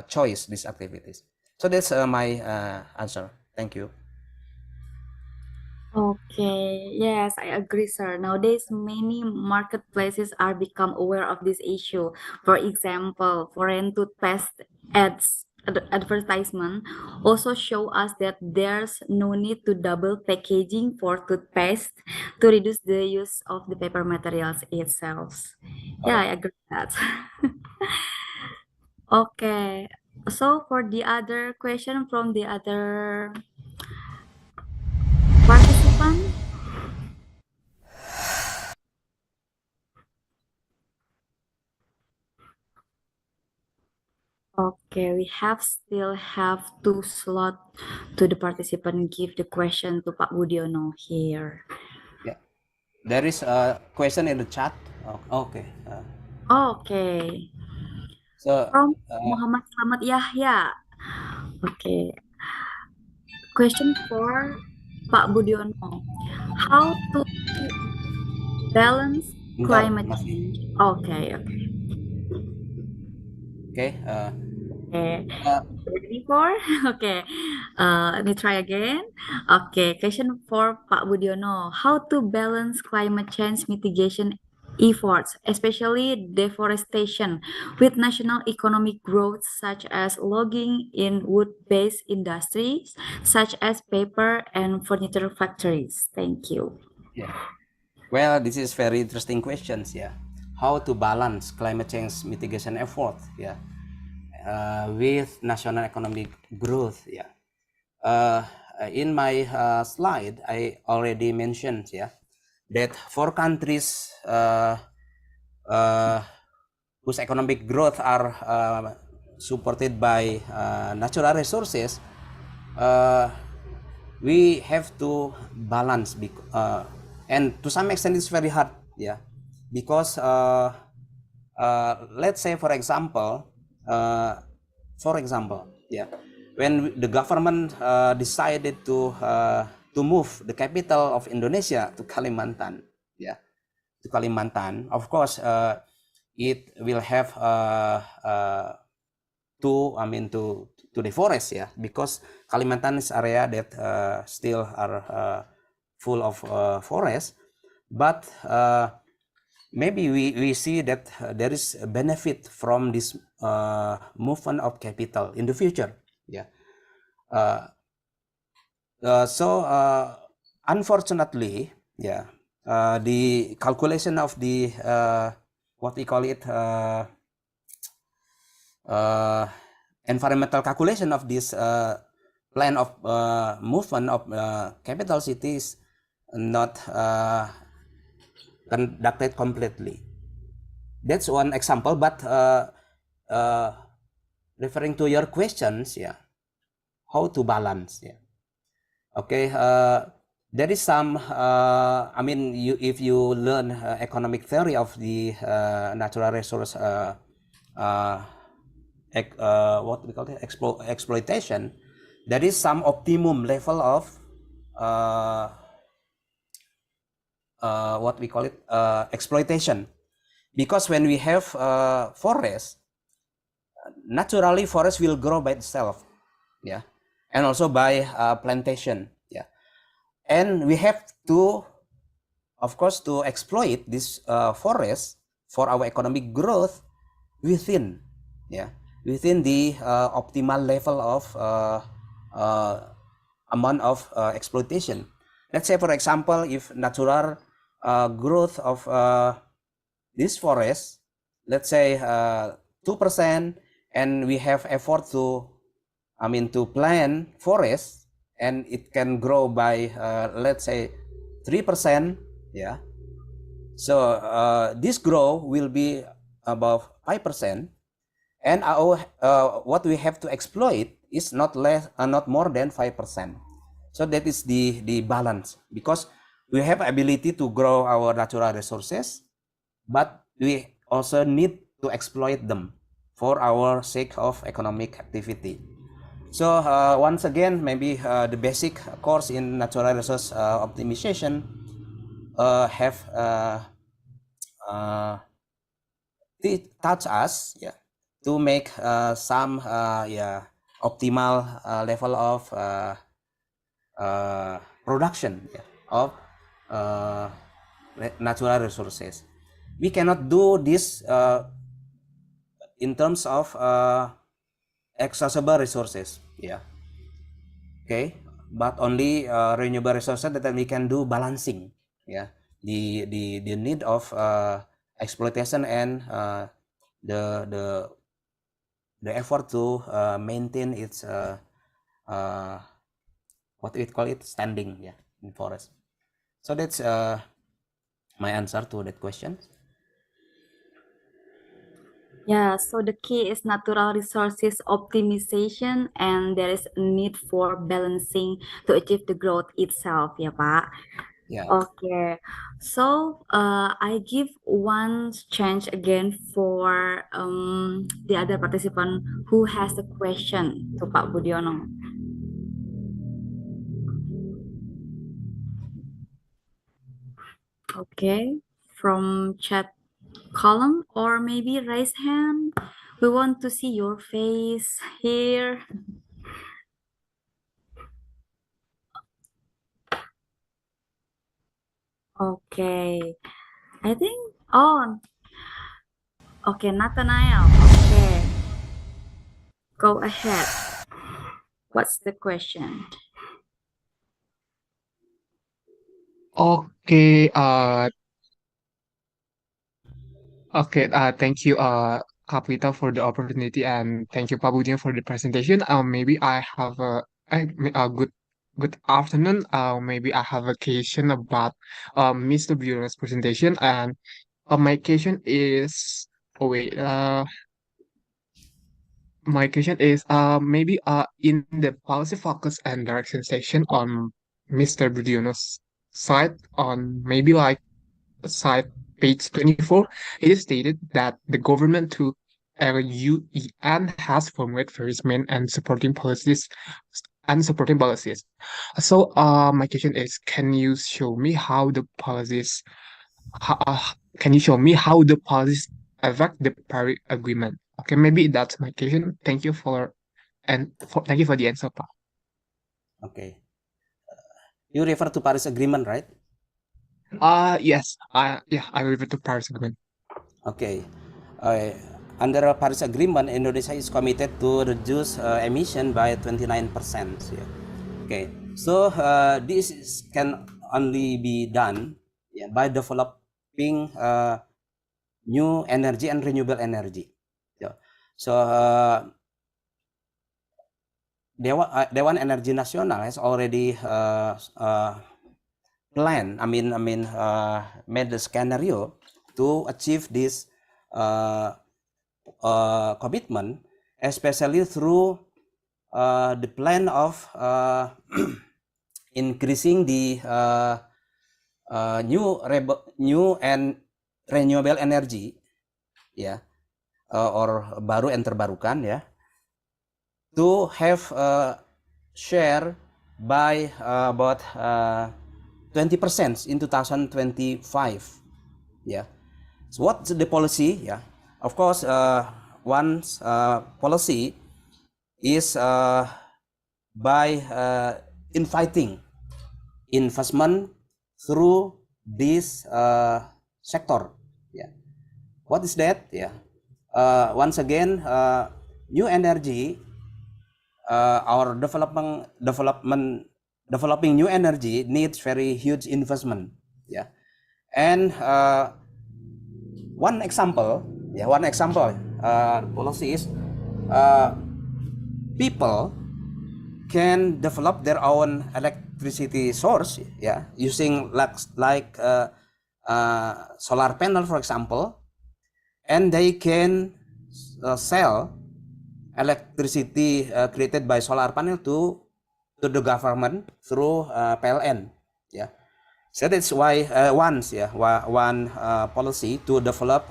choice, these activities. So that's my answer. Thank you. Okay, yes, I agree, sir. Nowadays, many marketplaces are become aware of this issue. For example, foreign toothpaste advertisement also show us that there's no need to double packaging for toothpaste to reduce the use of the paper materials itself. Yeah, I agree with that. Okay, so for the other question from the other participant. Okay, we still have 2 slot to the participant give the question to Pak Budiono here. There is a question in the chat. Okay. Okay. So from Muhammad Slamet Yahya. Okay. Question for Pak Budiono. How to balance climate change? Okay. Okay. Ready for? Okay. Let me try again. Okay. Question for Pak Budiono. How to balance climate change mitigation efforts, especially deforestation, with national economic growth such as logging in wood-based industries, such as paper and furniture factories? Thank you. Yeah. Well, this is very interesting questions. Yeah. How to balance climate change mitigation effort? Yeah. With national economic growth. Yeah. In my slide, I already mentioned, yeah, that for countries whose economic growth are supported by natural resources, we have to balance, and to some extent it's very hard, yeah, because let's say for example, yeah, when the government decided to move the capital of Indonesia to Kalimantan, yeah, to Kalimantan, of course, it will have to deforest, yeah, because Kalimantan is area that still are full of forest, but maybe we see that there is a benefit from this movement of capital in the future, yeah. So unfortunately, yeah, the calculation of the what we call it environmental calculation of this plan of movement of capital cities not conducted completely. That's one example, but referring to your questions, yeah, how to balance, yeah. Okay, there is some, I mean, if you learn economic theory of the natural resource, what we call it, exploitation, there is some optimum level of what we call it, exploitation. Because when we have forest, naturally forest will grow by itself, yeah, and also by plantation, yeah, and we have to, of course, to exploit this forest for our economic growth within, yeah, within the optimal level of amount of exploitation. Let's say, for example, if natural growth of this forest, let's say 2%, and we have effort to, to plant forest, and it can grow by let's say 3%, yeah. So this growth will be above 5%, and our what we have to exploit is not more than 5%. So that is the balance, because we have ability to grow our natural resources, but we also need to exploit them for our sake of economic activity. So once again, maybe the basic course in natural resource optimization have touch us, yeah, to make some optimal level of production, yeah, of natural resources. We cannot do this in terms of accessible resources, yeah, okay, but only renewable resources that we can do balancing, yeah, the need of exploitation and the effort to maintain its what we call it, standing, yeah, in forest. So that's my answer to that question. Yeah, so the key is natural resources optimization, and there is a need for balancing to achieve the growth itself, ya Pak. Yeah. Okay, so I give one chance again for the other participant who has a question to Pak Budiono. Okay, from chat column or maybe raise hand. We want to see your face here. Okay, I think Oh, okay, Nathaniel. Okay, go ahead. What's the question? Okay, thank you, Kapita, for the opportunity, and thank you, Pabudian, for the presentation. Maybe I have a good afternoon. Maybe I have a question about Mr. Bureau's presentation, and my question is, oh wait, my question is, maybe in the policy focus and direction section on Mr. Bureau's side, on maybe like side page 24, it is stated that the government through UN has formulated various main and supporting policies. So, my question is, can you show me how the policies, can you show me how the policies affect the Paris Agreement? Okay, maybe that's my question. Thank you thank you for the answer, Pa. Okay. You refer to Paris Agreement, right? Yes. Yeah, I refer to Paris Agreement. Okay. Under Paris Agreement, Indonesia is committed to reduce emission by 29%. Yeah. Okay. So this can only be done by developing new energy and renewable energy. Yeah. So Dewan Energi Nasional has already planned. Made the scenario to achieve this commitment, especially through the plan of increasing the new and renewable energy, ya, or baru and terbarukan, ya, to have share by about 20% in 2025. Yeah. So what's the policy? Yeah. Of course, one policy is by inviting investment through this sector. Yeah. What is that? Yeah. Once again, new energy, our developing new energy needs very huge investment. Yeah. And one example policy is people can develop their own electricity source, yeah, using like solar panel, for example, and they can sell electricity created by solar panel to the government through PLN. Yeah. So that's why one policy to develop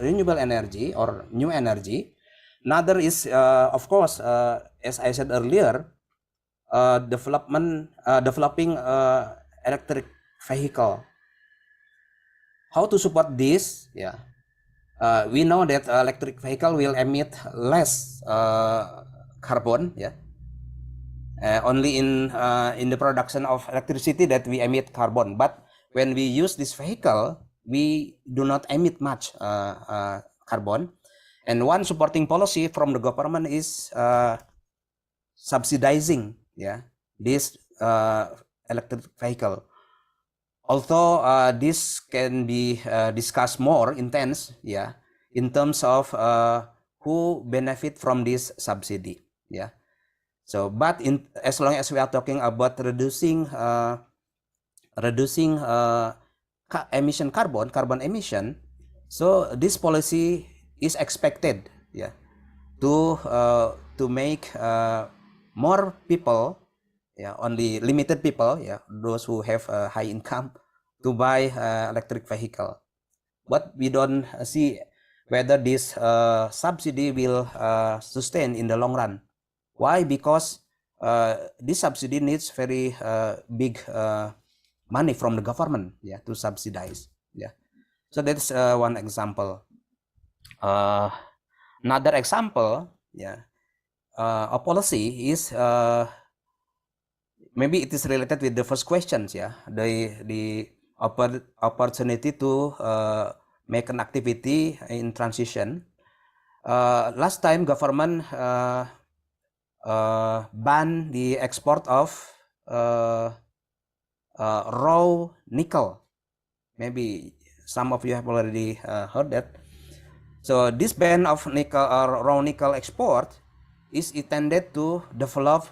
renewable energy or new energy. Another is, of course, as I said earlier, developing electric vehicle. How to support this? Yeah, we know that electric vehicle will emit less carbon. Yeah. Only in the production of electricity that we emit carbon, but when we use this vehicle, we do not emit much carbon. And one supporting policy from the government is subsidizing, yeah, this electric vehicle. Although this can be discussed more intense, yeah, in terms of who benefit from this subsidy, yeah. So, but as long as we are talking about reducing carbon emission, so this policy is expected, yeah, to make more people, yeah, only limited people, yeah, those who have a high income, to buy electric vehicle. But we don't see whether this subsidy will sustain in the long run. Why? Because this subsidy needs very big money from the government, yeah, to subsidize. Yeah. So that's one example. Another example, yeah, a policy is maybe it is related with the first questions. Yeah, the opportunity to make an activity in transition. Last time government banned the export of raw nickel. Maybe some of you have already heard that. So this ban of nickel or raw nickel export is intended to develop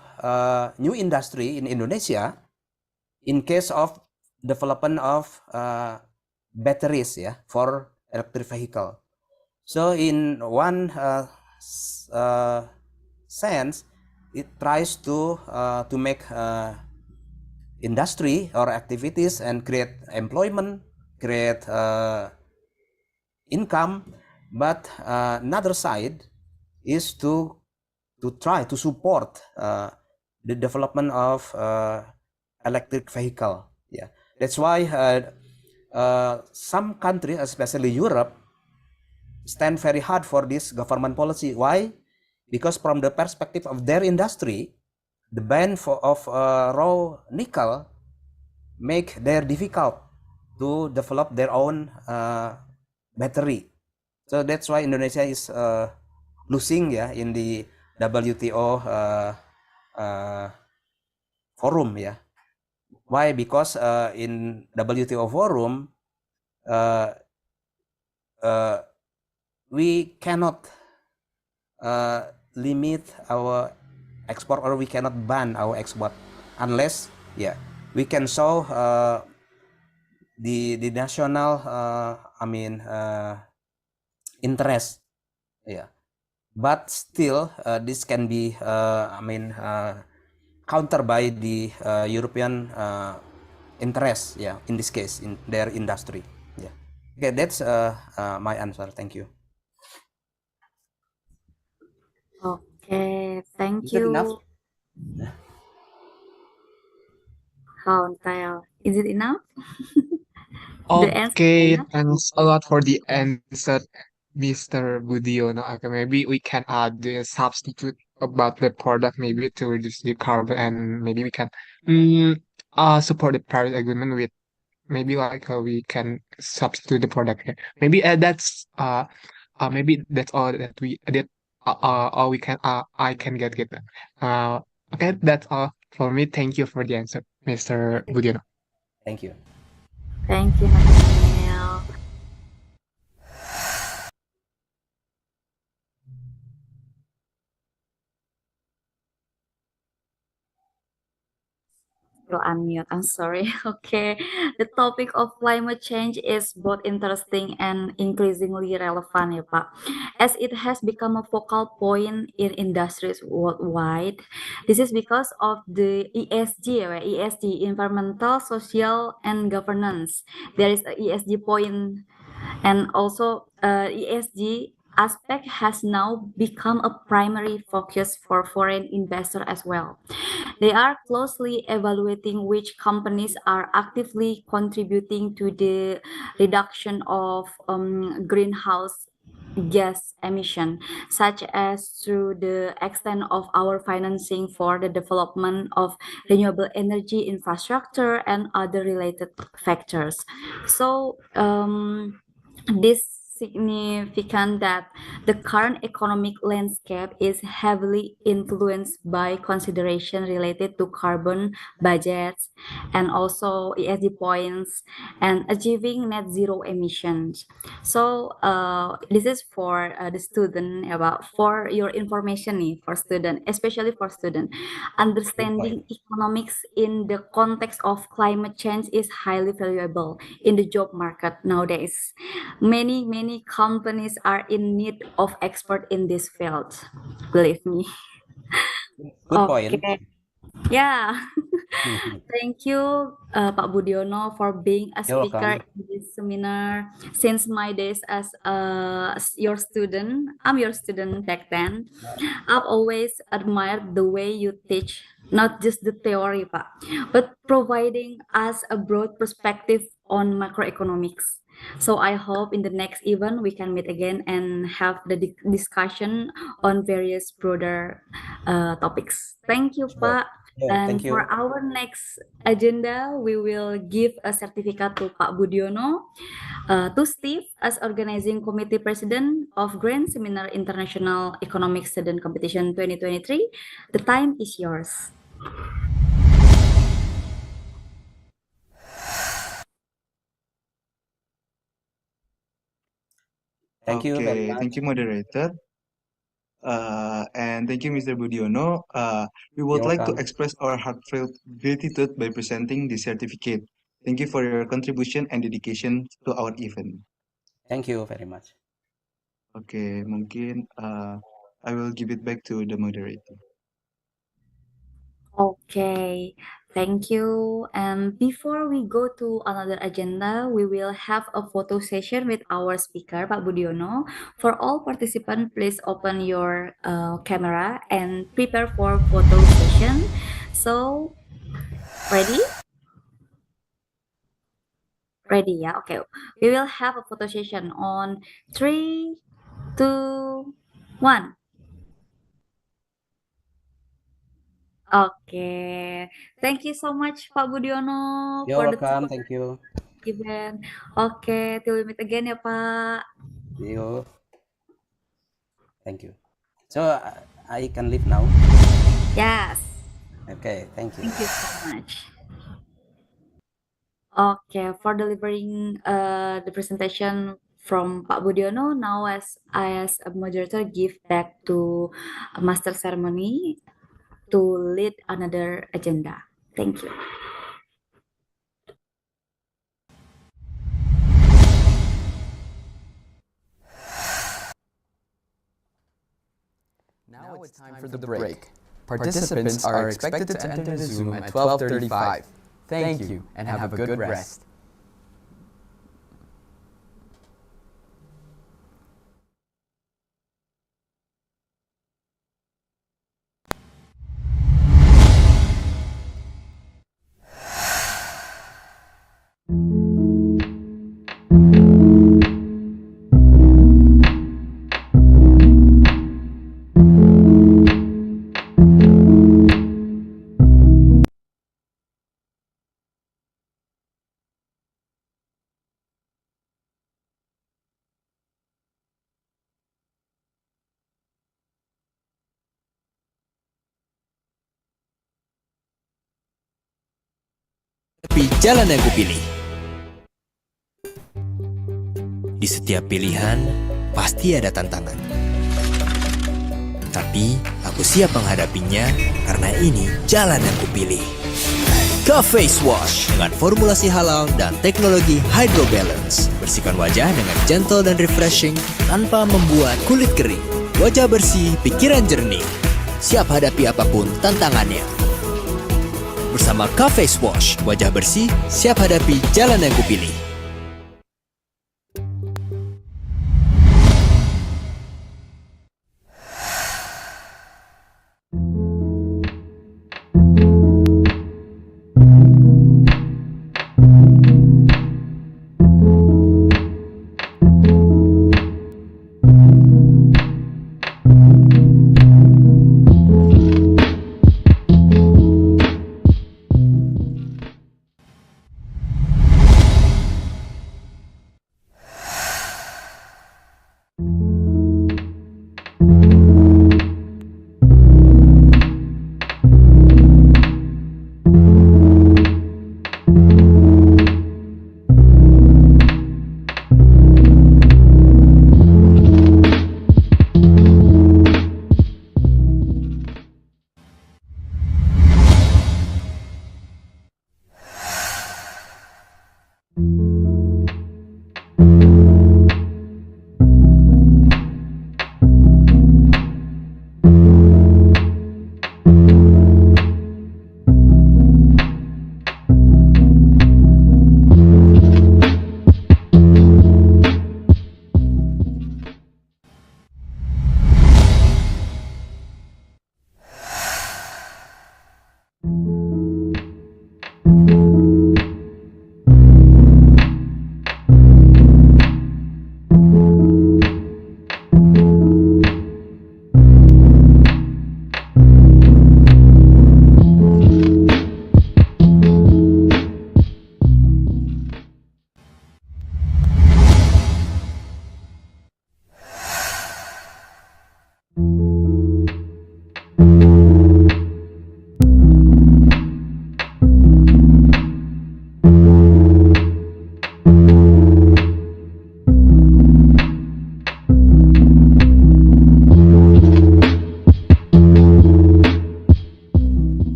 new industry in Indonesia in case of development of batteries, for electric vehicle. So in one sense, it tries to make industry or activities and create employment, create income, but another side is to try to support the development of electric vehicle. Yeah, that's why some countries, especially Europe, stand very hard for this government policy. Why? Because from the perspective of their industry, the ban of raw nickel make their difficult to develop their own battery. So that's why Indonesia is losing in the WTO forum. Why? Because in WTO forum we cannot limit our export, or we cannot ban our export unless we can show the national interest. But still this can be countered by the European interest, in this case in their industry. Okay, that's my answer. Thank you. Okay, thank Is that enough? you. How, Tayo? Is it enough? The answer Okay, enough? thanks a lot for the answer, Mr. Budiono. Okay, maybe we can add the substitute about the product maybe to reduce the carbon, and maybe we can support the Paris Agreement with maybe like we can substitute the product here. Maybe maybe that's all that we did. All we can I can get. Okay, that's all for me. Thank you for the answer, Mr. Budiono. Thank you. Thank you, Nathaniel. Still unmute. I'm sorry. Okay. The topic of climate change is both interesting and increasingly relevant, ya, Pak, as it has become a focal point in industries worldwide. This is because of the ESG, ESG, environmental, social, and governance. There is a ESG point, and also ESG aspect has now become a primary focus for foreign investors as well. They are closely evaluating which companies are actively contributing to the reduction of greenhouse gas emission, such as through the extent of our financing for the development of renewable energy infrastructure and other related factors. So this significant that the current economic landscape is heavily influenced by consideration related to carbon budgets and also ESG points and achieving net zero emissions. So this is for the student, about for your information for student, especially for student. Understanding economics in the context of climate change is highly valuable in the job market nowadays. Many companies are in need of expert in this field, believe me. Good point. Okay. Yeah. Thank you, Pak Budiono, for being a You're speaker welcome. in this seminar. Since my days as your student, I'm your student back then. I've always admired the way you teach, not just the theory, Pak, but providing us a broad perspective on macroeconomics. So I hope in the next event we can meet again and have the discussion on various broader topics. Thank you, Sure. Pak. Yeah, And thank for you. our next agenda, we will give a certificate to Pak Budiono, to Steve as organizing committee president of Grand Seminar International Economic Student Competition 2023. The time is yours. Thank you very Okay, much. thank you, moderator. And thank you, Mr. Budiono. We would You're like to welcome. express our heartfelt gratitude by presenting the certificate. Thank you for your contribution and dedication to our event. Thank you very much. Oke, mungkin I will give it back to the moderator. Okay, thank you. And before we go to another agenda, we will have a photo session with our speaker, Pak Budiono. For all participants, please open your camera and prepare for photo session. So, ready? Ready, yeah? Okay. We will have a photo session on 3, 2, 1. Oke, thank you so much Pak Budiono You're for the welcome. tour Thank you. event. Oke, till we meet again ya Pak. See you. Thank you. So I can leave now. Yes. Okay, thank you. Thank you so much. Okay, for delivering the presentation from Pak Budiono, now as I as a moderator give back to Master Ceremony to lead another agenda. Thank you. Now it's time for the break. Participants are expected to enter the Zoom at 12:35. Thank you and have a good rest. Tapi jalan yang kupilih. Di setiap pilihan, pasti ada tantangan. Tapi, aku siap menghadapinya karena ini jalan yang kupilih. Face Wash dengan formulasi halal dan teknologi Hydro Balance. Bersihkan wajah dengan gentle dan refreshing tanpa membuat kulit kering. Wajah bersih, pikiran jernih. Siap hadapi apapun tantangannya. Bersama Face Wash, wajah bersih, siap hadapi jalan yang kupilih.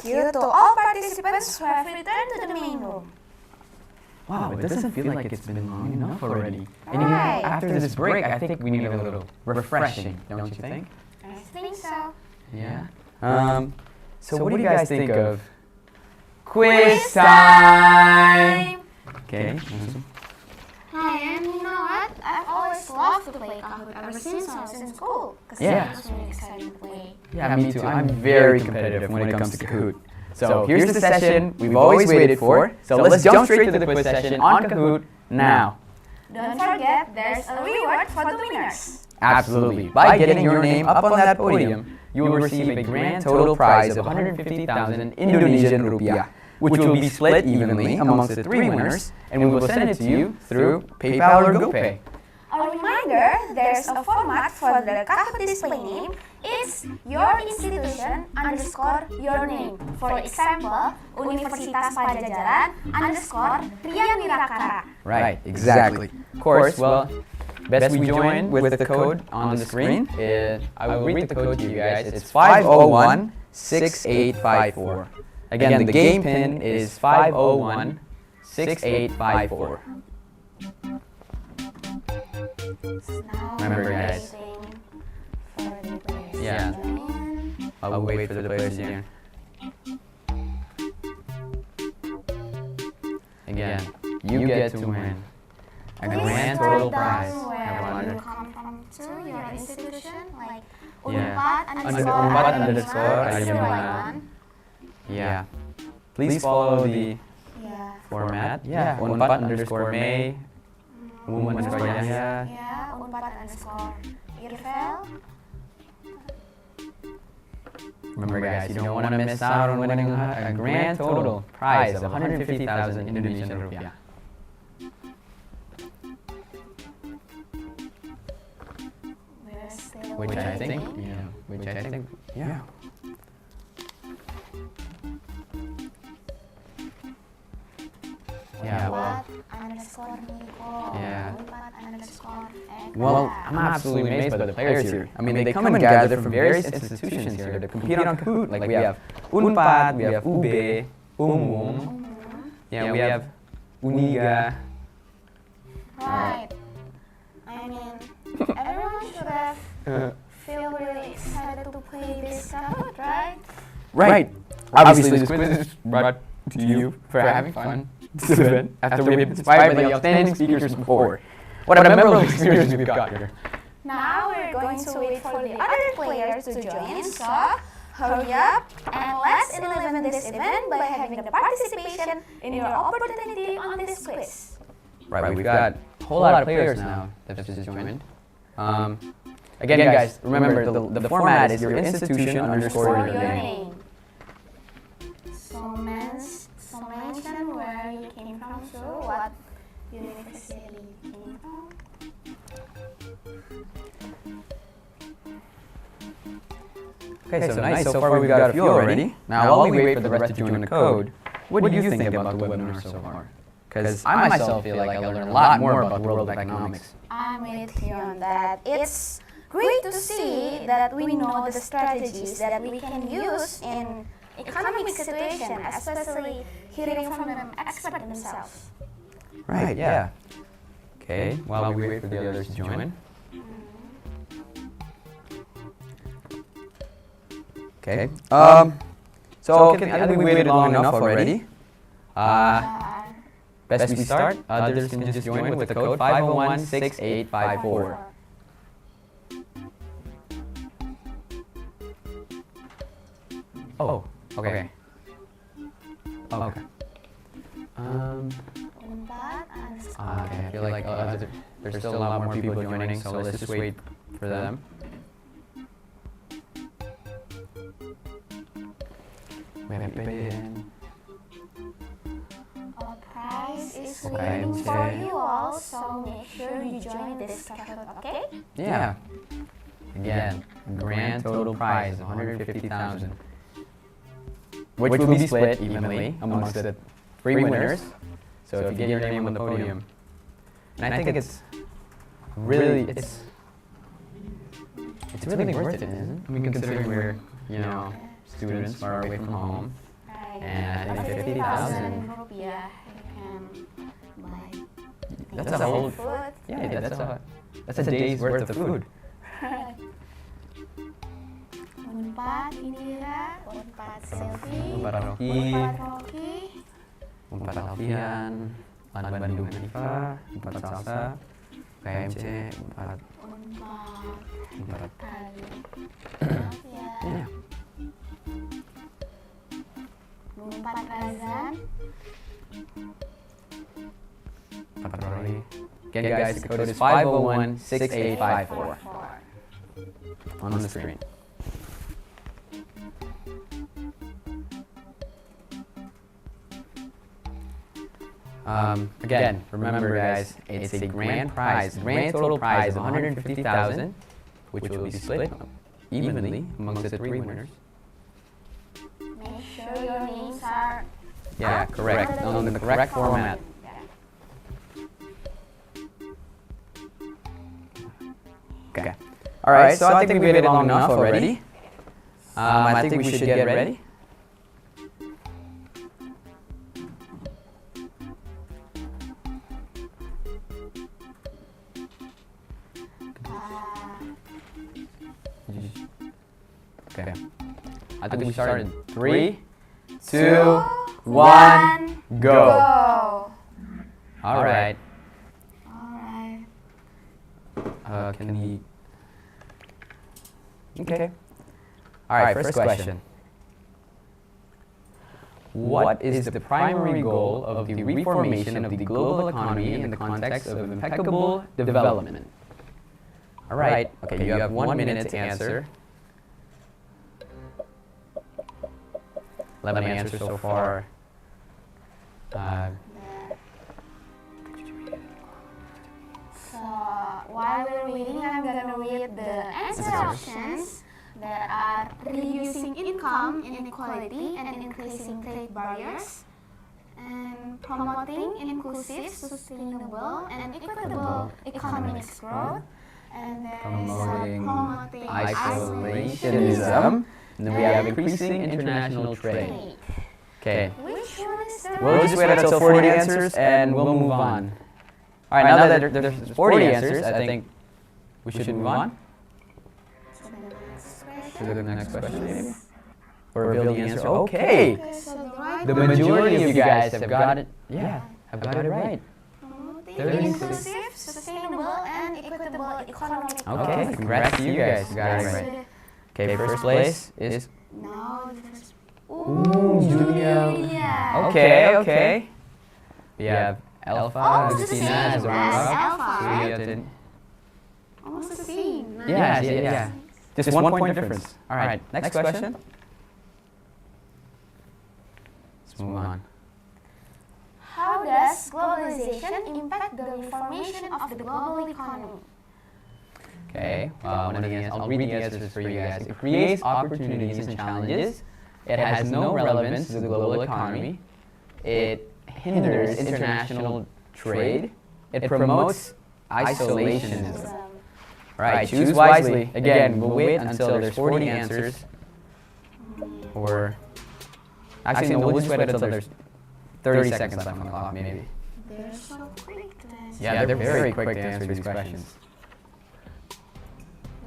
you to all participants who have returned to the main room. Wow, it doesn't feel like it's been long enough already. And Right. after this break, I think we need a little refreshing, don't you think? I think so. Yeah. So what do you guys think of quiz time? Okay. Hi, and you know what? I've always loved to play Kahoot ever since I was in school. Because Yeah. it was really exciting to play. Yeah, me too. I'm very competitive when it comes to Kahoot. So here's the session we've always waited for. So let's jump straight to the quiz session on Kahoot now. Don't forget, there's a reward for the winners. Absolutely. By getting your name up on that podium, you will receive a grand total prize of 150,000 Indonesian rupiah, which will be split evenly amongst the 3 winners, and we will send it to you through PayPal or GoPay. A reminder, there's a format for the Kahoot display name. It's your institution underscore your name. For example, Universitas Padjadjaran underscore Rian Wirakara. Right, exactly. Of course, well, best we join with the code on the screen. I will read the code to you guys. It's 501-6854. Again, the game pin is 501-6854. Remember, guys. Yeah. I'll wait for the players here. Again, you get to win a grand total prize. Where you come from to your institution, like Yeah. Unpad underscore Ayamana. Yeah. Please follow the format. Yeah. Unpad underscore May. Underscore Yahya. Yeah, Unpad underscore Irvel. Remember, guys, you don't want to miss out on winning a grand total prize of 150,000 Indonesian rupiah. Which I think, yeah. Yeah, well, Underscore Nico. Yeah. Unpad underscore well, I'm absolutely amazed by the players here. I mean, they come and gather from various institutions here to compete on Kahoot. Like, we have Unpad, we have UB, yeah, we have Uniga. Right. I mean, everyone should have feel really excited to play this Kahoot, right? Right. Obviously, this quiz is brought to you for having fun. After we've been inspired by the outstanding speakers before. What a memorable experience we've got here. Now we're going to wait for the other players to join, so hurry up and let's enliven this event by having the participation in your opportunity on this quiz. Right, we've got a whole lot of players now that have just joined. Again, guys, remember the format is your institution underscore your name. So mention where you came from, so what university you came from. Okay, so nice. So far we've got a few already. Now while we wait for the rest to join the code, what do you think about the webinar so far? Because I myself feel like I learned a lot more about the world of economics. I'm with you on that. It's great to see that we know the strategies that we can use in economic situation, especially hearing from an expert themselves. Right, yeah. Okay, while we wait for the others to join. Okay. So I think we waited long enough already. Best we start. Others can just join with the code 501-6854. Oh, okay. Okay. Okay, I feel like there's still a lot more people joining, so let's just wait for them. We have Bappeda. A prize is waiting for you all, so make sure you join this Kahoot, okay? Yeah. Again, grand total prize of 150,000, which will be split evenly amongst the 3 winners. So if you get your name on the podium, and I think it's really worth it, isn't it? I mean, considering we're students far away from home, And I think 50,000 rupiah you can buy. That's a whole food. Yeah, that's a day's worth of food. Unpad Indira, Unpad Selfie, Unpad Rocky, Unpad Alfian, Unpad Bandung Hanifa, Unpad Salsa, KMC, Unpad ya. Unpad Razan, Unpad Rory. Again, guys, the code is 501-6854 on the screen. Again, remember guys, it's a grand prize. Grand total prize of 150,000, which will be split evenly amongst the 3 winners. Make sure your names are correct, on the correct format. Okay. All right, so I think we waited long enough already. I think we should get ready. Okay. I think we started. 3, 2, 1, go. All right. Can we? Okay. All right, first question. What is the primary goal of the reformation of the global economy in the context of impeccable development? All right. Okay, you have 1 minute to answer. 11 answers so far. So while we're waiting, I'm gonna read the answer options that are reducing income inequality and increasing trade barriers, and promoting inclusive, sustainable, and equitable economic growth, and then Promoting isolationism, and then we have increasing international trade. Okay. Which one is the We'll just wait until 40 answers and we'll move on. All right, now that there's 40 answers, I think we should move on to the next question, maybe? Or reveal the answer. Okay. The majority of you guys have got it. Yeah, have got it right. inclusive, sustainable, and equitable economic growth. Okay, congrats to you guys. You got it right. Okay, first place is. No, the first. Ooh, Julia. Okay. We have Alpha, Justina as a runner-up. Julia didn't. Almost the same. Yeah. Just 1 point difference. All right, next question. Let's move on. How does globalization impact the reformation of the global economy? Okay, I'll read the answers for you guys. It creates opportunities and challenges. It has no relevance to the global economy. It hinders international trade. It promotes isolationism. All right, choose wisely. Again, we'll wait until there's 40 answers. Or, actually, no, we'll just wait until there's 30 seconds left on the clock, maybe. They're so quick to answer. Yeah, they're very quick to answer these questions.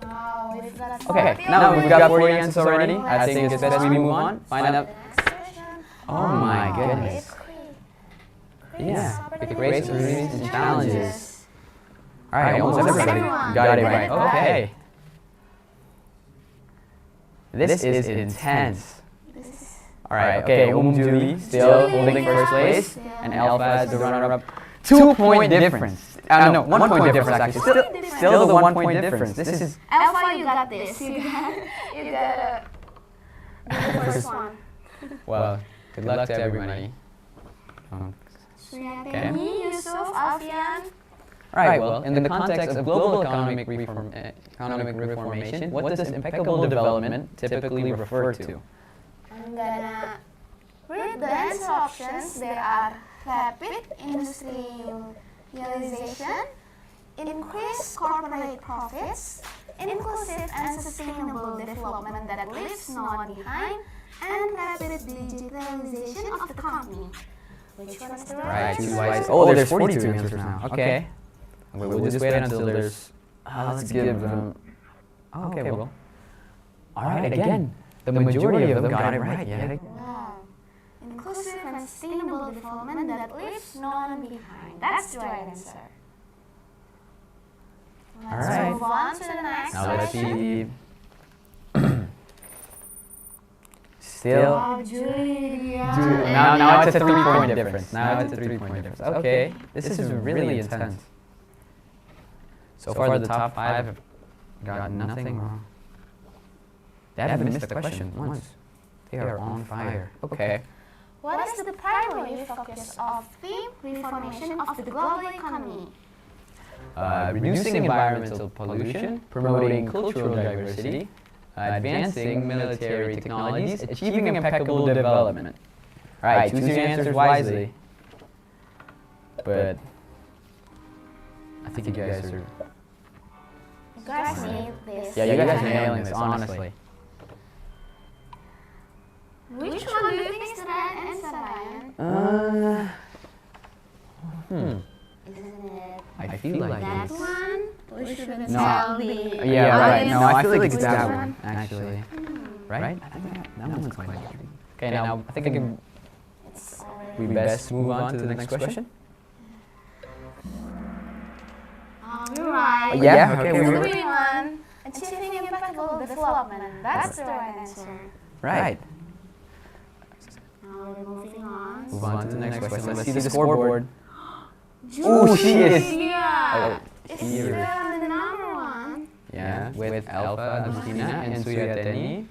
Now we've got Okay, now we've got 40 answers already. I think it's best we move on. Find out. Oh my goodness. Yeah, it creates opportunities and challenges. All right, almost everybody got it right. Okay. This is intense. All right, okay, Julie still holding first place, and Alpha as the runner-up. 2 point difference. No, 1 point difference actually. Still the 1 point difference. This is. Alpha, you got this. You got the first one. Well, good luck to everybody. Okay. Yusuf, Alfian. All right, well, in the context of global economic reformation, what does impeccable development typically refer to? I'm gonna read the answer options. There are rapid industrialization, increased corporate profits, inclusive and sustainable development that leaves no one behind, and rapid digitalization of the economy. Which one is the right? Choose wisely. Oh, there's 42 answers now. Okay. We'll just wait until there's... let's give them... Okay, well... Alright, again, the majority of them got it right. Yeah. Wow. Inclusive and sustainable development that leaves no one behind. That's the right answer. Let's move on to the next Now let's question. see. Still. Now Now it's a 3-point difference. Now it's a 3-point difference. Okay, this is really intense. So far, the top 5 have got nothing wrong. They haven't missed the question once. They are on fire. Okay. What is the primary focus of the reformation of the global economy? Reducing environmental pollution, promoting cultural diversity, advancing military technologies, achieving impeccable development. All right, choose your answers wisely. But I think you guys are... You guys need this. Yeah, you guys are nailing this, honestly. Which one do you think is the right answer, Ryan? Isn't it I feel like that it's... one? We shouldn't No. tell the... Yeah, right. No, I feel like it's Which that one? one, actually. Right? I think that one's quite interesting. Okay, now I think we best move on to the next question. You're right. Yeah, okay, It's we the were... green one. Achieving impeccable development. That's the right answer. Right. Now we're moving on. Move on to the next question. Let's see the scoreboard. Ooh, she is. Yeah. Oh, It's here. still the number one. Yeah, with Alpha, Agustina, and Suyateni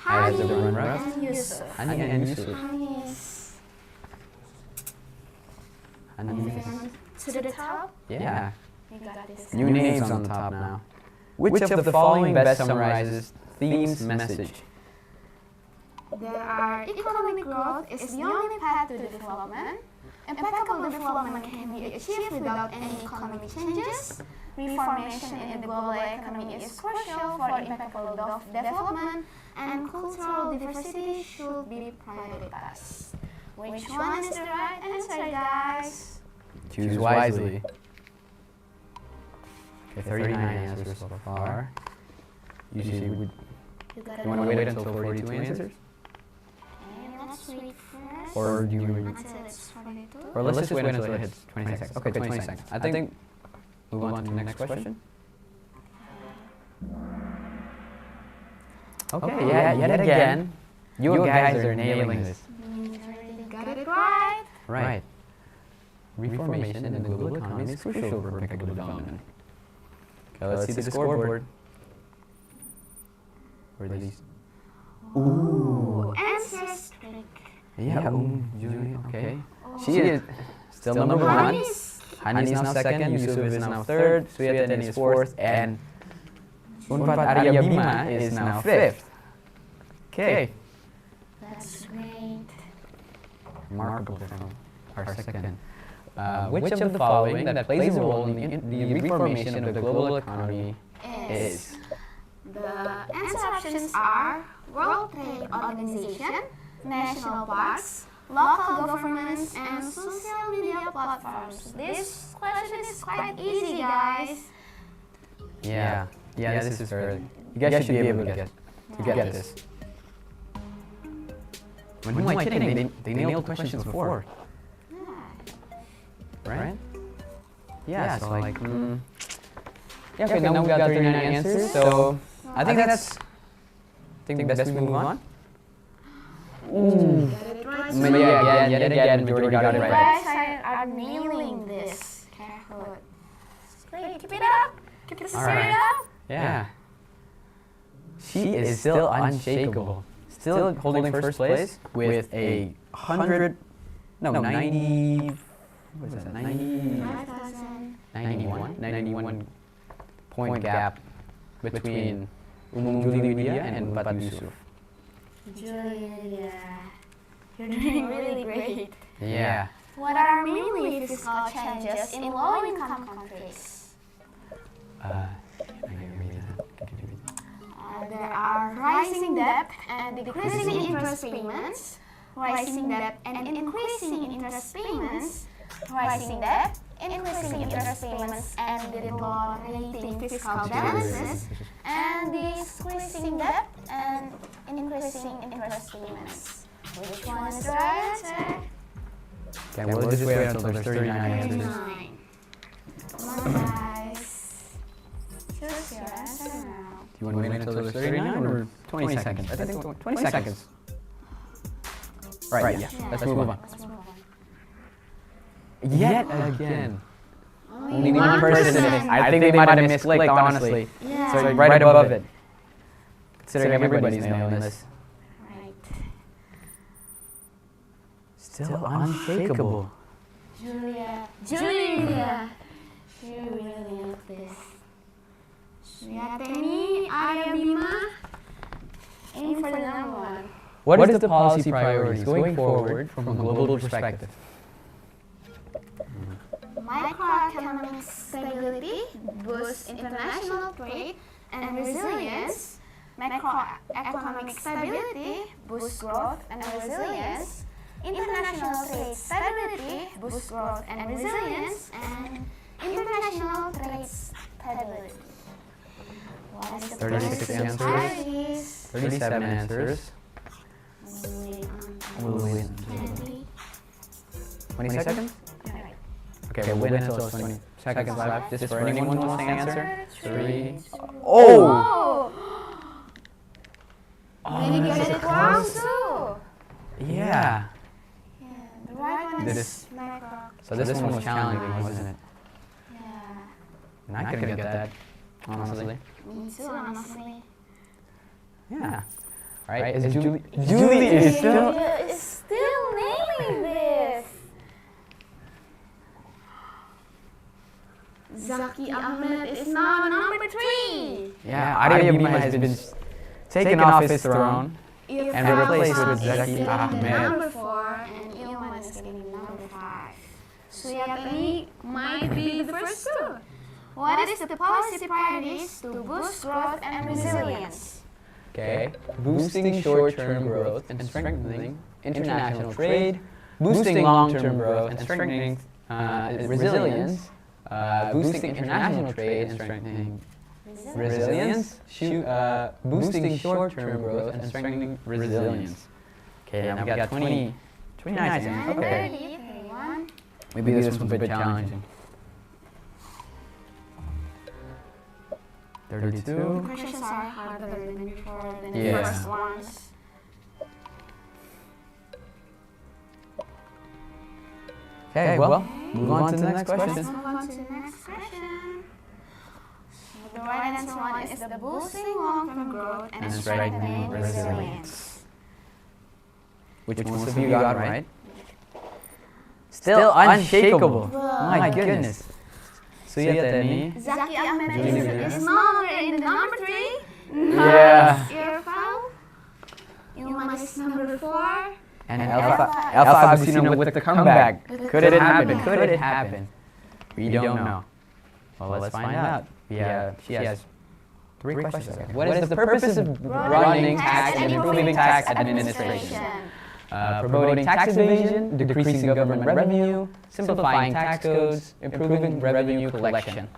as Hani the runner-up. and Yusuf. Hani and Yusuf. Hani is Hani. moving to the top. Yeah. We got this. New names on the top now. Which of the following best summarizes theme's message? There are economic growth is the only path to development. Impeccable development can be achieved without any economic changes. Reformation in the global economy is crucial for impeccable development, and cultural diversity should be prioritized. Which one is the right answer, guys? Choose wisely. Okay, 39 answers so far. Usually, you want to wait until 42 answers? Let's wait first. Or do you... Until it's 42. Or let's just wait until it hits 20 seconds. Okay, 20 seconds. I think move on to the next question. Okay, yeah, yet again, you guys are nailing this. You got it right. Right. Reformation in the global economy is crucial for impeccable development. Okay, let's see the scoreboard. Or at least... Ooh, answers trick. Yeah, okay. She is still number one. Hani is now second, Yusuf is now third, Suyateni is fourth, and Unpad Arya Bima is now fifth. Okay. That's great. Remarkable from our second. Which of the following that plays a role in the reformation of the global economy is? The answer options are World Trade Organization, national parks, local governments, and social media platforms. This question is quite easy, guys. Yeah, this is fair. You guys should be able to get this. When who am I kidding? They nailed questions before. Right? Yeah, so like... Yeah, okay, now we've got 39 answers, so... I think that's best we move on. Ooh. Yet again, we already got it You right. guys are nailing this. Careful. Great, keep it up. Keep the spirit up. Yeah. She is still unshakable. Still holding first place with a 90... What is that? 91 point gap between Julie Widya and Unpad Yusuf. Julia, you're doing really great. Yeah. What are mainly fiscal changes in low-income countries? Can I read that? There are rising debt and decreasing interest payments, rising debt and increasing interest payments, rising debt, increasing interest payments, and deteriorating fiscal balances, and decreasing debt and increasing interest payments. Which one is the right answer? Okay, we'll just wait until there's 39 answers. Come on, guys. Choose your answer now. Do you want to wait until there's 39 or 20 seconds? I think 20 seconds. Right, yeah. Let's move on. Yet again. Only one person missed. I think they might have misclicked, honestly. Yeah. So right above it. Considering everybody's nailing this. Right. Still unshakable. Julia. You really nailed this. Yateni, Arya Bima, aim for the number one. What is the policy priorities going forward from a global perspective? Microeconomic stability boosts international trade and resilience. Macroeconomic stability boosts growth and resilience. International trade stability boosts growth and resilience. And international trade stability. What is the 36 answers. 37 answers. We'll wait. 20 seconds? Okay, we'll wait until it's 20 seconds left. Just for anyone who wants to answer. 3. Oh! Maybe get it wrong too. Yeah. The right one is So this one was challenging, wasn't it? Yeah. And I couldn't get that, honestly. Me too, honestly. Yeah. Right? Is Julie is still... Julia is still nailing this. Zaki Ahmed is now number 3. Yeah, Arya Bima has been taken off his throne and replaced with Zaki Ahmed. Number 4 and Ilman is getting number 5. Suyatani might be the first two. What is the policy priorities to boost growth and resilience? Okay, boosting short-term growth and strengthening international trade, boosting long-term growth and strengthening resilience, boosting international trade and strengthening resilience, boosting short-term growth and strengthening resilience. Okay, now we got 29 seconds. Okay. Maybe this one's a bit challenging. 32. Questions are harder than before, than Yeah. the first ones. Okay, well, move on to the next question. Let's move on to the next question. So the right answer one is the boosting long-term growth and strengthening resilience. Which most of you got right? Still unshakable. Wow. My goodness. Suyatani. Zaki Ahmed is no longer in the number 3. Yeah. Irfan. Ilman is number 4. And Alpha Agustino with the comeback. Could it happen? Could it happen? We don't know. Well, let's find out. Yeah, she has 3 questions. What is the purpose of broadening tax and improving tax administration? Promoting tax evasion, decreasing government revenue, simplifying tax codes, improving revenue collection.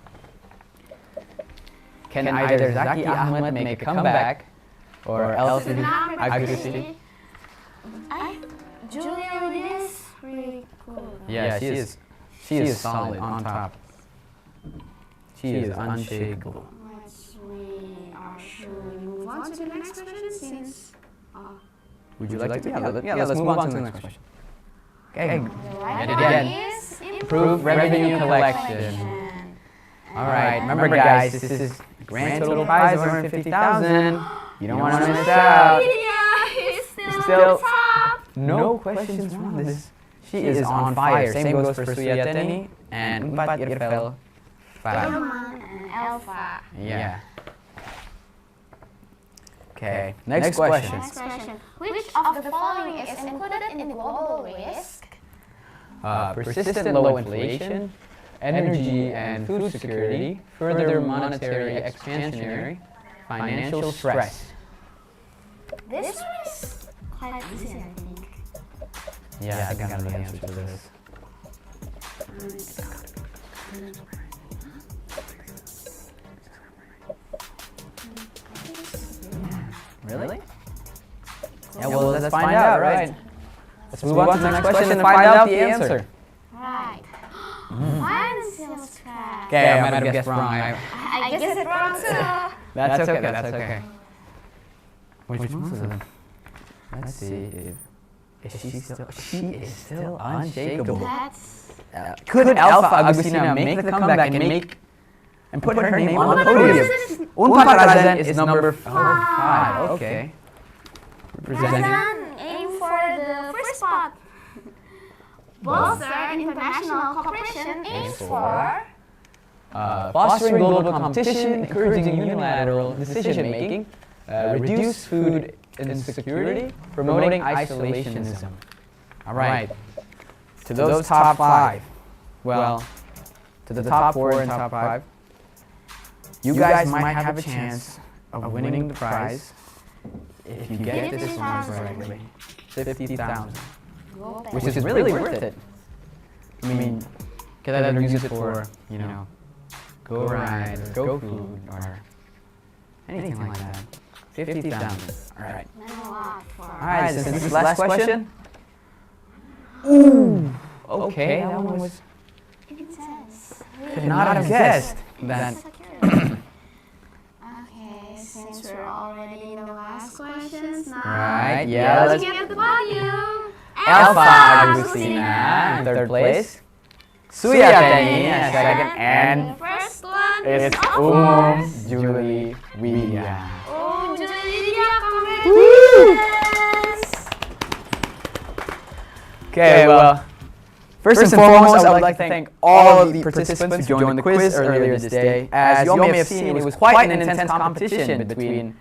Can either Zaki Ahmed make a comeback or else Agusti? Julia is really cool. Yeah, she is solid on top. She is unshakable. We are sure we move on to the next question since Would you like to? Yeah, let's move on to the next question. Okay, right yet one again, is improve revenue collection. All right, remember guys, this is grand total prize of 150,000. You don't want to miss out. Yeah, he's still on top. No questions wrong. She is on fire. Same goes for Suyateni and Umpat Irfel. Ilman and Alpha. Yeah. Okay, next question. Next question. Which of the following is included in global risk? Persistent low inflation, energy and food security, further monetary expansionary, financial stress. This was quite easy, I think. Yeah, I think I know the answer to this. Really? Yeah, well, let's find out, right? Let's move on to the next question and find out the answer. Right. Financial stress. Okay, I might have guessed wrong. I guessed it wrong too. That's okay, that's okay. Which most of them? Let's see if she is still unshakable. Could Alpha Agustina make the comeback and put her name on the podium? Unpad Razan is number 5. Okay. Razan, aim for the first spot. Bolster International Cooperation aims for fostering global competition, encouraging unilateral decision-making, reduce food insecurity, promoting isolationism. All right. To those top 5. Well, to the top 4 and top 5. You guys might have a chance of winning the prize if you get this one correctly. 50,000. Which is really worth it. I mean, could either use it for, go ride, or go food, or anything like that. 50,000. All right. All right, since this is the last question. Ooh. Okay, that one was. Could not have guessed that. Okay, since we're already in the last questions now. Right, yeah. Let's get the podium. Alpha Agustina in 3rd place. Suyateni in 2nd, and the first one it's Julie Widya. Julie Widya, congratulations! Okay, well, first and foremost, I would like to thank all of the participants who joined the quiz earlier this day. As you all may have seen, it was quite an intense competition between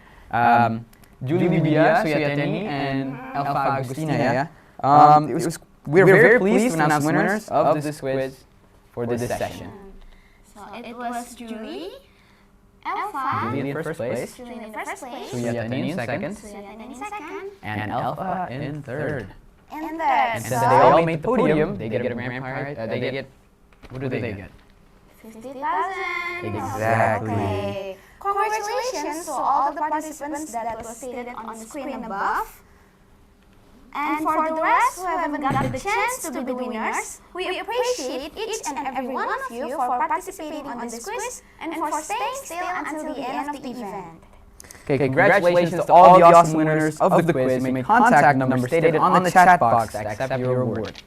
Julie Widya, Suyateni, and Alpha Agustina. We're very pleased to announce winners of this quiz for this session. So it was Julie, Alpha, Julie in 1st place, Suyateni in 2nd, and Alpha in 3rd. And since they all made the podium, they get a grand prize. What do they get? 50,000. Exactly. Okay. Congratulations to all the participants that was stated on the screen above. And for the rest who haven't got the chance to be the winners, we appreciate each and every one of you for participating on this quiz and for staying still until the end of the event. Okay, congratulations to all the awesome winners of the quiz. You may contact number stated on the chat box to accept your award.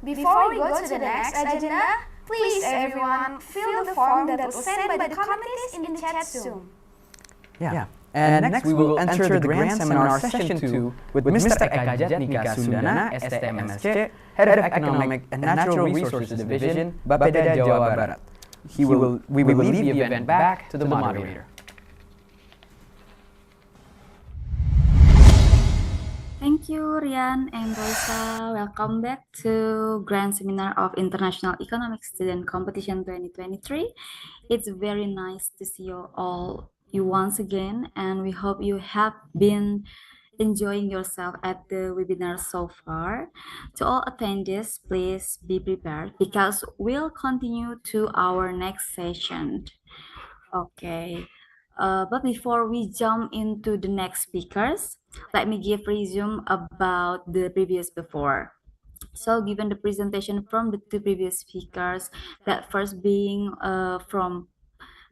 Before we go to the next agenda, please everyone fill the form that was sent by the committees in the chat Zoom. Yeah. And next we will enter the grand seminar session 2 with Mr. Jatnika Sundana, STM M.Sc, Head of Economic and Natural Resources Division, Bappeda, Jabar. We will leave the event back to the moderator. Thank you, Rian and Raisa. Welcome back to Grand Seminar of International Economic Student Competition 2023. It's very nice to see you once again, and we hope you have been enjoying yourself at the webinar so far. To all attendees, please be prepared because we'll continue to our next session. Okay. But before we jump into the next speakers, let me give resume about the previous before. So given the presentation from the two previous speakers, that first being from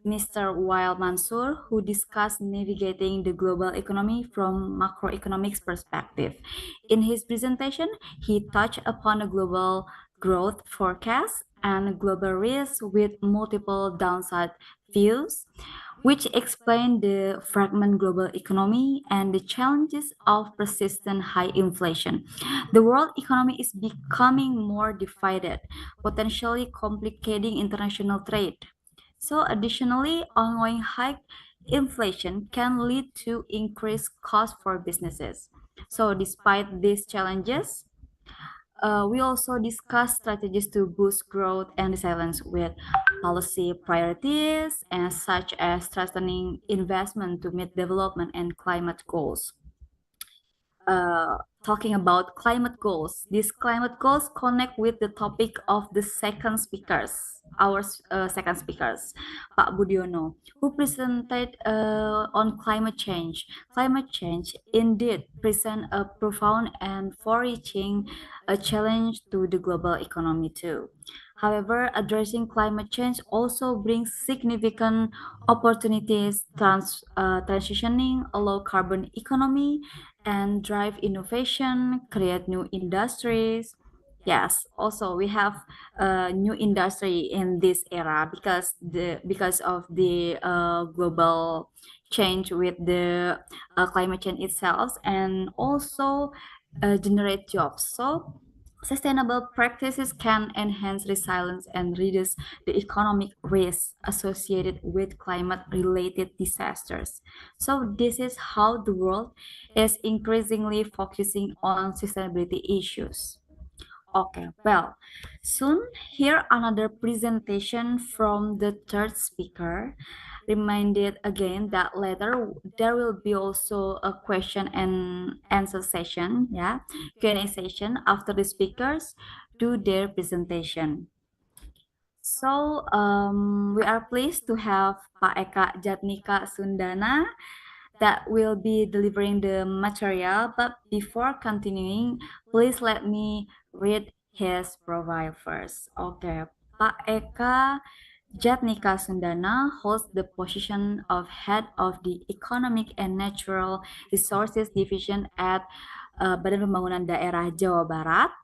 Mr. Wael Mansour, who discussed navigating the global economy from macroeconomics perspective. In his presentation, he touched upon a global growth forecast and global risks with multiple downside views, which explain the fragment global economy and the challenges of persistent high inflation. The world economy is becoming more divided, potentially complicating international trade. So additionally, ongoing high inflation can lead to increased costs for businesses. So despite these challenges, we also discuss strategies to boost growth and resilience with policy priorities and such as strengthening investment to meet development and climate goals. Talking about climate goals. These climate goals connect with the topic of the second speakers, our second speakers, Pak Budiono, who presented on climate change. Climate change indeed present a profound and far-reaching challenge to the global economy too. However, addressing climate change also brings significant opportunities, transitioning a low carbon economy and drive innovation, create new industries. Yes, also we have a new industry in this era because of the global change with the climate change itself, and also generate jobs. So sustainable practices can enhance resilience and reduce the economic risks associated with climate-related disasters. So this is how the world is increasingly focusing on sustainability issues. Okay, well, soon here another presentation from the third speaker. Reminded again that later there will be also a question and answer session, yeah, Q&A session after the speakers do their presentation. So we are pleased to have Pak Eka Jatnika Sundana that will be delivering the material. But before continuing, please let me read his profile first. Okay, Pak Eka Jatnika Sundana holds the position of Head of the Economic and Natural Resources Division at Badan Pembangunan Daerah Jawa Barat.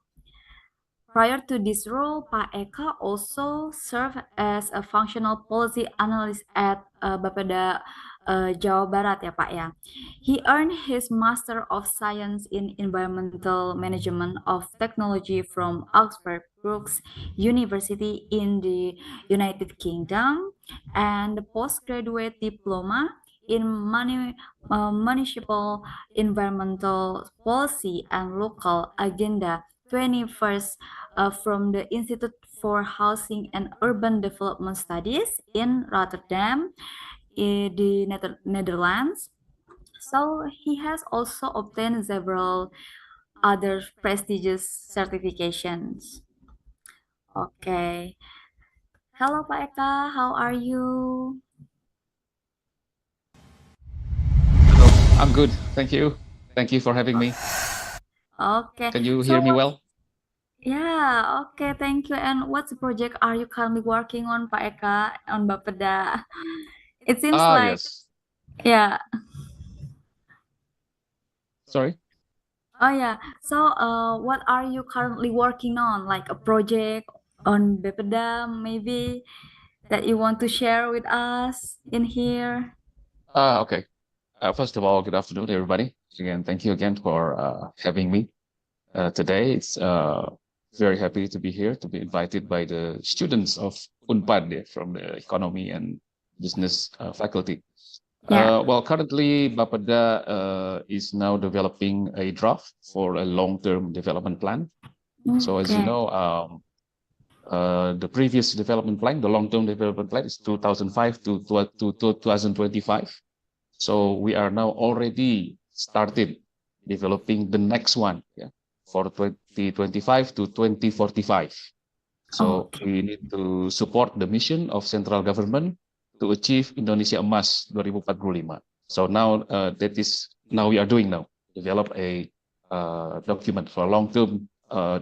Prior to this role, Pak Eka also served as a functional policy analyst at Bappeda Jawa Barat ya Pak ya. He earned his Master of Science in Environmental Management of Technology from Augsburg Brookes University in the United Kingdom and the postgraduate diploma in municipal environmental policy and local agenda 21st from the Institute for Housing and Urban Development Studies in Rotterdam, in the Netherlands. So he has also obtained several other prestigious certifications. Okay. Hello, Pak Eka. How are you? I'm good. Thank you. Thank you for having me. Okay. Can you hear me well? Yeah, okay, thank you. And what project are you currently working on, Pak Eka, on Bappeda? It seems like, Yes. yeah. Sorry. Oh, yeah. So, what are you currently working on? Like a project on Bappeda, maybe that you want to share with us in here? Okay. First of all, good afternoon, everybody. Again, thank you again for having me today. It's very happy to be here, to be invited by the students of Unpad from the economy and business faculty. Yeah. Well, currently, Bappeda is now developing a draft for a long-term development plan. So as you Okay. know, the previous development plan, the long-term development plan is 2005 to 2025. So we are now already started developing the next one, yeah, for 2025 to 2045. So we need to support the mission of central government to achieve Indonesia Emas 2045. So now now we are doing now, develop a document for long-term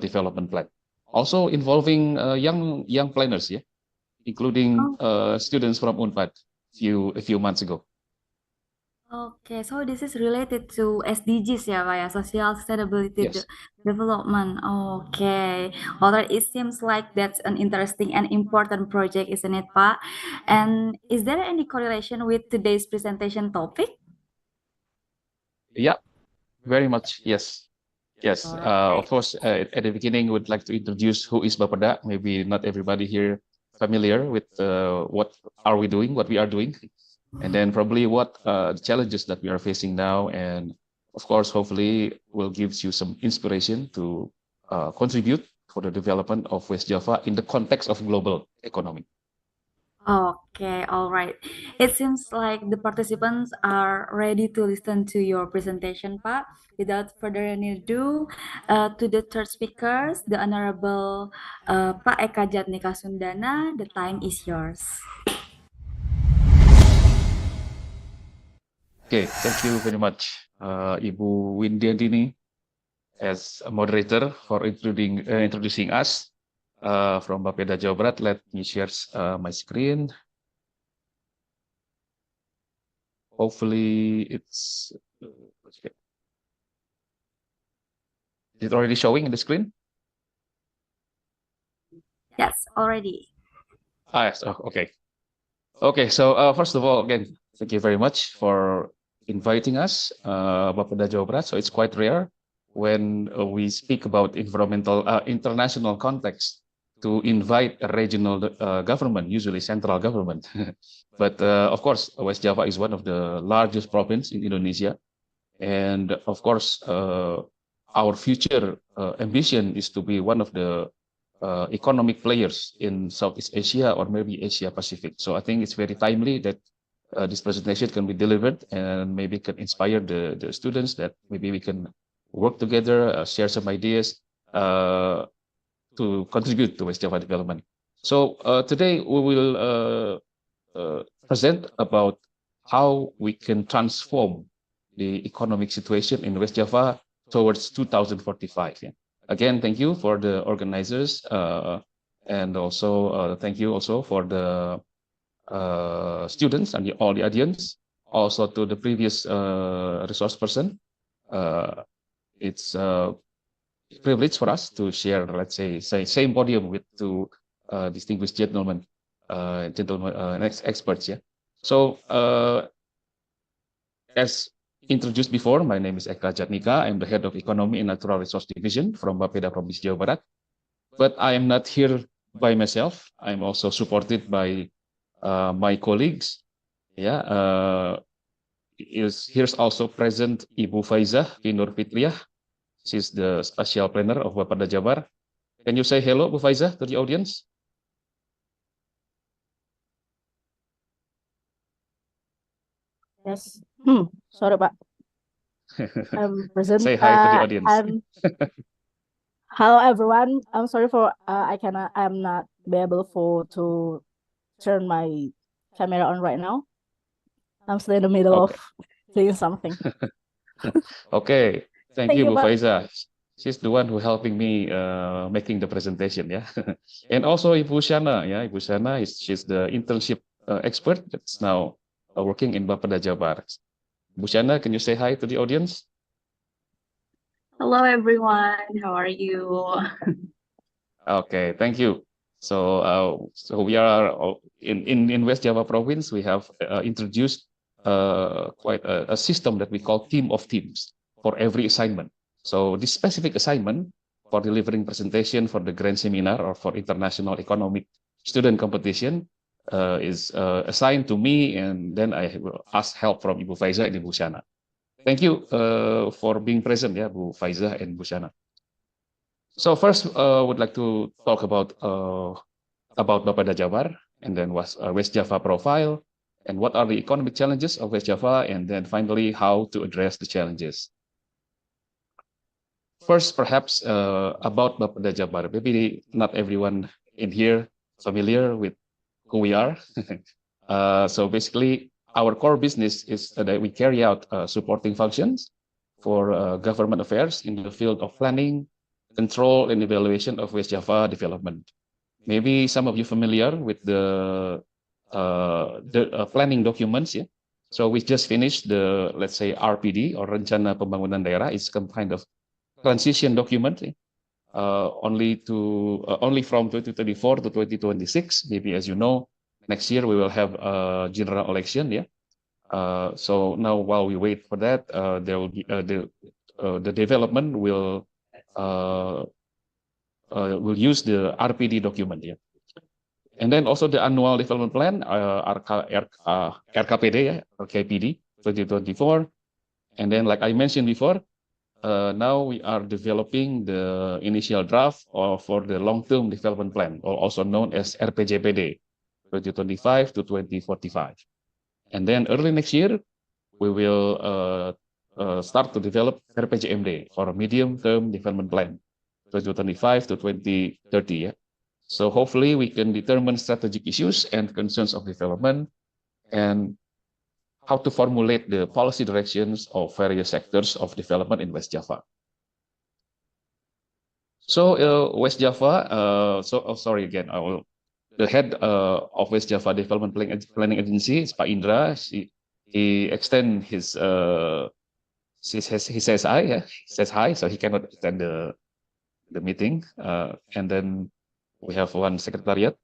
development plan. Also involving young planners, yeah, including students from UNPAD a few months ago. Okay, so this is related to SDGs ya, Pak ya, Social Sustainability Yes. Development. Okay, well, it seems like that's an interesting and important project, isn't it, Pak? And is there any correlation with today's presentation topic? Yeah, very much. Yes. Yes. All right. Of course, at the beginning, would like to introduce who is Bappeda. Maybe not everybody here familiar with what are we doing, what we are doing, and then probably what the challenges that we are facing now, and of course, hopefully, will gives you some inspiration to contribute for the development of West Java in the context of global economy. Okay, all right. It seems like the participants are ready to listen to your presentation, Pak. Without further ado, to the third speakers, the Honorable Pak Eka Jatnika Sundana, the time is yours. Okay, thank you very much, Ibu Windiandini, as a moderator for introducing us. From Bappeda, Jabar. Let me share my screen. Hopefully it's okay. Is it already showing in the screen? Yes, already. Yes. Oh, okay. Okay. So first of all, again, thank you very much for inviting us, Bappeda, Jabar. So it's quite rare when we speak about international context to invite a regional government, usually central government. But of course, West Java is one of the largest province in Indonesia. And of course, our future ambition is to be one of the economic players in Southeast Asia or maybe Asia Pacific. So I think it's very timely that this presentation can be delivered and maybe can inspire the students that maybe we can work together, share some ideas, to contribute to West Java development. So today we will present about how we can transform the economic situation in West Java towards 2045. Yeah. Again, thank you for the organizers, and also thank you also for the students and all the audience. Also to the previous resource person. It's privilege for us to share, let's say same podium with two distinguished gentlemen, experts. Yeah. So as introduced before, my name is Eka Jatnika. I'm the head of Economy and Natural Resource Division from Bappeda Provinsi Jawa Barat. But I am not here by myself. I'm also supported by my colleagues. Yeah. Here's also present Ibu Faizah Nur Fitriah. She's the special planner of Bappeda Jabar. Can you say hello, Bu Faizah, to the audience? Yes. Sorry, Pak. I'm present. Say hi to the audience. Hello, everyone. I'm sorry for I'm not be able to turn my camera on right now. I'm still in the middle of doing something. Okay. Thank you, Bu Pak. Faizah. She's the one who helping me making the presentation, yeah. And also Ibu Shana, yeah. Ibu Shana she's the internship expert that's now working in Bappeda Jabar. Bu Shana, can you say hi to the audience? Hello, everyone. How are you? Okay, thank you. So, so we are in West Java province. We have introduced quite a system that we call team of teams for every assignment. So this specific assignment for delivering presentation for the grand seminar or for international economic student competition is assigned to me, and then I will ask help from Ibu Faizah and Ibu Shana. Thank you for being present, yeah, Bu Faizah and Bu Shana. So first, would like to talk about Bappeda Jabar, and then West Java profile, and what are the economic challenges of West Java, and then finally how to address the challenges. First, perhaps about Bappeda Jabar. Maybe not everyone in here familiar with who we are. So basically, our core business is that we carry out supporting functions for government affairs in the field of planning, control and evaluation of West Java development. Maybe some of you familiar with the planning documents, yeah. So we just finished the, let's say, RPD or Rencana Pembangunan Daerah. It's some kind of transition document, only from 2024 to 2026. Maybe, as you know, next year we will have a general election, yeah. So now while we wait for that, there will be the development will use the RPD document, yeah. And then also the annual development plan, RKPD, yeah, RKPD 2024. And then, like I mentioned before, now we are developing the initial draft for the long-term development plan, or also known as RPJPD 2025 to 2045. And then early next year, we will start to develop RPJMD, or medium-term development plan 2025 to 2030. Yeah? So hopefully we can determine strategic issues and concerns of development and how to formulate the policy directions of various sectors of development in West Java. So West Java, sorry again, the head of West Java Development Planning Agency is Pak Indra. He extend his he says hi, yeah, he says hi, so he cannot attend the meeting. And then we have one secretariat,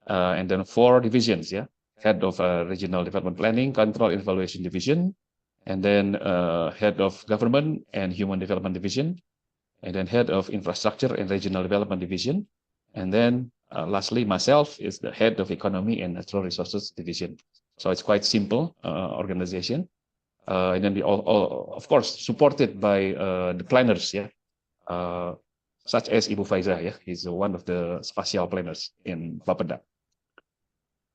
and then 4 divisions, yeah. Head of Regional Development Planning, Control and Evaluation Division, and then Head of Government and Human Development Division, and then Head of Infrastructure and Regional Development Division, and then lastly, myself is the Head of Economy and Natural Resources Division. So it's quite simple organization, and then all of course supported by the planners, yeah, such as Ibu Faiza, yeah, he's one of the spatial planners in Bappeda.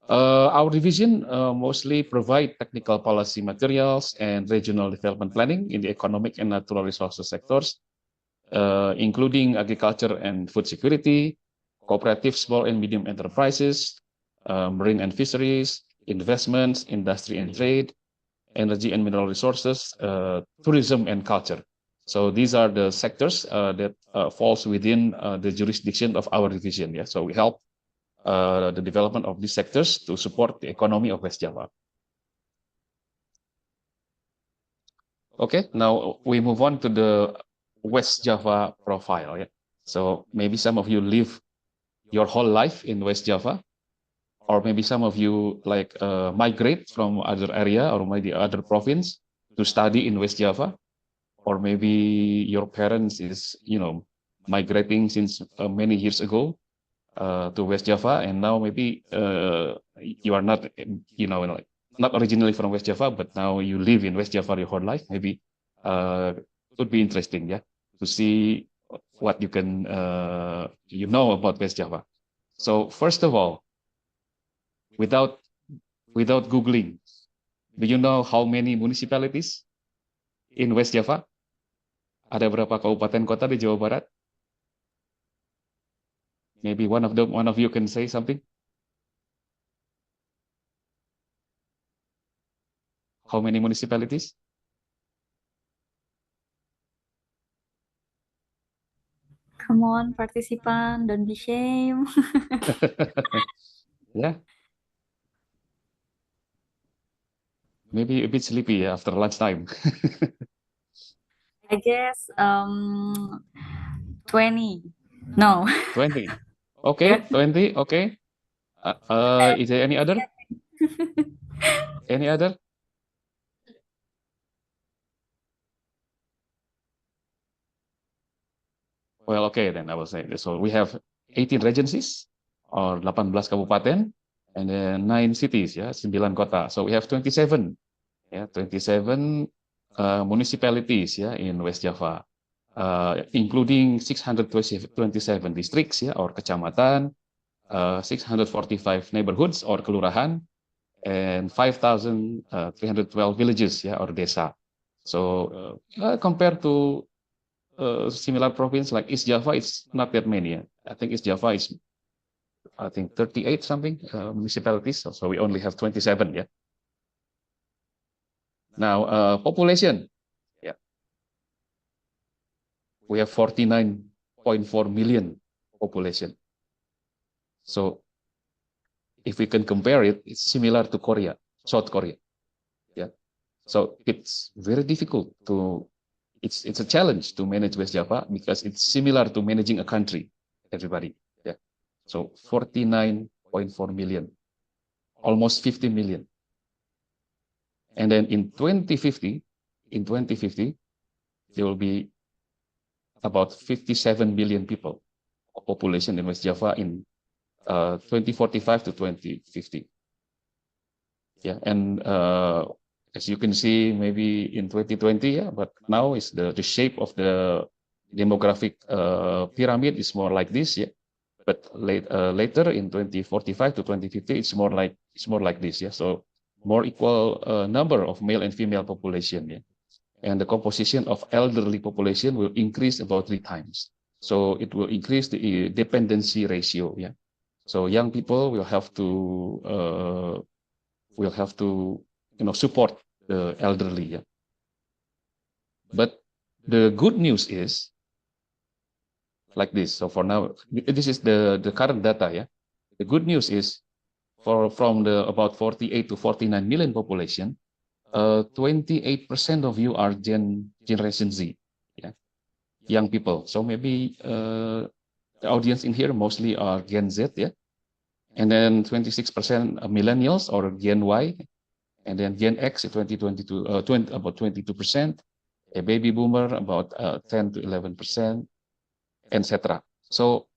Our division mostly provide technical policy materials and regional development planning in the economic and natural resources sectors, including agriculture and food security, cooperative small and medium enterprises, marine and fisheries, investments, industry and trade, energy and mineral resources, tourism and culture. So these are the sectors that falls within the jurisdiction of our division. Yeah, so we help the development of these sectors to support the economy of West Java. Okay, now we move on to the West Java profile. Yeah, so maybe some of you live your whole life in West Java, or maybe some of you like migrate from other area or maybe other province to study in West Java, or maybe your parents is migrating since many years ago to West Java, and now maybe you are not not originally from West Java, but now you live in West Java your whole life. Maybe would be interesting, yeah, to see what you can about West Java. So first of all, without Googling, do you know how many municipalities in West Java? Ada berapa kabupaten kota di Jawa Barat? Maybe one of you can say something. How many municipalities? Come on, participant, don't be shame. Yeah. Maybe a bit sleepy after lunchtime. I guess 20. No. 20. Okay, 20. Okay. Is there any other? Any other? Well, okay, then I will say this. So we have 18 regencies or 18 kabupaten and then 9 cities, yeah, 9 kota. So we have 27, yeah, 27 municipalities, yeah, in West Java, including 627 districts, yeah, or kecamatan, 645 neighborhoods or kelurahan, and 5,312 villages, yeah, or desa. So compared to similar province like East Java, it's not that many. Yeah. I think East Java is, 38 something municipalities. So we only have 27. Yeah. Now population. Yeah. We have 49.6 0.4 million population. So if we can compare it, it's similar to Korea, South Korea. Yeah. So it's very difficult to, it's a challenge to manage West Java because it's similar to managing a country, everybody. Yeah. So 49.4 million, almost 50 million. And then in 2050, there will be about 57 million people of population in West Java in 2045 to 2050. Yeah, and as you can see, maybe in 2020, yeah, but now is the shape of the demographic pyramid is more like this, yeah. But later in 2045 to 2050, it's more like this, yeah. So more equal number of male and female population, yeah. And the composition of elderly population will increase about 3 times. So it will increase the dependency ratio, yeah. So young people will have to support the elderly, yeah. But the good news is like this. So for now, this is the current data, yeah. The good news is from the about 48 to 49 million population, 28% of you are Generation Z, yeah, young people. So maybe the audience in here mostly are Gen Z, yeah, and then 26% are millennials or Gen Y, and then Gen X 2022 about 22%, a baby boomer about 10 to 11%, etc. So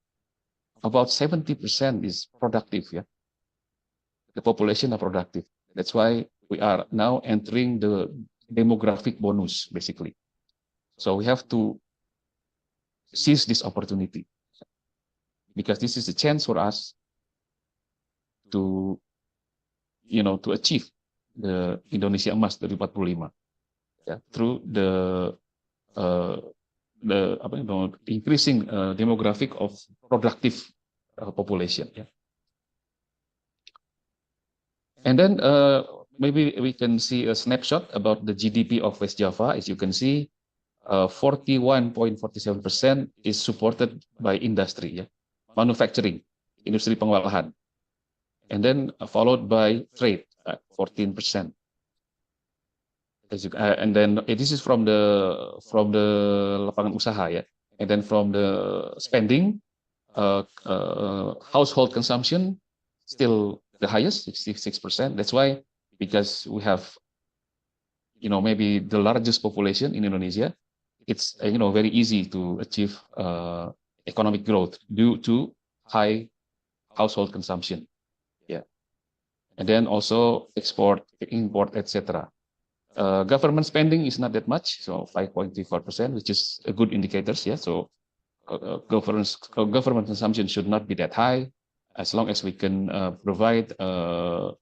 about 70% is productive, yeah. The population are productive. That's why we are now entering the demographic bonus, basically. So we have to seize this opportunity because this is a chance for us to, to achieve the Indonesia Emas 2045, yeah, through the increasing demographic of productive population, yeah. And then maybe we can see a snapshot about the GDP of West Java. As you can see, 41.47% is supported by industry, yeah, manufacturing, industri pengolahan, and then followed by trade, 14%. And then this is from the lapangan usaha, yeah, and then from the spending, household consumption still the highest, 66%. That's why, because we have, maybe the largest population in Indonesia, it's very easy to achieve economic growth due to high household consumption, yeah, and then also export, import, etc. Government spending is not that much, so 5.34%, which is a good indicators, yeah. So government consumption should not be that high, as long as we can provide a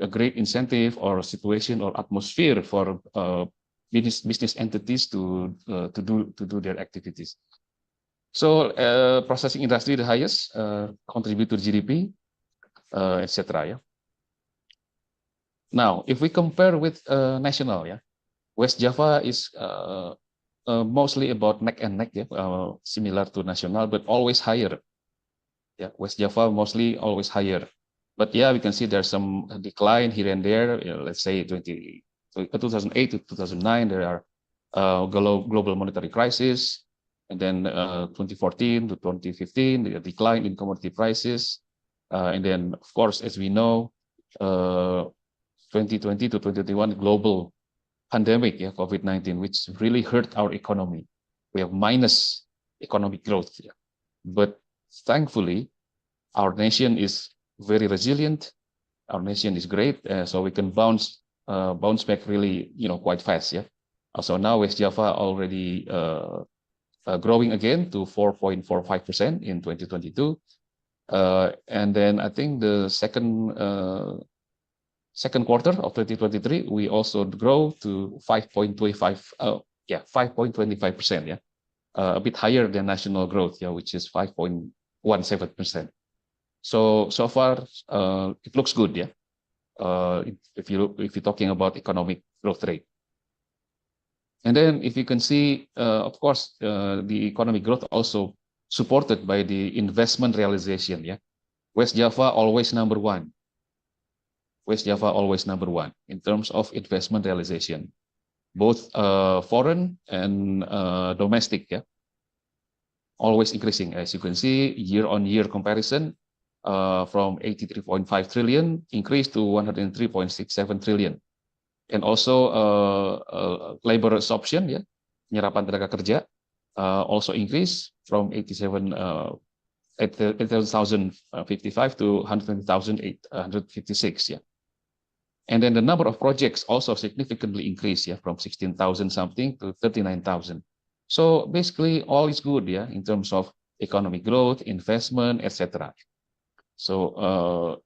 great incentive or situation or atmosphere for business entities to do their activities. So processing industry the highest, contribute to GDP, etc. Yeah. Now, if we compare with national, yeah, West Java is mostly about neck and neck, yeah, similar to national, but always higher. Yeah, West Java mostly always higher, but yeah, we can see there's some decline here and there. Let's say 2008 to 2009, there are global monetary crisis, and then 2014 to 2015, the decline in commodity prices, and then of course, as we know, 2020 to 2021 global pandemic, yeah, COVID-19, which really hurt our economy. We have minus economic growth, yeah. But thankfully, our nation is very resilient. Our nation is great, so we can bounce back really, quite fast. Yeah. Also now West Java already growing again to 4.45% in 2022, and then I think the second quarter of 2023 we also grow to 5.25%. Yeah. A bit higher than national growth, yeah, which is 5.17%. So far, it looks good, yeah. If you're talking about economic growth rate, and then if you can see, of course, the economic growth also supported by the investment realization. Yeah, West Java always number one. West Java always number one in terms of investment realization, both foreign and domestic. Yeah, always increasing, as you can see, year-on-year comparison from 83.5 trillion increased to 103.67 trillion. And also labor absorption, ya, penyerapan tenaga kerja also increased from 8,055 to 120,856. Yeah. And then the number of projects also significantly increased, yeah, from 16,000 something to 39,000. So basically all is good, yeah, in terms of economic growth, investment, etc. So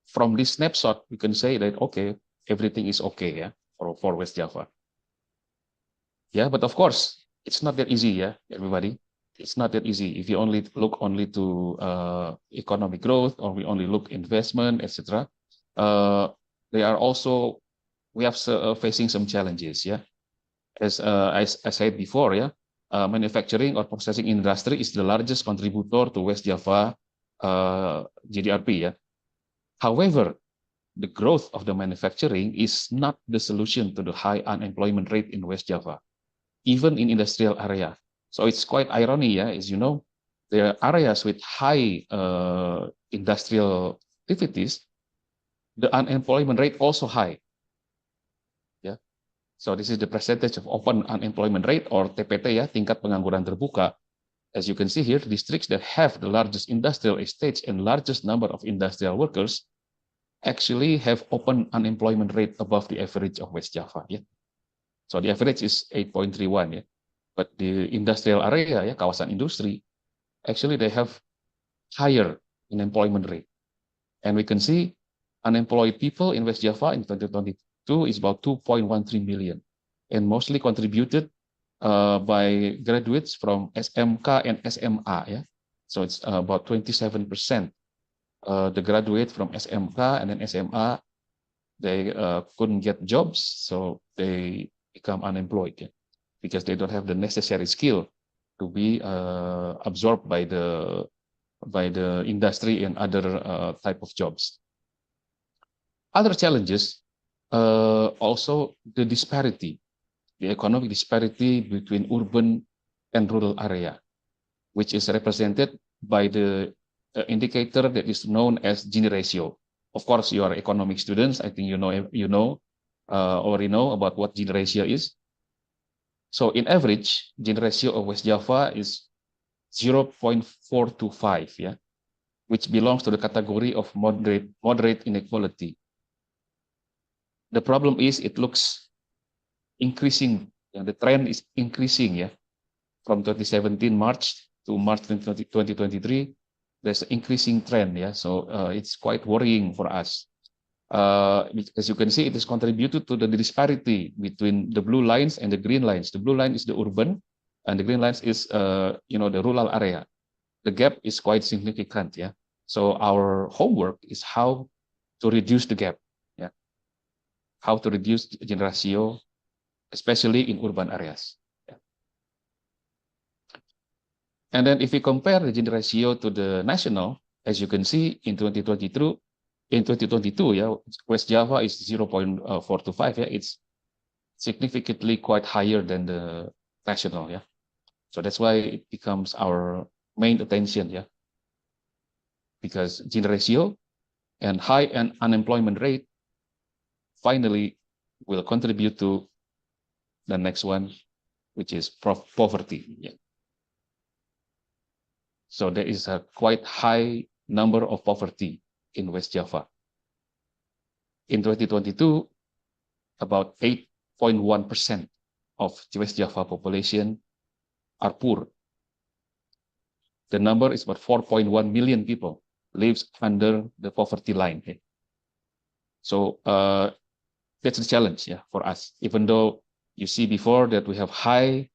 from this snapshot, we can say that, okay, everything is okay, yeah, for West Java. Yeah, but of course, it's not that easy, yeah, everybody. It's not that easy. If you only look only to economic growth, or we only look investment, etc. They are also, we have facing some challenges, yeah. As I said before, yeah, manufacturing or processing industry is the largest contributor to West Java GDP, yeah. However, the growth of the manufacturing is not the solution to the high unemployment rate in West Java, even in industrial area. So it's quite irony, yeah, as you know, there are areas with high industrial activities, the unemployment rate also high. Yeah. So this is the percentage of open unemployment rate, or TPT, ya, tingkat pengangguran terbuka. As you can see here, districts that have the largest industrial estates and largest number of industrial workers actually have open unemployment rate above the average of West Java. Yeah. So the average is 8.31. Yeah. But the industrial area, ya, kawasan industri, actually they have higher unemployment rate. And we can see unemployed people in West Java in 2022 is about 2.13 million, and mostly contributed by graduates from SMK and SMA. Yeah, so it's about 27%. The graduate from SMK and then SMA, they couldn't get jobs, so they become unemployed, yeah, because they don't have the necessary skill to be absorbed by the industry and other type of jobs. Other challenges, also the disparity, the economic disparity between urban and rural area, which is represented by the indicator that is known as Gini ratio. Of course, you are economic students. I think you already know about what Gini ratio is. So in average, Gini ratio of West Java is 0.425, yeah, which belongs to the category of moderate inequality. The problem is it looks increasing. Yeah, the trend is increasing, yeah, from 2017 March to March 2023. There's an increasing trend, yeah. So it's quite worrying for us. As you can see, it is contributed to the disparity between the blue lines and the green lines. The blue line is the urban, and the green lines is the rural area. The gap is quite significant, yeah. So our homework is how to reduce the gap, yeah. How to reduce the Gini ratio, especially in urban areas. Yeah. And then if we compare the Gini ratio to the national, as you can see in 2022, yeah, West Java is 0.425, yeah. It's significantly quite higher than the national, yeah. So that's why it becomes our main attention, yeah. Because Gini ratio and high unemployment rate finally will contribute to the next one, which is poverty. Yeah. So there is a quite high number of poverty in West Java. In 2022, about 8.1% of West Java population are poor. The number is about 4.1 million people lives under the poverty line. Okay? So that's the challenge, yeah, for us. Even though you see before that we have high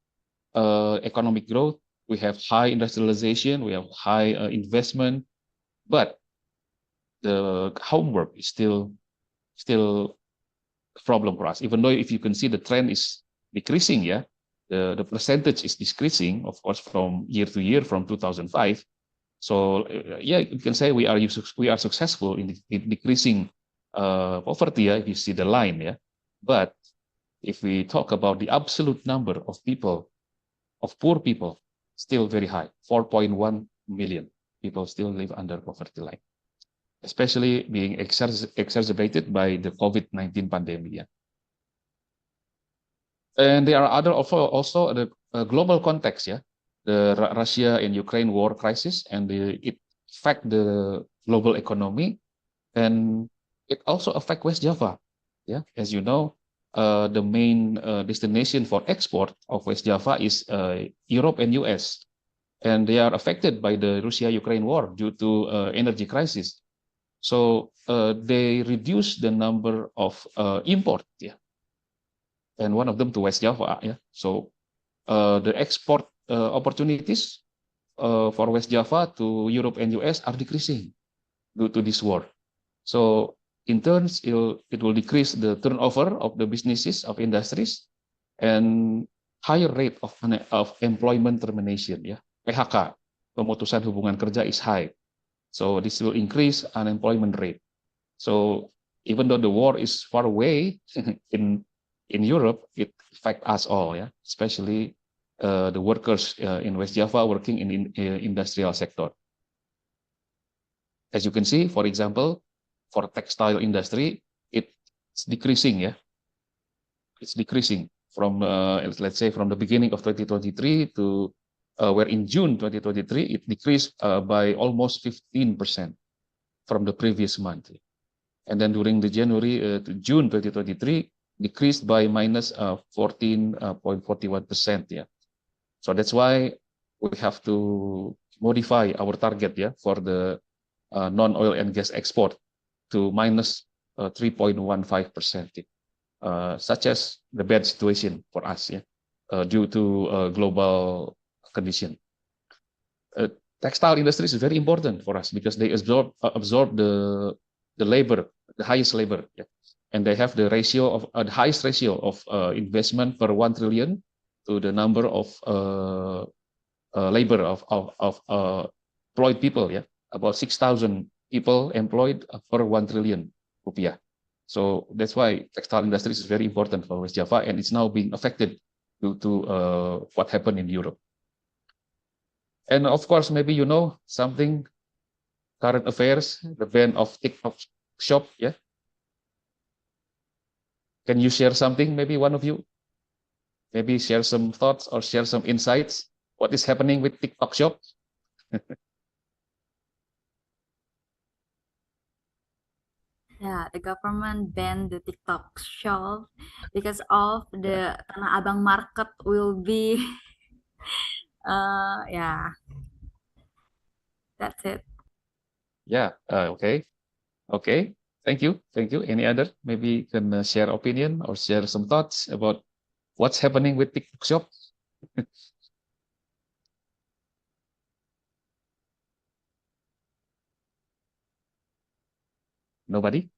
economic growth, we have high industrialization, we have high investment, but the homework is still a problem for us. Even though if you can see the trend is decreasing, yeah, the percentage is decreasing, of course, from year to year from 2005. So yeah, you can say we are successful in decreasing poverty. If you see the line, but if we talk about the absolute number of people, of poor people, still very high. 4.1 million people still live under poverty line, especially being exacerbated by the COVID-19 pandemic. And there are other also the global context, the Russia and Ukraine war crisis, and it affect the global economy, and it also affect West Java. As you know, the main destination for export of West Java is Europe and US, and they are affected by the Russia-Ukraine war due to energy crisis. So they reduce the number of import, and one of them to West Java. So the export opportunities for West Java to Europe and US are decreasing due to this war. So in turn, it will decrease the turnover of the businesses, of industries, and higher rate of employment termination. PHK, pemutusan hubungan kerja, is high. So this will increase unemployment rate. So even though the war is far away in Europe, it affects us all, especially the workers in West Java working in industrial sector. As you can see, for example, for textile industry, it's decreasing. It's decreasing from let's say from the beginning of 2023 to where in June 2023 it decreased by almost 15% from the previous month, and then during the January to June 2023 decreased by minus 14.41%. So that's why we have to modify our target for the non-oil and gas export to minus 3.15%, such as the bad situation for us due to global condition. Textile industry is very important for us because they absorb the labor, the highest labor, and they have the ratio of the highest ratio of investment per 1 trillion to the number of labor of employed people. About 6,000 people employed per 1 trillion rupiah. So that's why textile industry is very important for West Java, and it's now being affected due to what happened in Europe. And of course, maybe you know something, current affairs, the ban of TikTok shop. Can you share something, maybe one of you? Maybe share some thoughts or share some insights. What is happening with TikTok shop? Yeah, the government banned the TikTok shop because of the Tanah Abang market will be, yeah, that's it. Yeah, okay. Thank you. Any other? Maybe you can share opinion or share some thoughts about what's happening with TikTok shop. Nobody?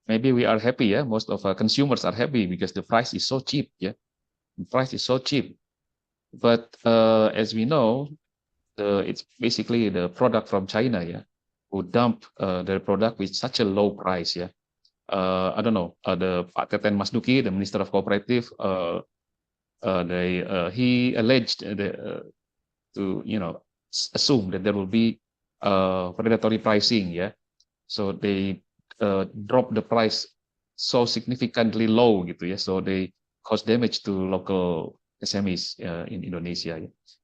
Maybe we are happy, most of our consumers are happy because the price is so cheap, the price is so cheap. But as we know, it's basically the product from China, who dump their product with such a low price, I don't know, the Pak Teten Masduki, the Minister of Cooperative, he alleged to assume that there will be predatory pricing, so they drop the price so significantly low, so they cause damage to local SMEs in Indonesia.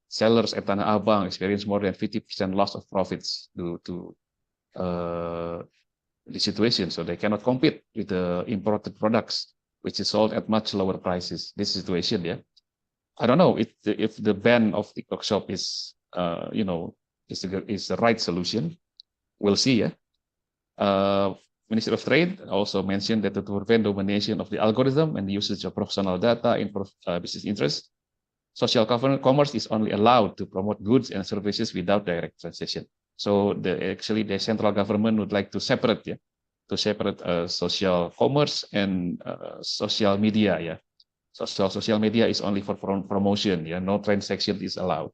Sellers at Tanah Abang experience more than 50% loss of profits due to the situation, so they cannot compete with the imported products, which is sold at much lower prices. This situation, I don't know if the ban of TikTok shop is is the right solution. We'll see. Ministry of Trade also mentioned that to prevent domination of the algorithm and the usage of professional data in business interests, social commerce is only allowed to promote goods and services without direct transaction. So the central government would like to separate to separate social commerce and social media. Yeah, social media is only for promotion. Yeah, no transaction is allowed.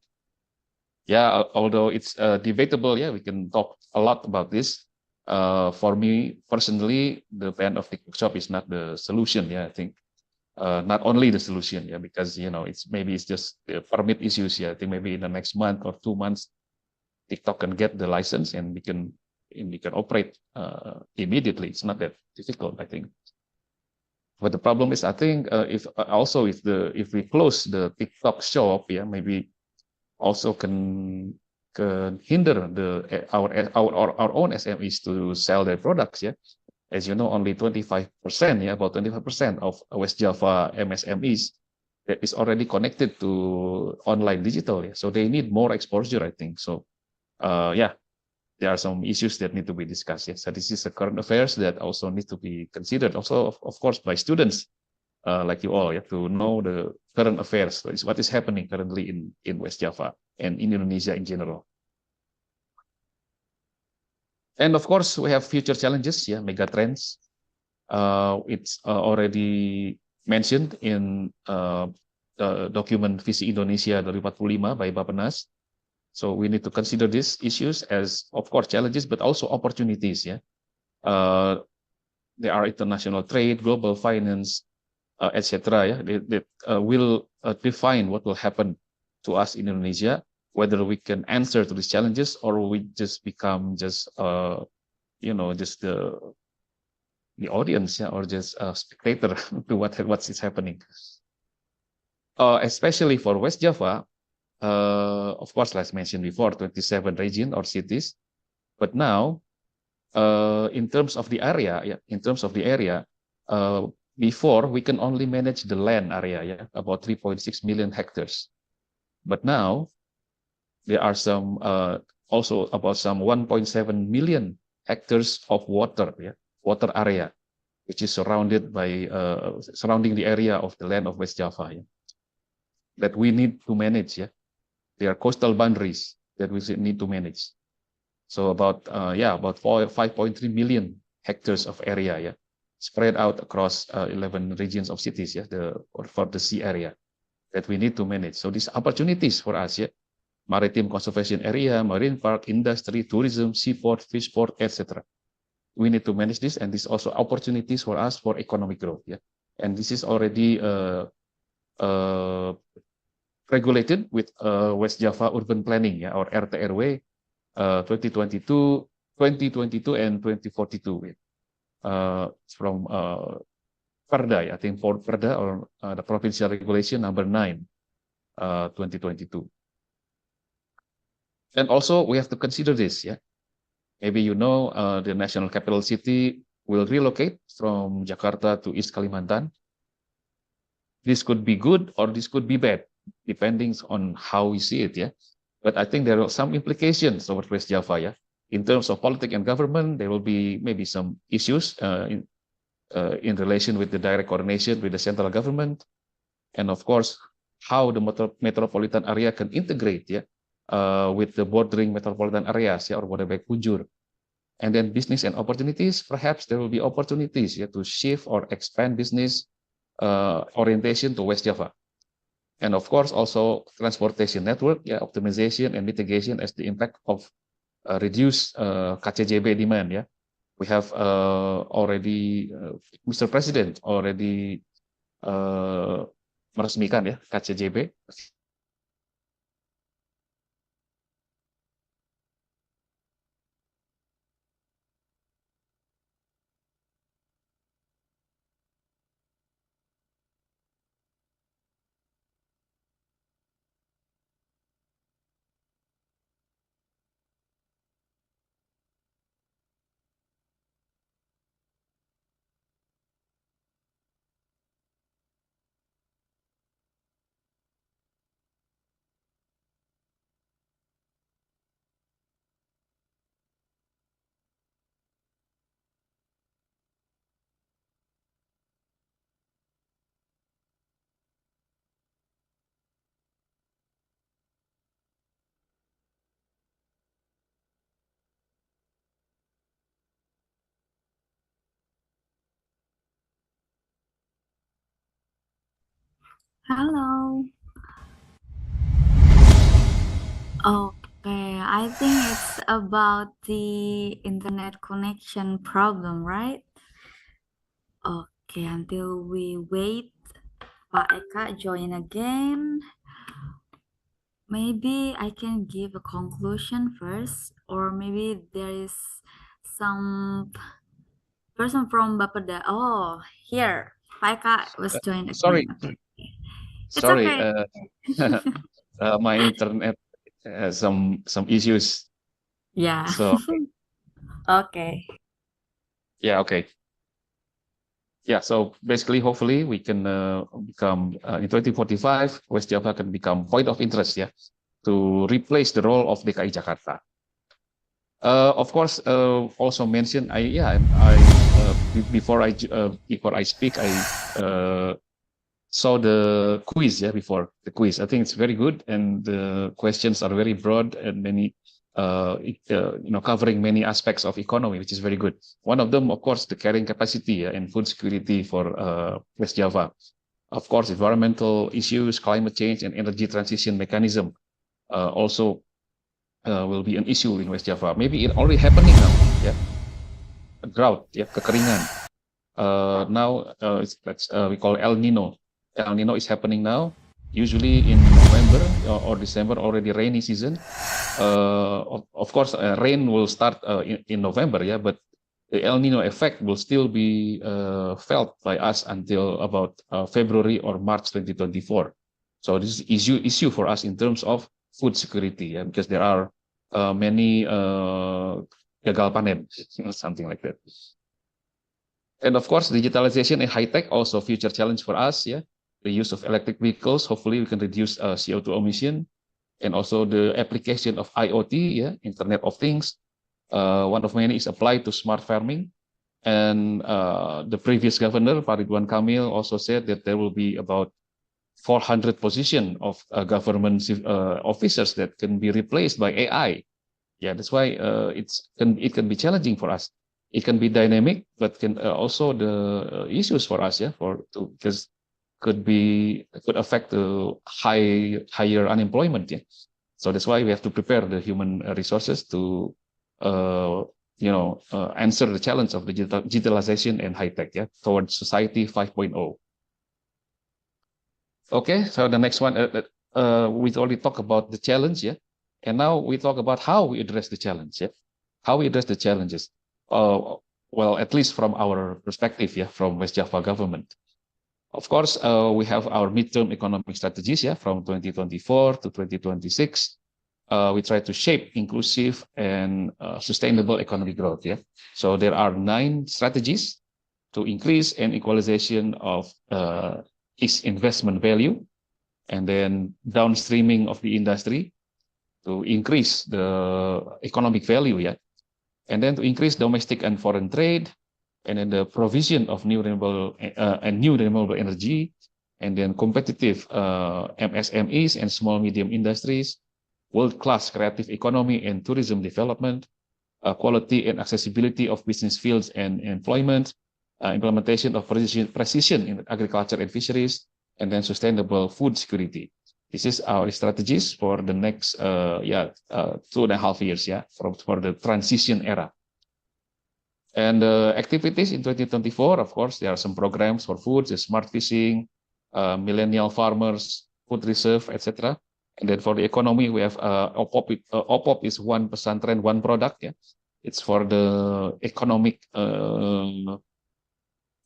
Yeah, although it's debatable. Yeah, we can talk a lot about this. For me personally, the ban of TikTok Shop is not the solution. Yeah, I think not only the solution. Yeah, because it's just the permit issues. Yeah, I think maybe in the next month or 2 months, TikTok can get the license and we can operate immediately. It's not that difficult, I think. But the problem is, I think if we close the TikTok shop, yeah, maybe also can hinder our own SMEs to sell their products. Yeah, as you know, only 25%, yeah, about 25% of West Java MSMEs that is already connected to online digital. Yeah, so they need more exposure, I think. So, yeah, there are some issues that need to be discussed. Yeah, so this is a current affairs that also need to be considered. Also, of course, by students like you all, yeah, to know the current affairs. What is happening currently in West Java and in Indonesia in general. And of course, we have future challenges. Yeah, mega trends. It's already mentioned in the document Visi Indonesia 2045 by Bappenas. So we need to consider these issues as, of course, challenges, but also opportunities. Yeah, there are international trade, global finance, etc. Yeah, that will define what will happen to us in Indonesia, whether we can answer to these challenges or we just become just the audience, yeah, or just a spectator to what is happening. Especially for West Java, of course, like mentioned before, 27 regions or cities. But now, in terms of the area, before we can only manage the land area, yeah, about 3.6 million hectares. But now there are some also about some 1.7 million hectares of water, yeah, water area, which is surrounding the area of the land of West Java, yeah, that we need to manage. Yeah, there are coastal boundaries that we need to manage. So about 5.3 million hectares of area, yeah, spread out across 11 regions of cities, yeah, for the sea area that we need to manage. So these opportunities for us, yeah, maritime conservation area, marine park, industry, tourism, seaport, fish port, etc. We need to manage this, and this also opportunities for us for economic growth, yeah. And this is already regulated with West Java Urban Planning, yeah, or RTRW 2022, and 2042. From Perda, I think for Perda or the Provincial Regulation number 9, 2022. And also we have to consider this, yeah. Maybe the national capital city will relocate from Jakarta to East Kalimantan. This could be good or this could be bad, depending on how we see it, yeah. But I think there are some implications over West Java, yeah. In terms of politics and government, there will be maybe some issues in relation with the direct coordination with the central government, and of course, how the metropolitan area can integrate, yeah, with the bordering metropolitan areas, yeah, or Bodebek Punjur. And then business and opportunities, perhaps there will be opportunities, yeah, to shift or expand business orientation to West Java. And of course, also transportation network, yeah, optimization and mitigation as the impact of reduced KCJB demand, yeah. We have already, Mr. President already meresmikan, ya, KCJB. Hello. Okay, I think it's about the internet connection problem, right? Okay, until we wait, Pak Eka join again. Maybe I can give a conclusion first, or maybe there is some person from Bappeda. Oh, here, Pak Eka was joined Sorry, again. It's sorry. okay. My internet has some issues. Yeah. So Okay. yeah, okay. Yeah, so basically, hopefully, we can become in 2045, West Java can become point of interest, yeah, to replace the role of DKI Jakarta. Of course, also mention before I speak, I saw the quiz, yeah, before the quiz. I think it's very good, and the questions are very broad and many, covering many aspects of economy, which is very good. One of them, of course, the carrying capacity, and food security for West Java. Of course, environmental issues, climate change, and energy transition mechanism also will be an issue in West Java. Maybe it already happening now, yeah. Drought, yeah, kekeringan. Now we call El Nino. El Nino is happening now. Usually in November or December, already rainy season. Of course, rain will start in November, yeah, but the El Nino effect will still be felt by us until about February or March 2024. So this is issue for us in terms of food security, yeah, because there are many gagal panen, something like that. And of course, digitalization and high tech also future challenge for us. Yeah, the use of electric vehicles. Hopefully, we can reduce CO2 emission, and also the application of IoT, yeah, Internet of Things. One of many is applied to smart farming. And the previous governor, Ridwan Kamil, also said that there will be about 400 position of government officers that can be replaced by AI. Yeah, that's why it can be challenging for us. It can be dynamic, but can also the issues for us, yeah, because could affect the higher unemployment, yeah. So that's why we have to prepare the human resources to answer the challenge of digitalization and high tech, yeah, towards society 5.0. Okay, so the next one, we already talked about the challenge, yeah, and now we talk about how we address the challenge, yeah, how we address the challenges. Well, at least from our perspective, yeah, from West Java government. Of course, we have our midterm economic strategies, yeah, from 2024 to 2026. We try to shape inclusive and sustainable economic growth, yeah. So there are 9 strategies to increase and equalization of its investment value, and then downstreaming of the industry to increase the economic value, yeah, and then to increase domestic and foreign trade, and then the provision of new renewable energy, and then competitive MSMEs and small medium industries, world-class creative economy and tourism development, quality and accessibility of business fields and employment, implementation of precision in agriculture and fisheries, and then sustainable food security. This is our strategies for the next 2.5 years, yeah, for the transition era. And activities in 2024, of course, there are some programs for food, smart fishing, millennial farmers, food reserve, etc. And then for the economy, we have OPOP is one pesantren, one product. Yeah, it's for the economic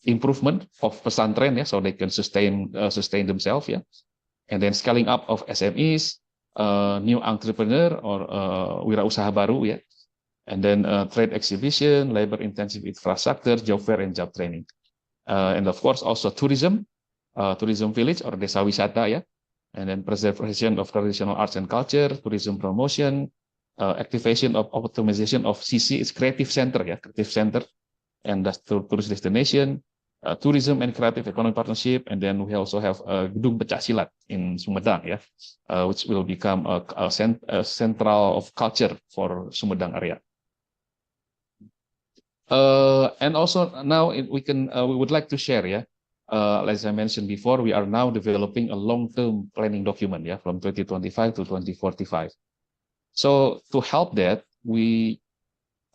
improvement of pesantren, yeah, so they can sustain themselves. Yeah, and then scaling up of SMEs, new entrepreneur or wirausaha baru. Yeah. And then trade exhibition, labor-intensive infrastructure, job fair, and job training. And of course, also tourism, tourism village or desa wisata, yeah. And then preservation of traditional arts and culture, tourism promotion, activation of optimization of CC, is creative center, yeah, creative center, and that's tourist destination, tourism and creative economic partnership. And then we also have Gedung Pecah Silat in Sumedang, yeah, which will become a central of culture for Sumedang area. And also now we would like to share, yeah, as I mentioned before, we are now developing a long-term planning document, yeah, from 2025 to 2045. So to help that, we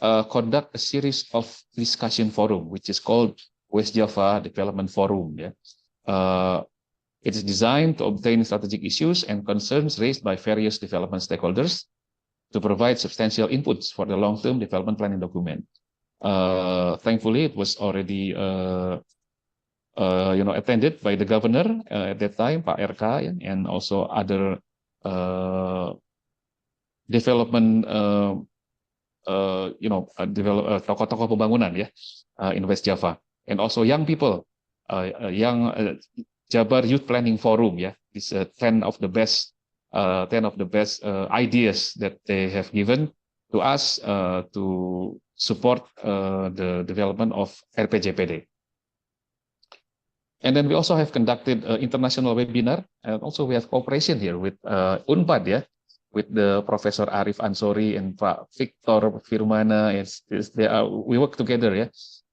conduct a series of discussion forum, which is called West Java Development Forum. Yeah, it is designed to obtain strategic issues and concerns raised by various development stakeholders to provide substantial inputs for the long-term development planning document. Thankfully, it was already attended by the governor at that time, Pak RK, yeah, and also other development tokoh-tokoh pembangunan ya in West Java, and also young people, young Jabar Youth Planning Forum ya. This 10 of the best ideas that they have given to us to support the development of RPJPD. And then we also have conducted international webinar, and also we have cooperation here with UNPAD ya, with the Professor Arif Ansori and Pak Victor Firmana. We work together yeah,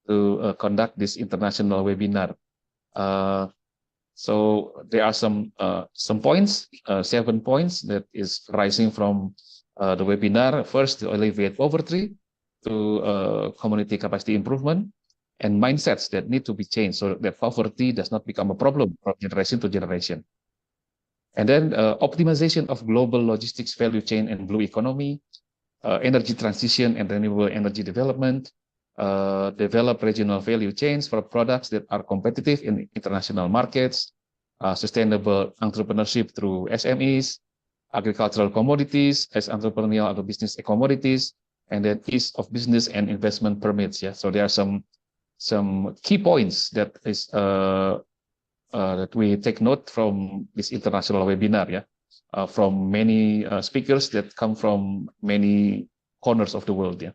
to conduct this international webinar. So there are some points, 7 points that is rising from the webinar. First, to alleviate poverty, to community capacity improvement, and mindsets that need to be changed so that poverty does not become a problem from generation to generation. And then optimization of global logistics value chain and blue economy, energy transition and renewable energy development, develop regional value chains for products that are competitive in international markets, sustainable entrepreneurship through SMEs, agricultural commodities as entrepreneurial or business commodities, and then ease of business and investment permits. Yeah, so there are some key points that is that we take note from this international webinar, yeah, from many speakers that come from many corners of the world, yeah.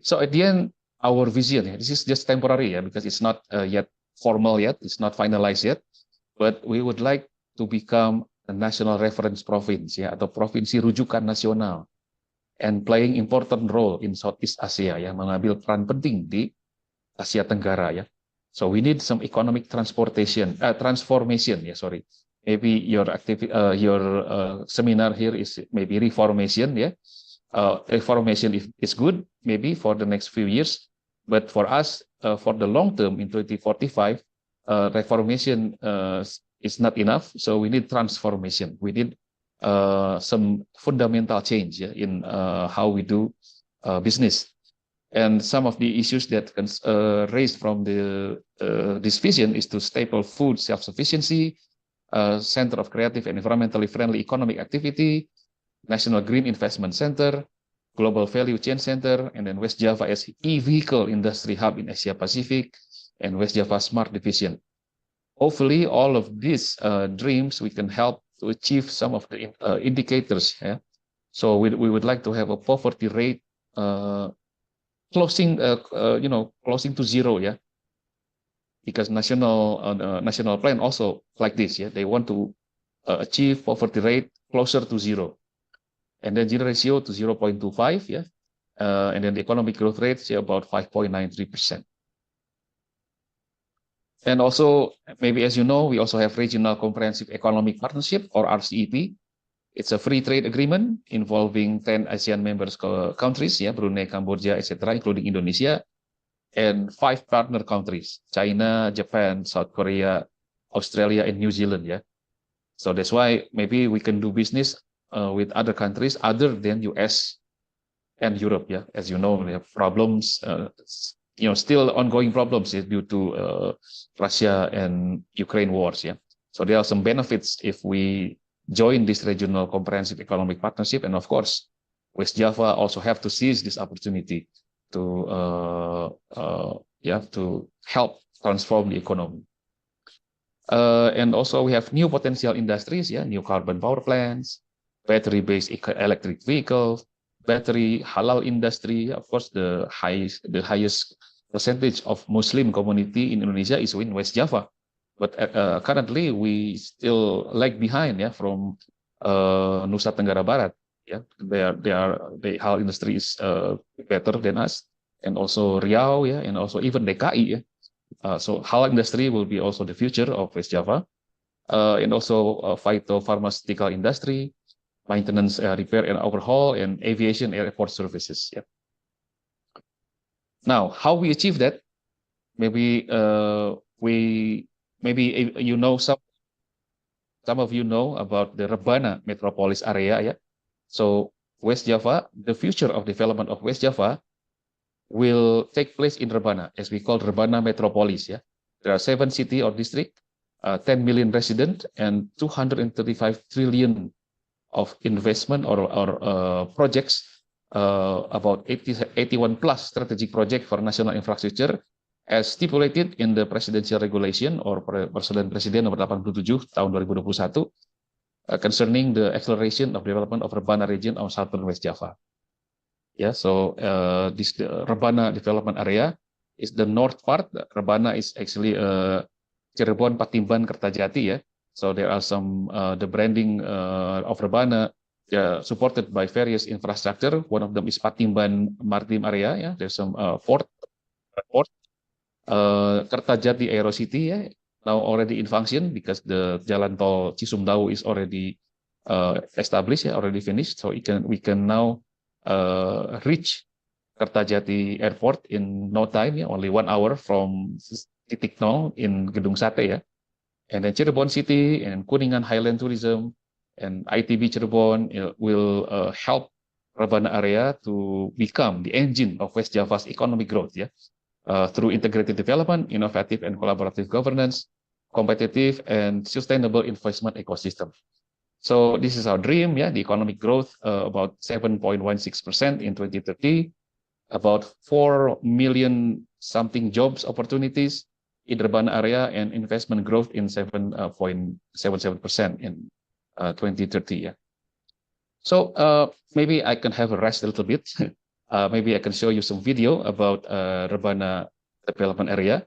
So at the end, our vision, yeah, this is just temporary, yeah, because it's not yet formal yet, it's not finalized yet, but we would like to become a national reference province, ya, atau provinsi rujukan nasional, and playing important role in Southeast Asia, yang mengambil peran penting di Asia Tenggara, ya. So we need some economic transformation. Yeah, sorry. Maybe your seminar here is maybe reformation, yeah. Reformation is good maybe for the next few years, but for us, for the long term in 2045, reformation is not enough. So we need transformation. We need some fundamental change, yeah, in how we do business. And some of the issues that raised from this vision is to staple food self-sufficiency, center of creative and environmentally friendly economic activity, National Green Investment Center, Global Value Chain Center, and then West Java as e-vehicle industry hub in Asia Pacific, and West Java Smart Division. Hopefully, all of these dreams we can help to achieve some of the indicators. Yeah? So we would like to have a poverty rate closing to zero. Yeah, because national plan also like this. Yeah, they want to achieve poverty rate closer to zero. And then GDP ratio to 0.25, yeah, and then the economic growth rate is about 5.93%. And also, maybe as you know, we also have Regional Comprehensive Economic Partnership, or RCEP. It's a free trade agreement involving 10 ASEAN members countries, yeah, Brunei, Cambodia, etc., including Indonesia, and 5 partner countries: China, Japan, South Korea, Australia, and New Zealand. Yeah, so that's why maybe we can do business with other countries other than US and Europe. Yeah, as you know, we have problems, still ongoing problems due to Russia and Ukraine wars. Yeah, so there are some benefits if we join this regional comprehensive economic partnership, and of course, West Java also have to seize this opportunity to help transform the economy. And also we have new potential industries, yeah, new carbon power plants, battery-based electric vehicles, battery halal industry. Of course, the highest percentage of Muslim community in Indonesia is in West Java, but currently we still lag behind, yeah, from Nusa Tenggara Barat. Yeah, the halal industry is better than us, and also Riau, yeah, and also even DKI, yeah. So halal industry will be also the future of West Java, and also phytopharmaceutical industry, maintenance, repair and overhaul, and aviation airport services. Yeah. Now, how we achieve that? Maybe you know some of you know about the Rebana metropolis area. Yeah. So West Java, the future of development of West Java will take place in Rebana, as we call Rebana metropolis. Yeah. There are 7 cities or districts, 10 million residents, and 235 trillion of investment or projects, about 81 plus strategic project for national infrastructure as stipulated in the presidential regulation or Peraturan Presiden nomor 87 tahun 2021 concerning the acceleration of development of Rebana region of Southern West Java. Yeah, so this Rebana development area is the north part. Rebana is actually Cirebon, Patimban, Kertajati. Yeah, so there are some the branding of Rebana supported by various infrastructure. One of them is Patimban Maritime area. Yeah, there's some port. Kertajati Aero City, yeah, now already in function because the Jalan Tol Cisumdawu is already established, yeah, already finished. So we can now reach Kertajati Airport in no time, yeah, only 1 hour from titik nol in Gedung Sate, yeah. And then Cirebon City and Kuningan Highland Tourism and ITB Cirebon will help Rebana area to become the engine of West Java's economic growth, yeah. Through integrated development, innovative and collaborative governance, competitive and sustainable investment ecosystem. So this is our dream, yeah, the economic growth about 7.16% in 2030, about 4 million something jobs opportunities in the urban area, and investment growth in 7.77% in 2030. Yeah. So maybe I can have a rest a little bit. Maybe I can show you some video about Rebana development area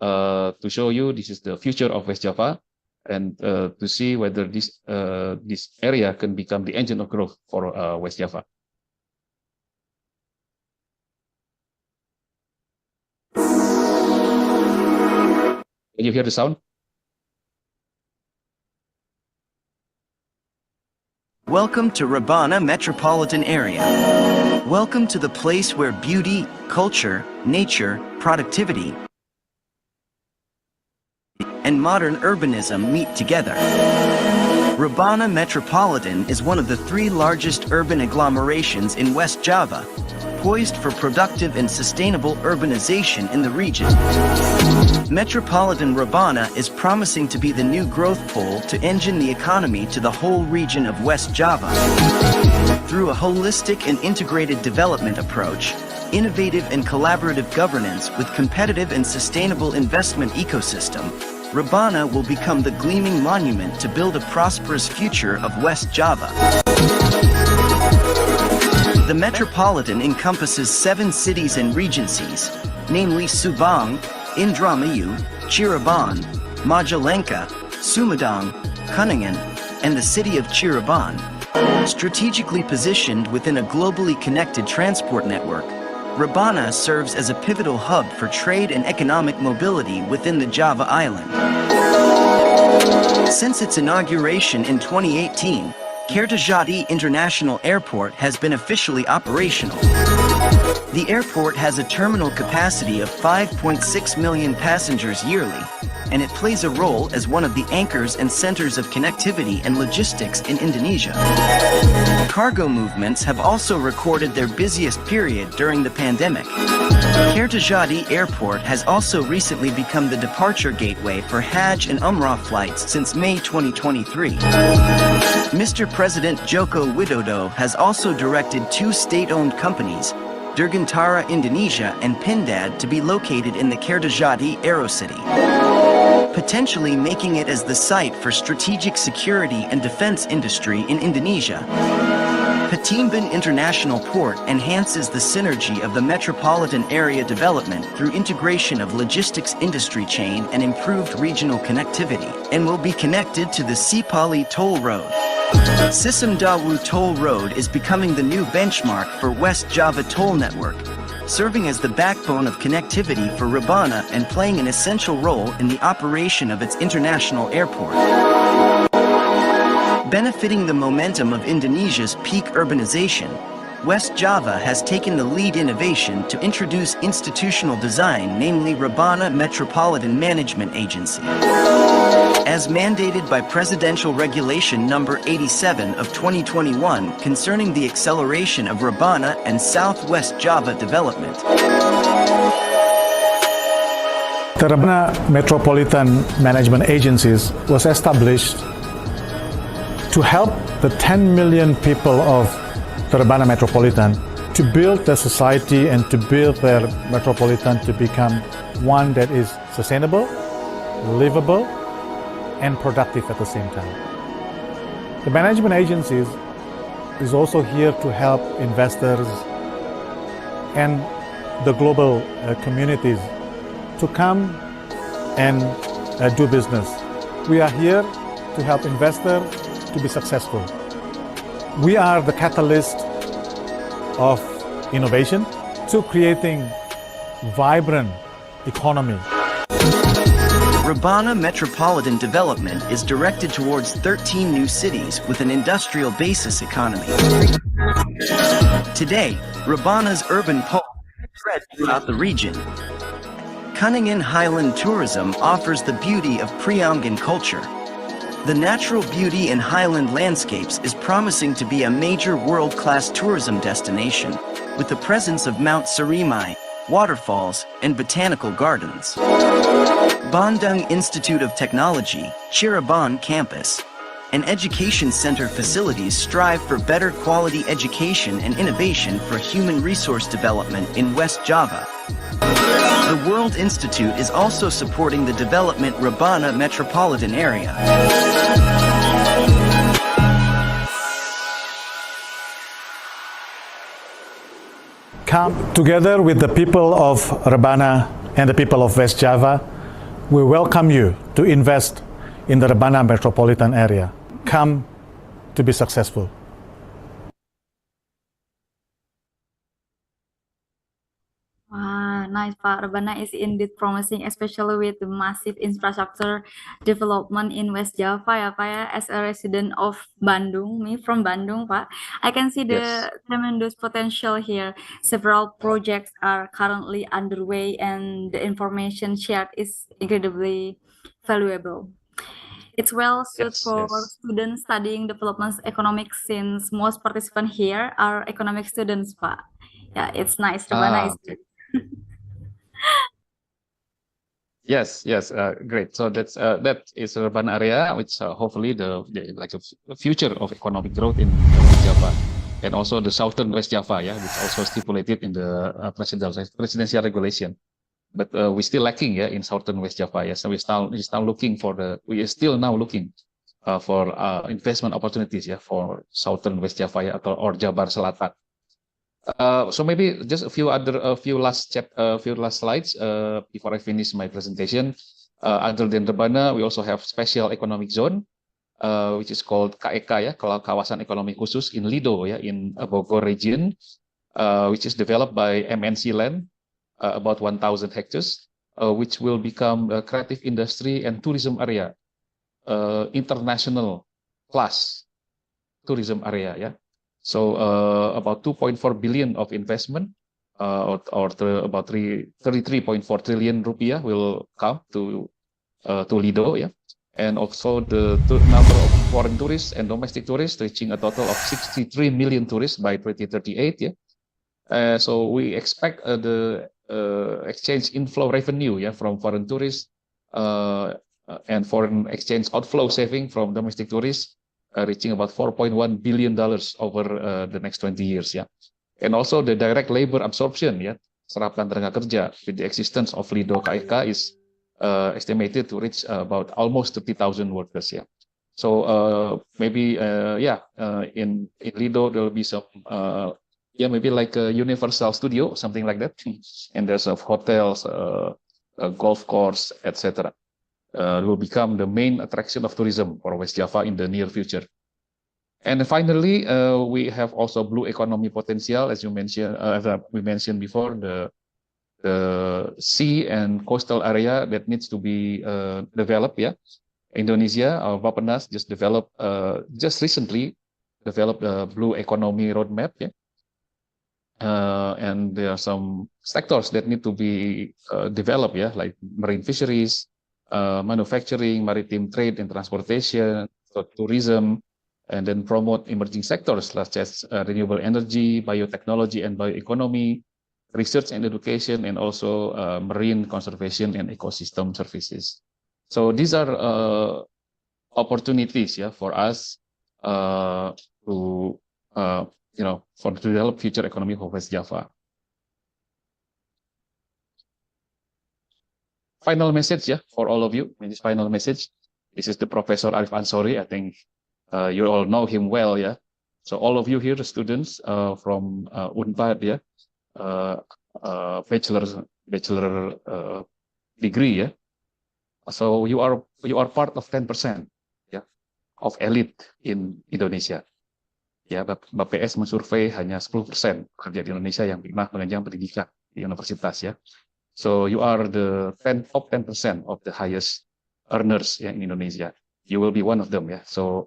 to show you this is the future of West Java, and to see whether this area can become the engine of growth for West Java. Can you hear the sound? Welcome to Rebana metropolitan area. Welcome to the place where beauty, culture, nature, productivity, and modern urbanism meet together. Rebana Metropolitan is one of the 3 largest urban agglomerations in West Java, poised for productive and sustainable urbanization in the region. Metropolitan Rebana is promising to be the new growth pole to engine the economy to the whole region of West Java. Through a holistic and integrated development approach, innovative and collaborative governance with competitive and sustainable investment ecosystem, Rebana will become the gleaming monument to build a prosperous future of West Java. The Metropolitan encompasses 7 cities and regencies, namely Subang, Indramayu, Cirebon, Majalengka, Sumedang, Kuningan, and the city of Cirebon. Strategically positioned within a globally connected transport network, Rebana serves as a pivotal hub for trade and economic mobility within the Java Island. Since its inauguration in 2018, Kertajati International Airport has been officially operational. The airport has a terminal capacity of 5.6 million passengers yearly, and it plays a role as one of the anchors and centers of connectivity and logistics in Indonesia. Cargo movements have also recorded their busiest period during the pandemic. Kertajati Airport has also recently become the departure gateway for Hajj and Umrah flights since May 2023. Mr. President Joko Widodo has also directed 2 state-owned companies, Dirgantara Indonesia and Pindad, to be located in the Kertajati Aero City, potentially making it as the site for strategic security and defense industry in Indonesia. Patimban International Port enhances the synergy of the metropolitan area development through integration of logistics industry chain and improved regional connectivity, and will be connected to the Sipali Toll Road. Cisumdawu Toll Road is becoming the new benchmark for West Java toll network, serving as the backbone of connectivity for Rebana and playing an essential role in the operation of its international airport. Benefiting the momentum of Indonesia's peak urbanization, West Java has taken the lead innovation to introduce institutional design, namely Rebana Metropolitan Management Agency. As mandated by Presidential Regulation Number 87 of 2021 concerning the acceleration of Rebana and Southwest Java development. The Rebana Metropolitan Management Agencies was established to help the 10 million people of the Rebana Metropolitan to build their society and to build their metropolitan to become one that is sustainable, livable, and productive at the same time. The management agencies is also here to help investors and the global communities to come and do business. We are here to help investors to be successful. We are the catalyst of innovation to creating vibrant economy. Rebana Metropolitan Development is directed towards 13 new cities with an industrial basis economy. Today, Rebana's urban pole spread throughout the region. Kuningin Highland tourism offers the beauty of Priangan culture. The natural beauty in highland landscapes is promising to be a major world-class tourism destination, with the presence of Mount Sarimai, waterfalls, and botanical gardens. Bandung Institute of Technology, Cirebon campus, and education center facilities strive for better quality education and innovation for human resource development in West Java. The World Institute is also supporting the development Rebana metropolitan area. Come together with the people of Rebana and the people of West Java. We welcome you to invest in the Rebana metropolitan area. Come to be successful. Wow, nice, Pak. Rebana is indeed promising, especially with the massive infrastructure development in West Java, ya, Pak, ya. As a resident of Bandung, me from Bandung, Pak, I can see the tremendous potential here. Several projects are currently underway, and the information shared is incredibly valuable. It's well suited for students studying development economics, since most participants here are economic students, Pak. Yeah, it's nice. Rebana is Okay. Yes, great. So that is urban area, which hopefully the future of economic growth in West Java, and also the southern West Java, yeah, which also stipulated in the presidential regulation. But we're still lacking, yeah, in southern West Java. Yeah, so we are still now looking for investment opportunities, yeah, for southern West Java, yeah, or Jabar Selatan. So maybe just a few last slides before I finish my presentation. Other than Rebana, we also have special economic zone, which is called KEK, ya, Kawasan Ekonomi Khusus in Lido, ya, in Bogor region, which is developed by M.Sc land, about 1,000 hectares, which will become a creative industry and tourism area, international class tourism area, yeah. So about 2.4 billion of investment, or about 33.4 trillion rupiah will come to Lido, yeah, and also the number of foreign tourists and domestic tourists reaching a total of 63 million tourists by 2038, yeah. So we expect the exchange inflow revenue, yeah, from foreign tourists and foreign exchange outflow saving from domestic tourists, reaching about $4.1 billion over the next 20 years, yeah. And also the direct labor absorption, yeah, serapan tenaga kerja with the existence of Lido KEK is estimated to reach about almost 30,000 workers, yeah. So maybe in Lido there will be some maybe like a Universal Studio, something like that, and there's hotels, a golf course, etc. Will become the main attraction of tourism for West Java in the near future. And finally, we have also blue economy potential, as you mentioned, as we mentioned before, the sea and coastal area that needs to be developed. Yeah, Indonesia, Bappeda just recently developed a blue economy roadmap. Yeah, and there are some sectors that need to be developed. Yeah, like marine fisheries, manufacturing, maritime trade and transportation, tourism, and then promote emerging sectors such as renewable energy, biotechnology and bioeconomy, research and education, and also marine conservation and ecosystem services. So these are opportunities, yeah, for us to to develop future economy for West Java. Final message, yeah, for all of you. This final message. This is the Professor Arif Ansori. I think you all know him well, yeah. So all of you here, the students from Unpad, yeah, bachelor degree, yeah. So you are part of 10%, yeah, of elite in Indonesia. Ya, BPS mensurvei hanya 10% pekerja di Indonesia yang pernah mengenyam pendidikan di universitas, ya. So you are the top 10% of the highest earners, ya, in Indonesia. You will be one of them, ya. So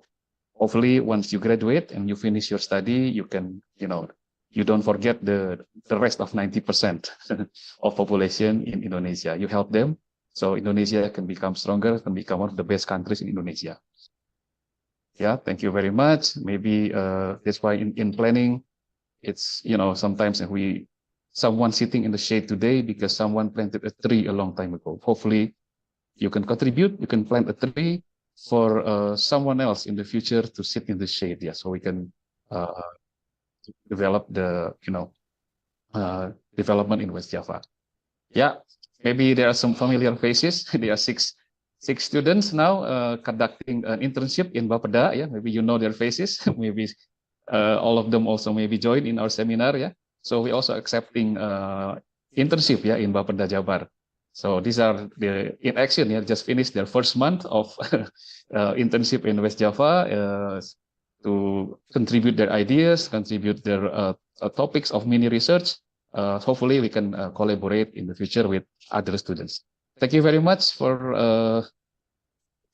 hopefully once you graduate and you finish your study, you can, you don't forget the rest of 90% of population in Indonesia. You help them, so Indonesia can become stronger, can become one of the best countries in Indonesia. Yeah, thank you very much. Maybe that's why in planning, it's, sometimes someone sitting in the shade today because someone planted a tree a long time ago. Hopefully you can contribute, you can plant a tree for someone else in the future to sit in the shade. Yeah, so we can develop the, development in West Java. Yeah, maybe there are some familiar faces. There are six students now conducting an internship in Bappeda. Yeah, maybe you know their faces. Maybe all of them also maybe join in our seminar. Yeah, so we also accepting internship, yeah, in Bappeda Jabar. So these are in action. Yeah, just finished their first month of internship in West Java to contribute their ideas, contribute their topics of mini research. Hopefully we can collaborate in the future with other students. Thank you very much for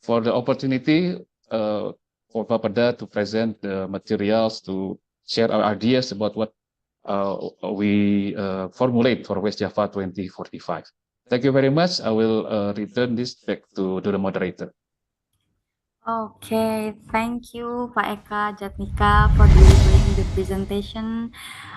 the opportunity for Bappeda to present the materials, to share our ideas about what we formulate for West Java 2045. Thank you very much. I will return this back to the moderator. Okay, thank you, Pak Eka, Jatnika, for delivering the presentation.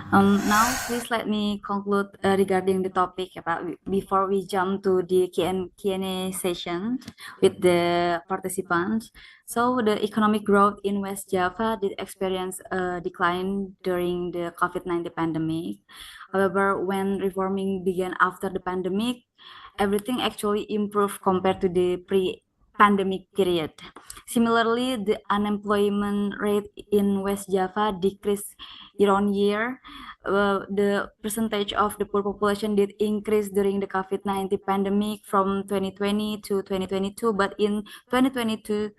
Now, please let me conclude regarding the topic before we jump to the Q&A session with the participants. So, the economic growth in West Java did experience a decline during the COVID-19 pandemic. However, when reforming began after the pandemic, everything actually improved compared to the pre-pandemic period. Similarly, the unemployment rate in West Java decreased year on year. The percentage of the poor population did increase during the COVID-19 pandemic from 2020 to 2022, but in 2022,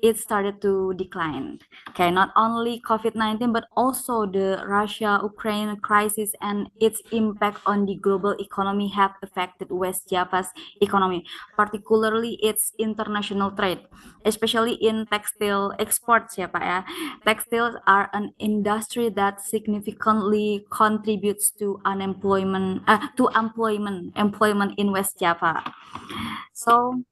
it started to decline. Okay, not only COVID-19, but also the Russia-Ukraine crisis and its impact on the global economy have affected West Java's economy, particularly its international trade, especially in textile exports, ya Pak ya. Textiles are an industry that significantly contributes to employment in West Java. So,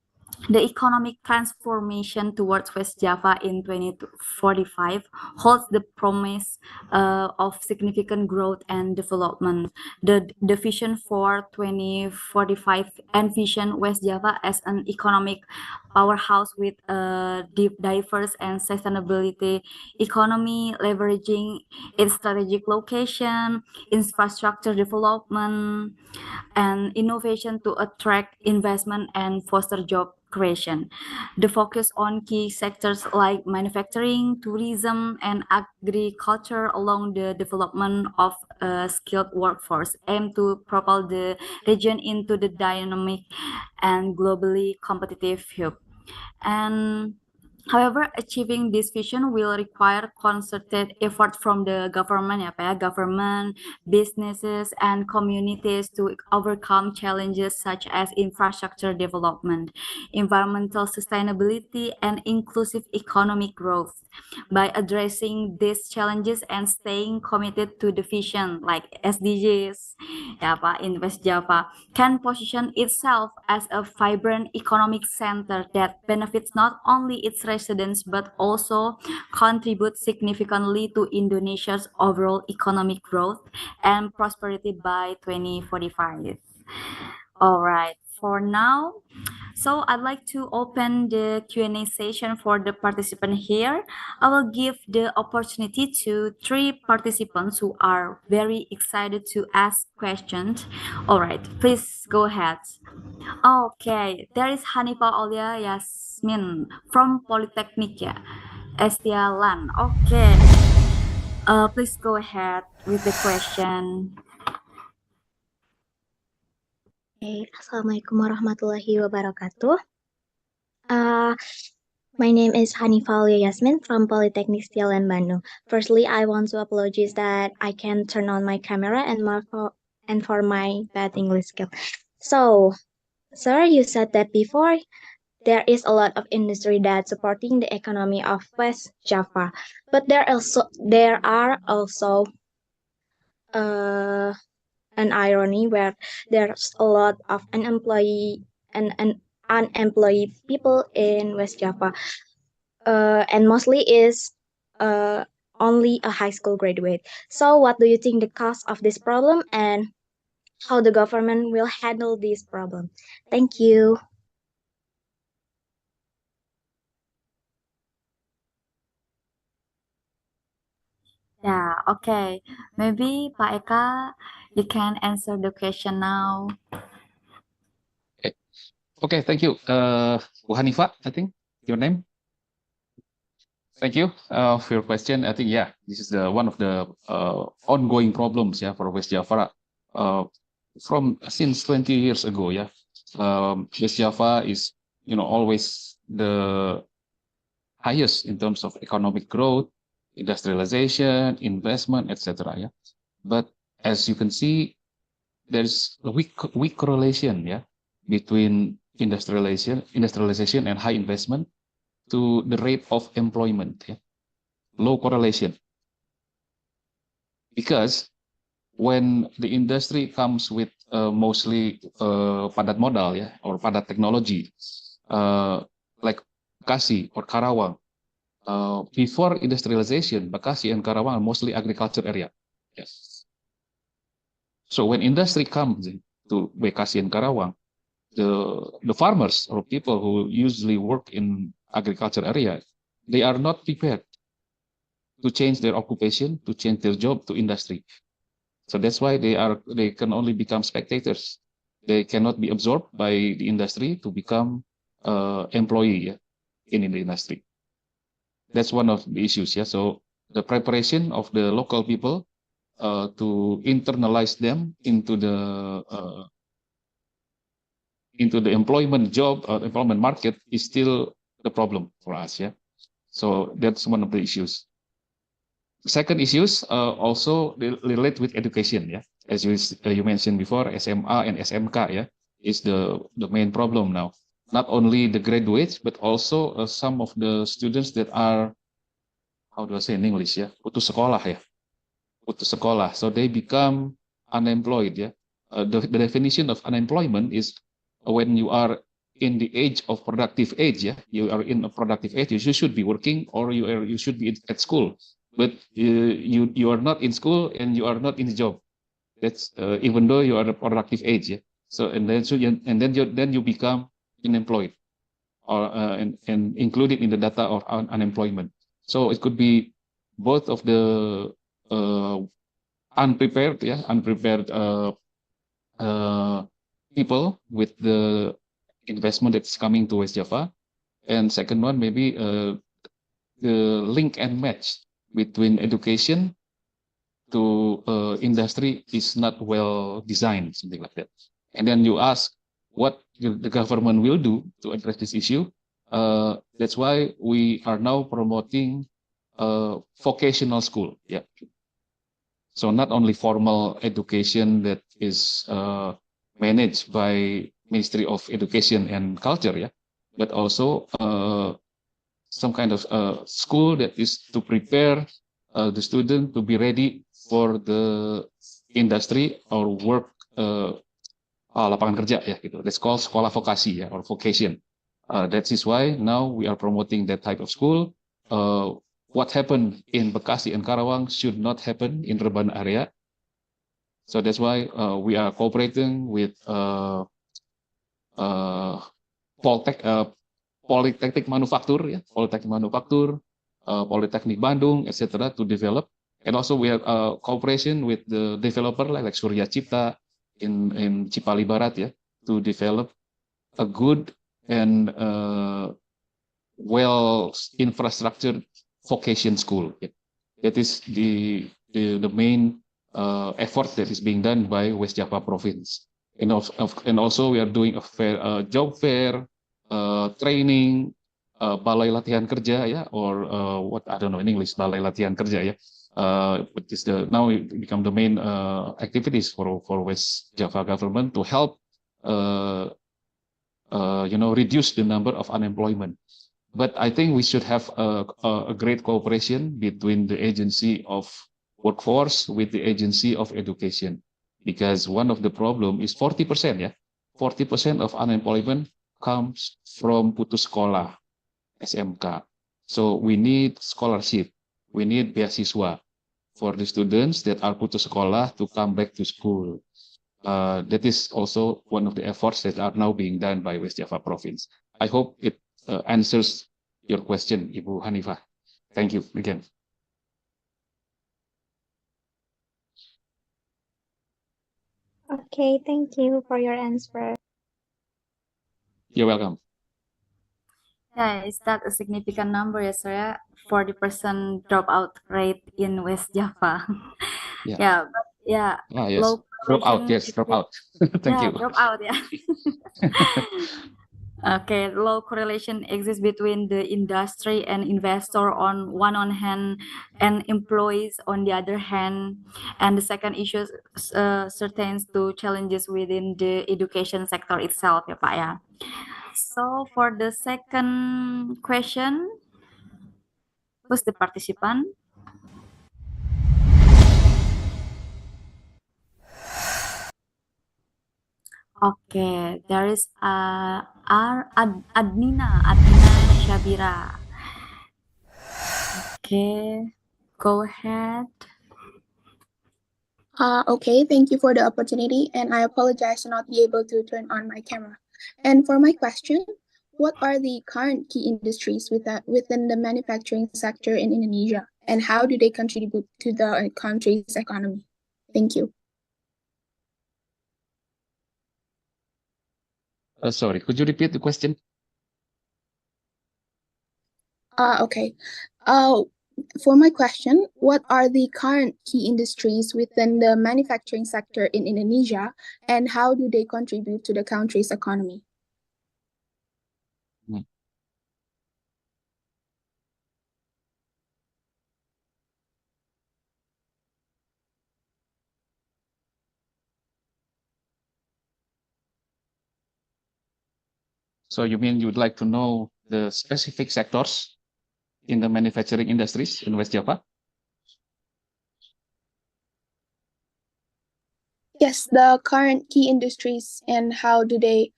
the economic transformation towards West Java in 2045 holds the promise of significant growth and development. The vision for 2045 envision West Java as an economic powerhouse with a diverse and sustainability economy, leveraging its strategic location, infrastructure development, and innovation to attract investment and foster job creation. The focus on key sectors like manufacturing, tourism, and agriculture along the development of a skilled workforce aim to propel the region into the dynamic and globally competitive hub. And However, achieving this vision will require concerted effort from the government, ya Pak ya, government, businesses, and communities to overcome challenges such as infrastructure development, environmental sustainability, and inclusive economic growth. By addressing these challenges and staying committed to the vision like SDGs, ya Pak, in West Java, can position itself as a vibrant economic center that benefits not only its residents but also contributes significantly to Indonesia's overall economic growth and prosperity by 2045. All right, for now, so I'd like to open the Q&A session for the participant here. I will give the opportunity to 3 participants who are very excited to ask questions. All right, please go ahead. Okay, there is Hanifa Aulia Yasmin from Polytechnic, ya, Estialan. Okay, please go ahead with the question. Okay, Assalamualaikum warahmatullahi wabarakatuh. My name is Hanifa Yasmin from Polytechnic Stialan Bandung. Firstly, I want to apologize that I can't turn on my camera and for my bad English skill. So, sir, you said that before there is a lot of industry that's supporting the economy of West Java, but there are also an irony where there's a lot of unemployed people in West Java, and mostly is only a high school graduate. So what do you think the cause of this problem and how the government will handle this problem? Thank you. Yeah, okay. Maybe Pak Eka, you can answer the question now. Okay, thank you. Bu Hanifa, I think your name. Thank you for your question. I think, yeah, this is one of the ongoing problems, yeah, for West Java from since 20 years ago, yeah. West Java is, always the highest in terms of economic growth, industrialization, investment, etc. Yeah, but as you can see, there's a weak correlation, yeah, between industrialization and high investment to the rate of employment. Yeah? Low correlation, because when the industry comes with mostly padat modal, yeah, or padat technology, like Bekasi or Karawang. Before industrialization, Bekasi and Karawang are mostly agriculture area. Yes. So when industry comes to Bekasi and Karawang, the farmers or people who usually work in agriculture area, they are not prepared to change their occupation, to change their job to industry. So that's why they can only become spectators. They cannot be absorbed by the industry to become employee, yeah, in the industry. That's one of the issues. Yeah. So the preparation of the local people to internalize them into the employment market is still the problem for us. Yeah. So that's one of the issues. Second issues also relate with education. Yeah. As you mentioned before, SMA and SMK, yeah, is the main problem now. Not only the graduates, but also some of the students that are, how do I say in English, yeah, putus sekolah, yeah, putus sekolah. So they become unemployed, yeah. The definition of unemployment is when you are in the age of productive age, yeah, you are in a productive age, you should be working or you should be at school, but you are not in school and you are not in the job. That's even though you are a productive age, yeah. So then you become unemployed, or and included in the data of unemployment. So it could be both of the unprepared people with the investment that's coming to West Java, and second one maybe the link and match between education to industry is not well designed, something like that. And then you ask what the government will do to address this issue. That's why we are now promoting vocational school. Yeah. So not only formal education that is managed by Ministry of Education and Culture, yeah, but also some kind of school that is to prepare the student to be ready for the industry or work lapangan kerja ya gitu. That's called sekolah vokasi ya or vocation. That is why now we are promoting that type of school. What happened in Bekasi and Karawang should not happen in urban area. So that's why we are cooperating with Polytechnic Manufaktur, ya, Polytechnic Manufaktur, Polytechnic Bandung, etc. to develop. And also we have cooperation with the developer like Surya Cipta in Cipali Barat, ya, to develop a good and well infrastructured vocation school. Yeah. That is the main effort that is being done by West Java Province. And also we are doing a fair, job fair, training, balai latihan kerja, yeah, or what I don't know in English, balai latihan kerja, yeah, which is now it become the main activities for West Java government to help reduce the number of unemployment. But I think we should have a great cooperation between the agency of workforce with the agency of education, because one of the problem is 40%, yeah, 40% of unemployment comes from putus sekolah, SMK. So we need scholarship, we need beasiswa for the students that are putus sekolah to come back to school. That is also one of the efforts that are now being done by West Java Province. I hope it answers your question, Ibu Hanifah. Thank you again. Okay, thank you for your answer. You're welcome. Yeah, is that a significant number, yes, sir? 40% dropout rate in West Java. Yeah. Yeah, but yeah, Yes. low Drop out, correlation yes, drop out. Thank yeah, you. drop out, yeah. Okay, low correlation exists between the industry and investor on one hand and employees on the other hand. And the second issue pertains to challenges within the education sector itself, ya Pak ya. So for the second question, who's the participant? Okay, there is Adnina Shabira. Okay, go ahead. Okay, thank you for the opportunity, and I apologize to not be able to turn on my camera. And for my question, what are the current key industries within the manufacturing sector in Indonesia, and how do they contribute to the country's economy? Thank you. Sorry, could you repeat the question? Okay. For my question, what are the current key industries within the manufacturing sector in Indonesia, and how do they contribute to the country's economy? So you mean you would like to know the specific sectors in the manufacturing industries in West Java? Yes, the current key industries and how do they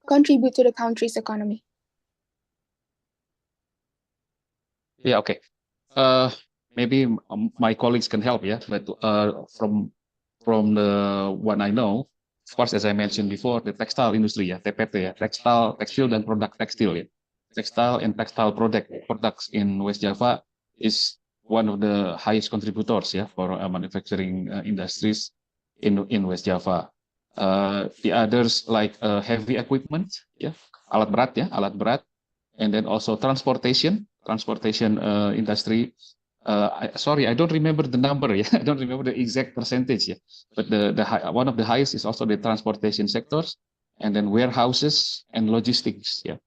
contribute to the country's economy? Yeah, okay. Maybe my colleagues can help, yeah. But from the one I know, of course, as I mentioned before, the textile industry, yeah, TPT, yeah, textile dan produk tekstil, yeah, textile and textile products in West Java is one of the highest contributors, yeah, for manufacturing industries in West Java. The others like heavy equipment, yeah, alat berat, and then also transportation industry. Sorry, I don't remember the number. Yeah, I don't remember the exact percentage. Yeah, but one of the highest is also the transportation sectors, and then warehouses and logistics. Yeah,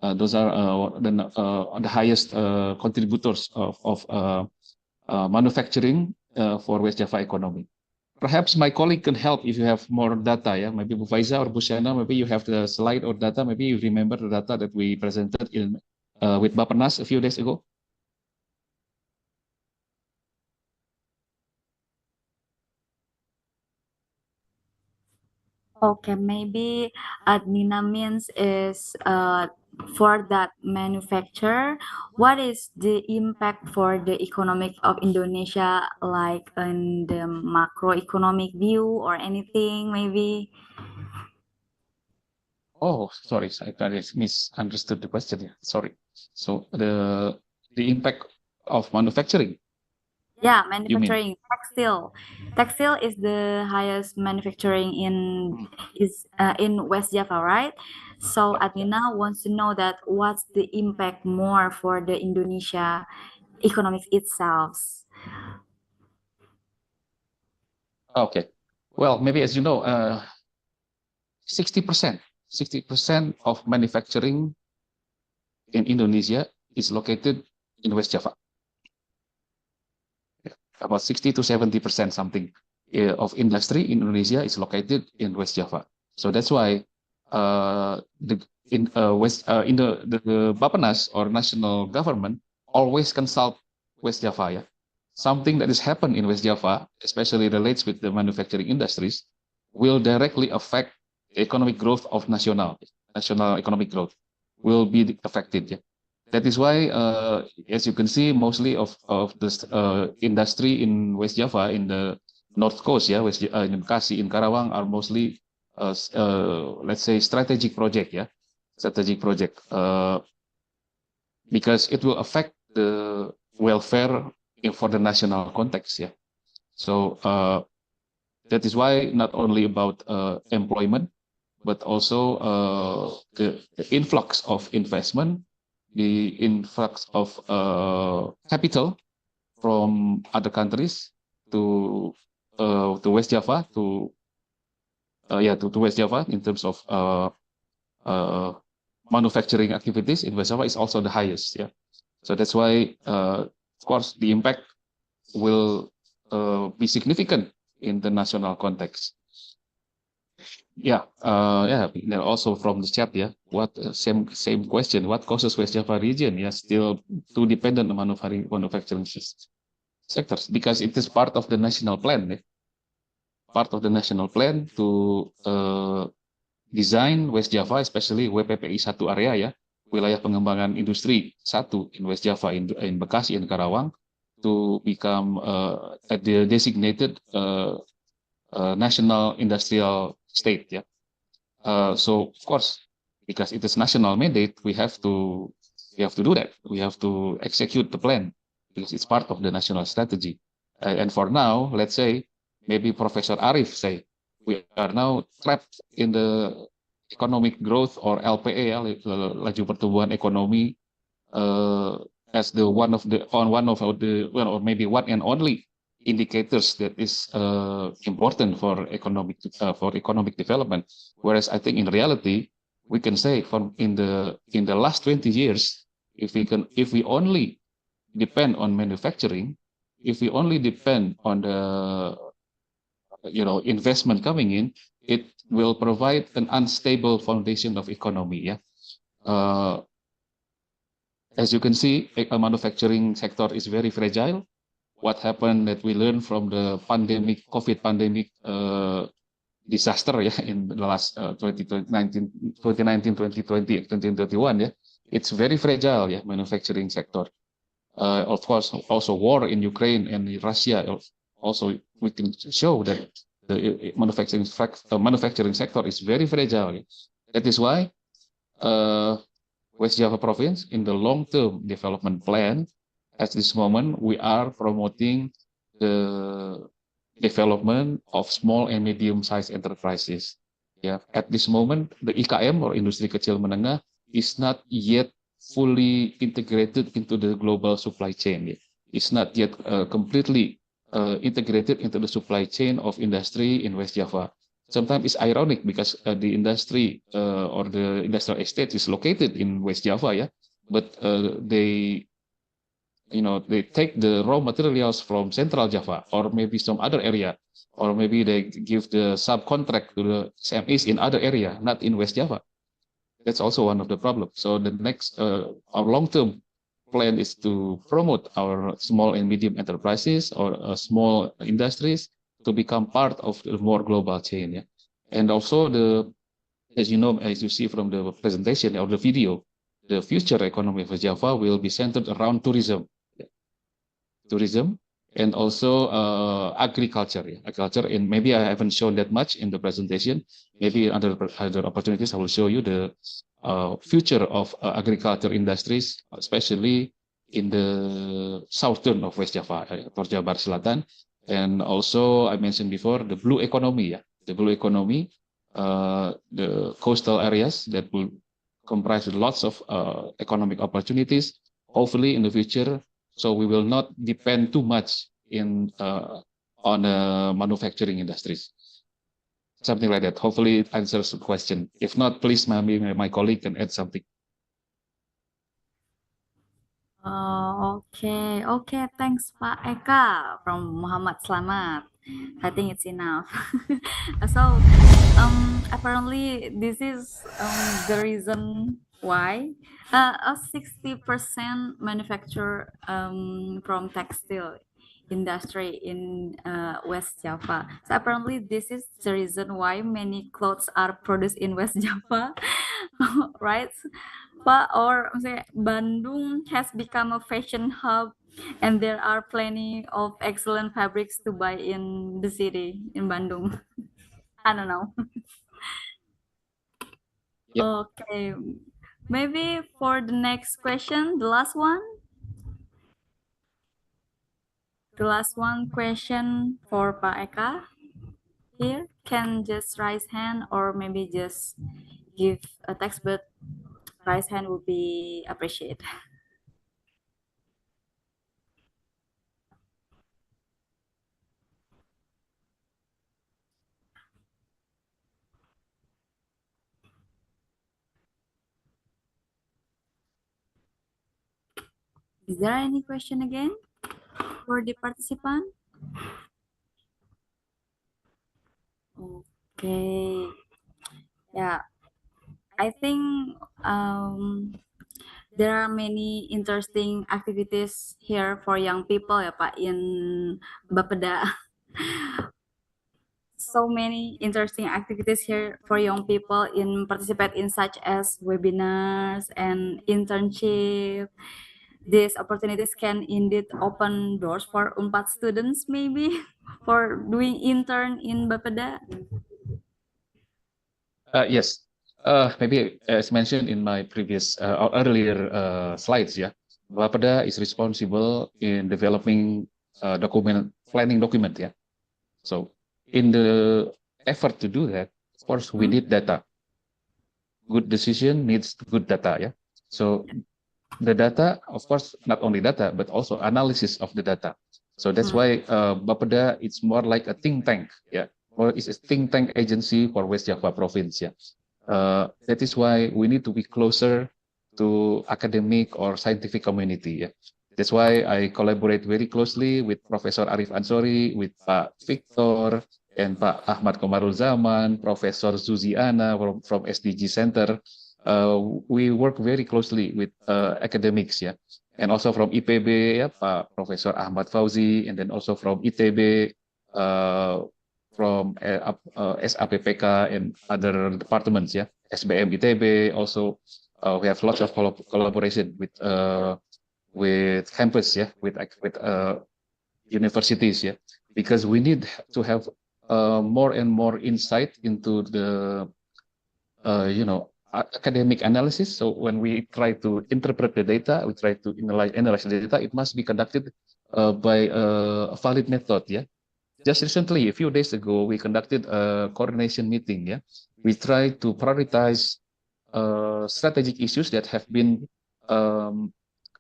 Those are the highest contributors of manufacturing for West Java economy. Perhaps my colleague can help if you have more data. Yeah, maybe Bu Faiza or Bu Shana, maybe you have the slide or data. Maybe you remember the data that we presented in with Bappenas a few days ago. Okay, maybe Adnina means is for that manufacturer, what is the impact for the economic of Indonesia, like in the macroeconomic view or anything, maybe? Oh, sorry, I kind of misunderstood the question. Yeah, sorry. So the impact of manufacturing. Yeah, You mean? manufacturing, textile. Textile is the highest manufacturing in West Java, right? So Adnina wants to know that what's the impact more for the Indonesia economics itself. Okay. Well, maybe as you know, 60% of manufacturing in Indonesia is located in West Java. About 60 to 70% something of industry in Indonesia is located in West Java. So that's why the Bappenas or national government always consult West Java. Yeah, something that has happened in West Java, especially relates with the manufacturing industries, will directly affect the economic growth of national economic growth will be affected. Yeah. That is why, as you can see, mostly of the industry in West Java, in the North Coast, yeah, in Bekasi, in Karawang, are mostly, let's say, strategic project, yeah, strategic project, because it will affect the welfare for the national context, yeah. So that is why not only about employment, but also the influx of investment, the influx of capital from other countries to West Java, to West Java in terms of manufacturing activities in West Java is also the highest. Yeah, so that's why of course the impact will be significant in the national context. Yeah, also from the chat, yeah. What same question? What causes West Java region, yeah, still too dependent on manufacturing sectors? Because it is part of the national plan, yeah? Part of the national plan to design West Java, especially WPPI 1 area, ya, wilayah pengembangan industri 1 in West Java, in Bekasi and Karawang, to become the designated national industrial state, yeah. So of course, because it is national mandate, we have to do that. We have to execute the plan because it's part of the national strategy. And for now, let's say maybe Professor Arif say we are now trapped in the economic growth or LPE, ya, laju pertumbuhan ekonomi, as the one of the well, or maybe one and only indicators that is important for economic development. Whereas I think in reality, we can say in the last 20 years, if we only depend on manufacturing, if we only depend on the investment coming in, it will provide an unstable foundation of economy. Yeah. As you can see, a manufacturing sector is very fragile. What happened that we learned from the COVID pandemic disaster, yeah, in the last 2019, 2020, 2021, yeah, it's very fragile, yeah, manufacturing sector. Of course, also war in Ukraine and Russia, also we can show that the manufacturing sector is very fragile. Yeah. That is why West Java province, in the long-term development plan, at this moment, we are promoting the development of small and medium-sized enterprises. Yeah, at this moment, the IKM or industri kecil menengah is not yet fully integrated into the global supply chain. Yeah. It's not yet completely integrated into the supply chain of industry in West Java. sometimes it's ironic because the industry or the industrial estate is located in West Java, yeah, but they they take the raw materials from Central Java or maybe some other area, or maybe they give the subcontract to the SMEs in other area, not in West Java. That's also one of the problems. So the next, our long-term plan is to promote our small and medium enterprises or small industries to become part of the more global chain. Yeah, and also as you know, as you see from the presentation or the video, the future economy of Java will be centered around tourism, and also agriculture. Yeah. Agriculture, and maybe I haven't shown that much in the presentation. Maybe other opportunities I will show you the future of agriculture industries, especially in the southern of West Java, or Jabar Selatan. And also I mentioned before the blue economy. Yeah, the blue economy, the coastal areas that will comprise lots of economic opportunities. Hopefully in the future, so we will not depend too much on manufacturing industries. Something like that. Hopefully it answers the question. If not, please maybe my colleague can add something. Okay. Thanks, Pak Eka from Muhammad Slamet. I think it's enough. So, apparently this is the reason why a 60% manufacture from textile industry in West Java. So apparently this is the reason why many clothes are produced in West Java, right? But or say Bandung has become a fashion hub, and there are plenty of excellent fabrics to buy in the city in Bandung. I don't know. Yep. Okay, maybe for the next question, the last one. The last one question for Pak Eka here can just raise hand or maybe just give a text, but raise hand would be appreciated. Is there any question again for the participant? Okay. Yeah, I think there are many interesting activities here for young people ya Pak in Bappeda. So many interesting activities here for young people in participate in such as webinars and internship. These opportunities can indeed open doors for Unpad students maybe for doing intern in Bappeda. Yes. Maybe as mentioned in my previous or earlier slides, yeah, Bappeda is responsible in developing planning document, yeah. So in the effort to do that, of course, we need data. Good decision needs good data, yeah. So the data, of course, not only data, but also analysis of the data. So that's why Bappeda, it's more like a think tank, yeah, or it's a think tank agency for West Java province, yeah. That is why we need to be closer to academic or scientific community, yeah. That's why I collaborate very closely with Professor Arif Ansori, with Pak Victor, and Pak Ahmad Komarul Zaman, Professor Zuziana from SDG Center. We work very closely with academics, yeah, and also from IPB, yeah, Pak Professor Ahmad Fauzi, and then also from ITB, from SAPPK and other departments, yeah, SBM ITB. Also, we have lots of collaboration with campus, yeah, with universities, yeah, because we need to have more and more insight into the academic analysis. So when we try to interpret the data, we try to analyze the data, it must be conducted by a valid method, yeah. Just recently, a few days ago, we conducted a coordination meeting, yeah. We try to prioritize strategic issues that have been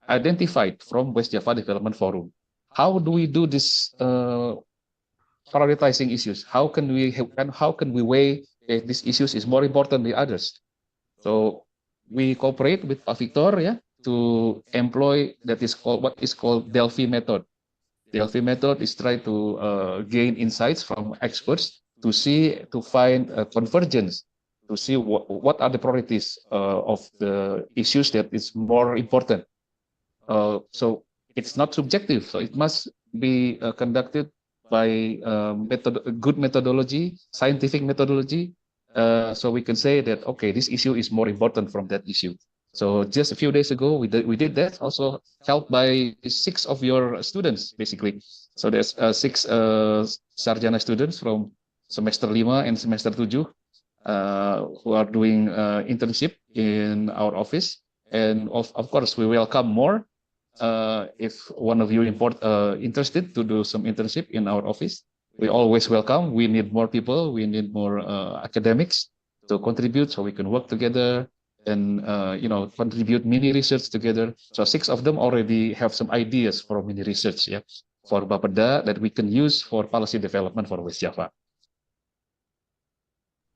identified from West Java Development Forum. How do we do this prioritizing issues. How can we weigh that these issues is more important than others? So we cooperate with Pak Victor, yeah, to employ what is called Delphi method. Delphi method is try to gain insights from experts to find a convergence, to see what are the priorities of the issues that is more important. So it's not subjective. So it must be conducted by good methodology, scientific methodology. So we can say that, okay, this issue is more important from that issue. So just a few days ago, we did that, also helped by 6 of your students, basically. So there's 6 Sarjana students from semester 5 and semester 7 who are doing internship in our office. And of course, we welcome more if one of you interested to do some internship in our office. We always welcome. We need more people. We need more academics to contribute so we can work together and contribute mini research together. So 6 of them already have some ideas for mini research, yeah, for Bappeda that we can use for policy development for West Java.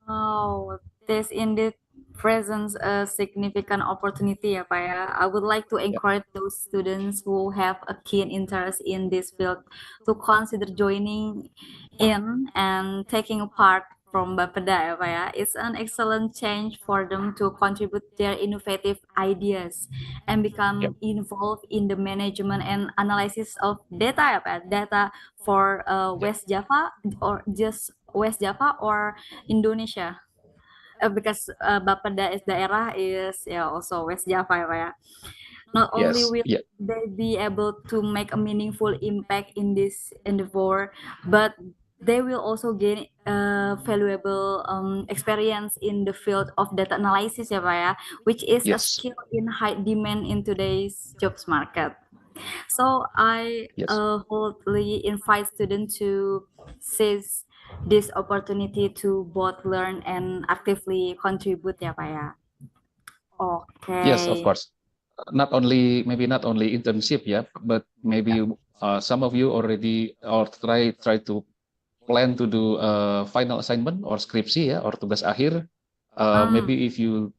Oh, this indeed presents a significant opportunity, ya, Pak, ya. I would like to encourage those students who have a keen interest in this field to consider joining in and taking part from Bappeda, ya, Pak, ya. It's an excellent change for them to contribute their innovative ideas and become involved in the management and analysis of data, ya, Pak, data for West Java or just West Java or Indonesia. Because Bappeda is daerah is also West Java, ya, Pak, ya. Not only will they be able to make a meaningful impact in this endeavor, but they will also gain valuable experience in the field of data analysis, ya, Pak, ya, which is a skill in high demand in today's jobs market. So I wholly invite students to seize this opportunity to both learn and actively contribute, ya, Pak, ya. Okay. Yes, of course. Not only internship, yeah, but maybe some of you already or try to plan to do final assignment or skripsi, yeah, or tugas akhir. Maybe if you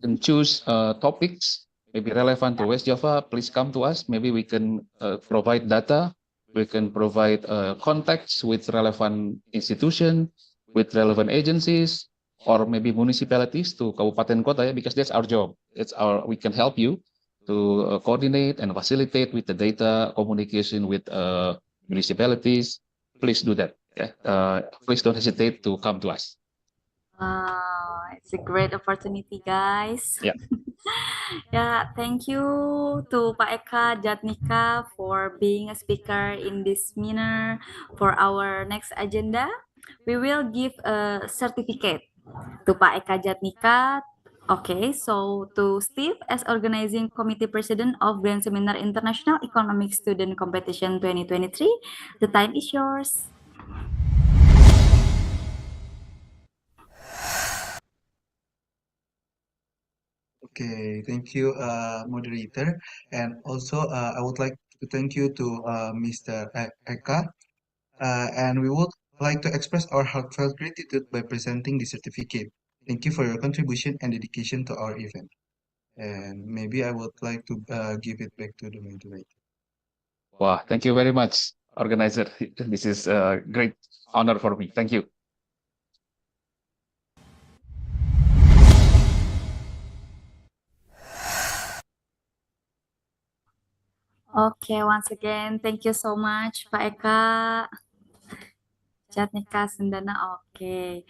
can choose topics maybe relevant to West Java, please come to us. Maybe we can provide data. We can provide contacts with relevant institution, with relevant agencies, or maybe municipalities to kabupaten kota, yeah, because that's our job. We can help you to coordinate and facilitate with the data communication with municipalities. Please do that. Yeah? Please don't hesitate to come to us. It's a great opportunity, guys. Yeah. Yeah, thank you to Pak Eka Jatnika for being a speaker in this seminar. For our next agenda, we will give a certificate to Pak Eka Jatnika. Okay, so to Steve as organizing committee president of Grand Seminar International Economic Student Competition 2023, the time is yours. Okay, thank you, moderator. And also, I would like to thank you to Mr. Eka. And we would like to express our heartfelt gratitude by presenting the certificate. Thank you for your contribution and dedication to our event. And maybe I would like to give it back to the moderator. Wow, thank you very much, organizer. This is a great honor for me. Thank you. Okay, once again, thank you so much, Pak Eka. Jatnika, Sundana, okay.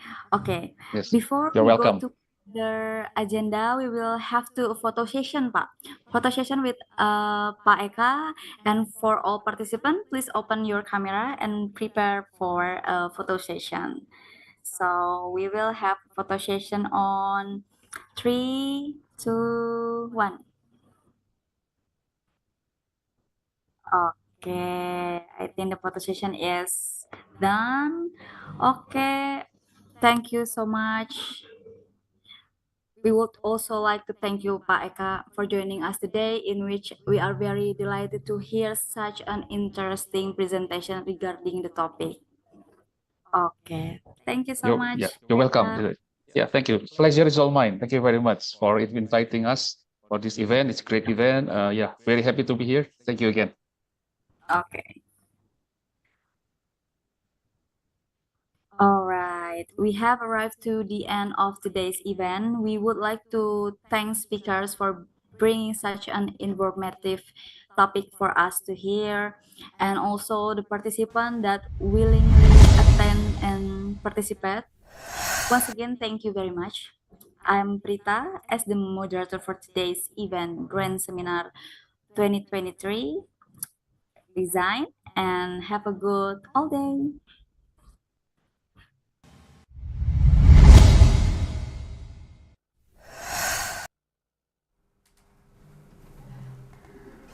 Yes, Before you're we welcome. go to the agenda, we will have a photo session, Pak. Photo session with Pak Eka. And for all participants, please open your camera and prepare for a photo session. So we will have photo session on 3, 2, 1. Okay, I think the photo session is done. Okay, thank you so much. We would also like to thank you, Pak Eka, for joining us today, in which we are very delighted to hear such an interesting presentation regarding the topic. Okay, thank you so much. You're welcome. Yeah, thank you. Pleasure is all mine. Thank you very much for inviting us for this event. It's a great event. Yeah, very happy to be here. Thank you again. Okay. All right, we have arrived to the end of today's event. We would like to thank speakers for bringing such an informative topic for us to hear, and also the participant that willingly attend and participate. Once again, thank you very much. I'm Prita as the moderator for today's event, Grand Seminar 2023. Design and have a good all day.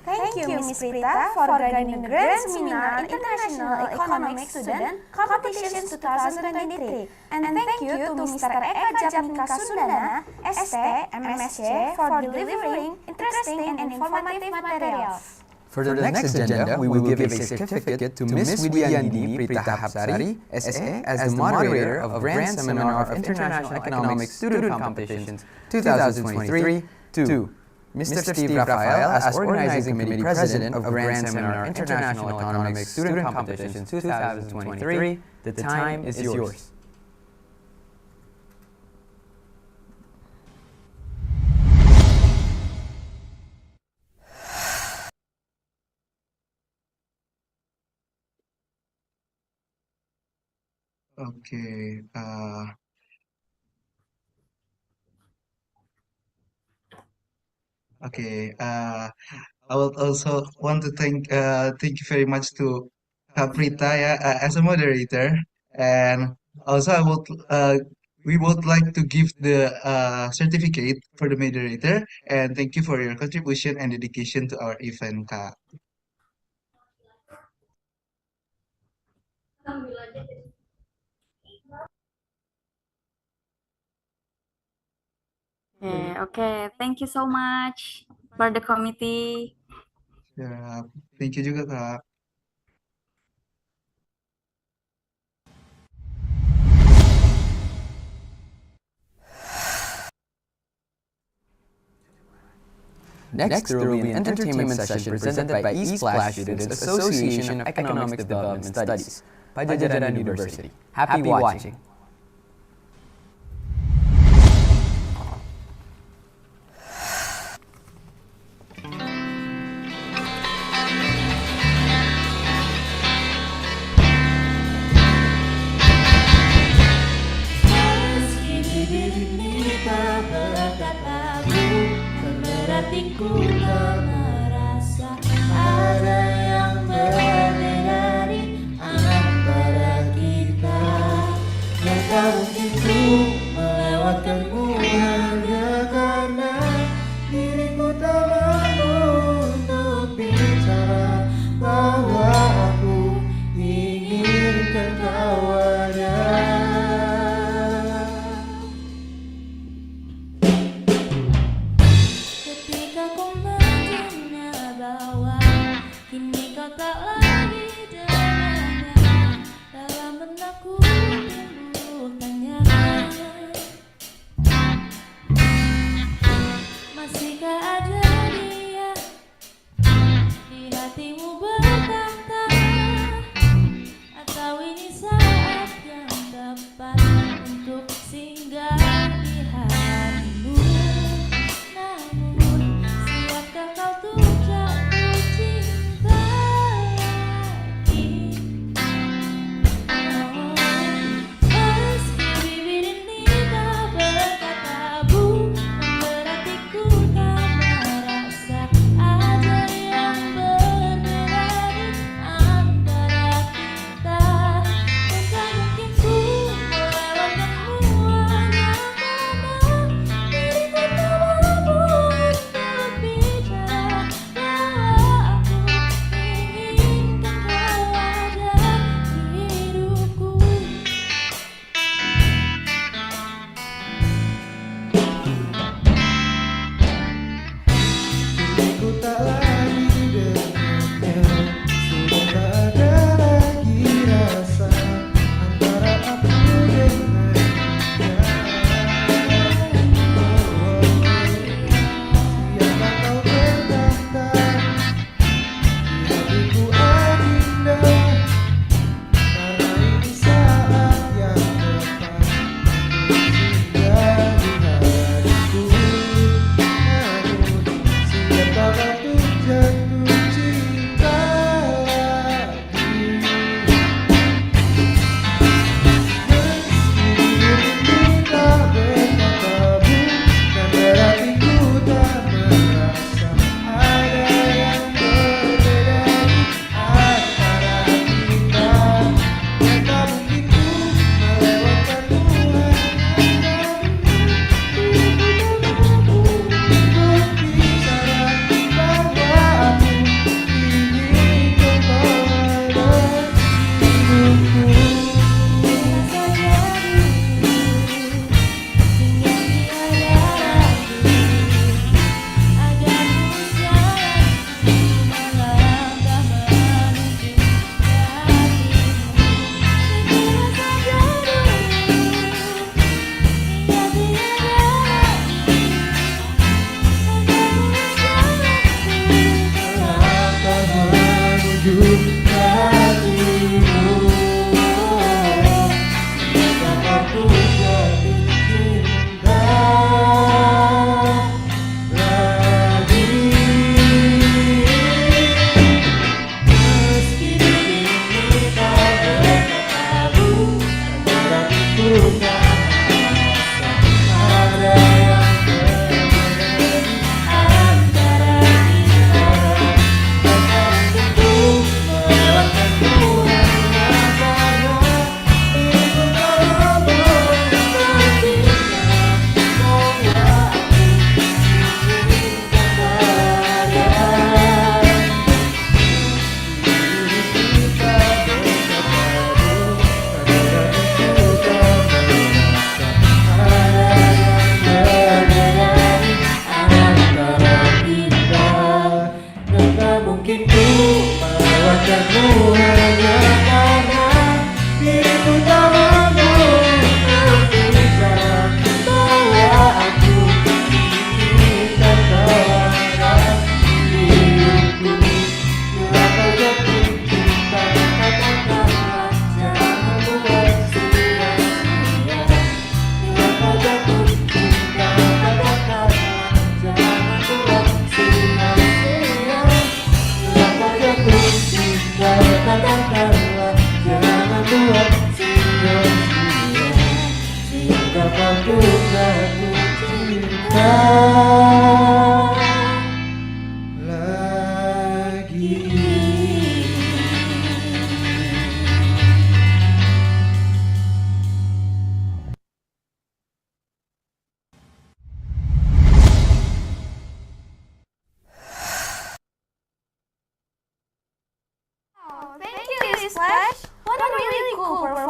Thank you, Ms. Prita, for guiding the Grand Seminar International Economic Student Competition 2023. And thank you to Mr. Jatnika Sundana, ST, M.Sc, for delivering interesting and informative materials. For the next agenda, we will give a certificate to Ms. Widyandini Prita Hapsari, SA, as the moderator of Grand Seminar of International Economic Student Competitions 2023, to Mr. Steve Rafael as Organizing Committee President of Grand Seminar International Economic Student Competitions 2023. The time is yours. Okay. I would also want to thank you very much to Prita as a moderator, and also we would like to give the certificate for the moderator, and thank you for your contribution and dedication to our event, Kak. Okay. Thank you so much for the committee. Ya, thank you juga, Kak. Next, there will be an entertainment session presented by East Flash Students Association of Economic Development Studies, Padjadjaran University. Happy watching! Hatiku tak merasa ada yang berbeda dari antara kita. Dan tak mungkin ku melewatkanmu hanya karena diriku tak mampu untuk bicara bahwa aku inginkan kau ada. Tak lagi dengannya, dalam benakku timbul tanya, masihkah ada dia di hatimu berkata, atau ini salah?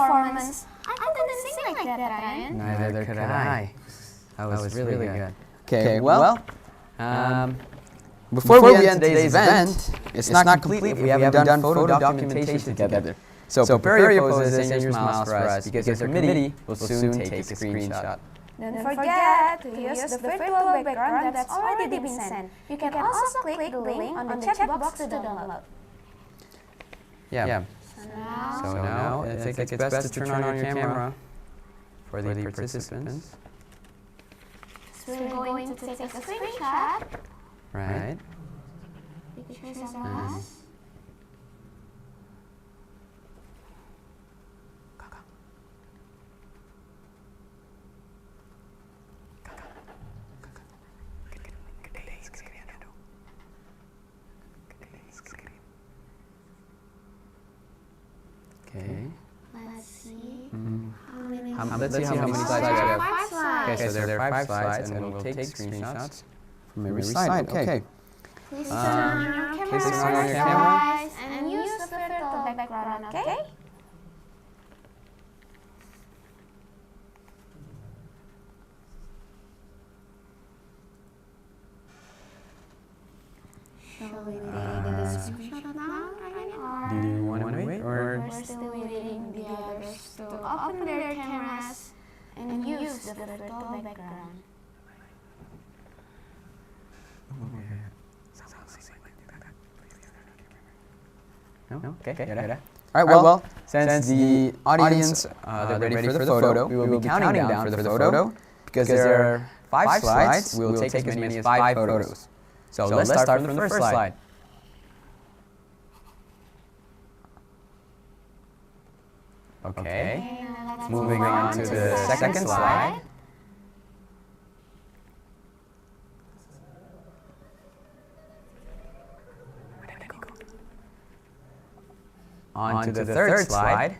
performance. I couldn't sing like that, Ryan. Neither could I. That was really good. Okay, well, before we end today's event, it's not complete if we haven't done photo documentation together. So prepare your poses and your smiles for us because your committee will soon take a screenshot. Don't forget to use the virtual background that's already been sent. You can also click the link on the chat box to download. Yeah. So now, I think it's best to turn on your camera for the participants. So we're going to take a screenshot. Right. Pictures of us. Okay. Let's see. Let's see how many slides we have. 5 slides. Okay, so there are 5 slides, and we'll take screenshots from every slide. Okay. Please turn on your camera, guys, and use the virtual background, okay? Shall we take the screenshot now, Do you want to wait, or? We're still waiting the others to open their cameras and use the virtual background. No? Okay. All right, well, since the audience they're ready for the photo, we will be counting down for the photo. Because there are 5 slides, we will take as many as 5 photos. So let's start from the first slide. Okay. Moving on to the second slide. On to the third slide.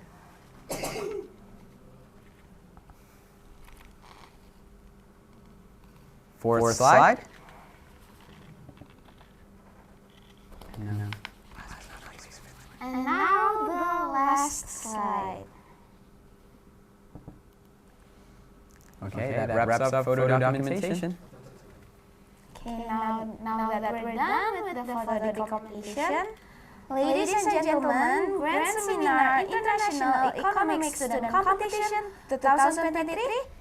Fourth slide. And now the last slide. Okay, that wraps up photo documentation. Okay, now that we're done with the photo completion, ladies and gentlemen, Grand Seminar International Economic Student Competition 2023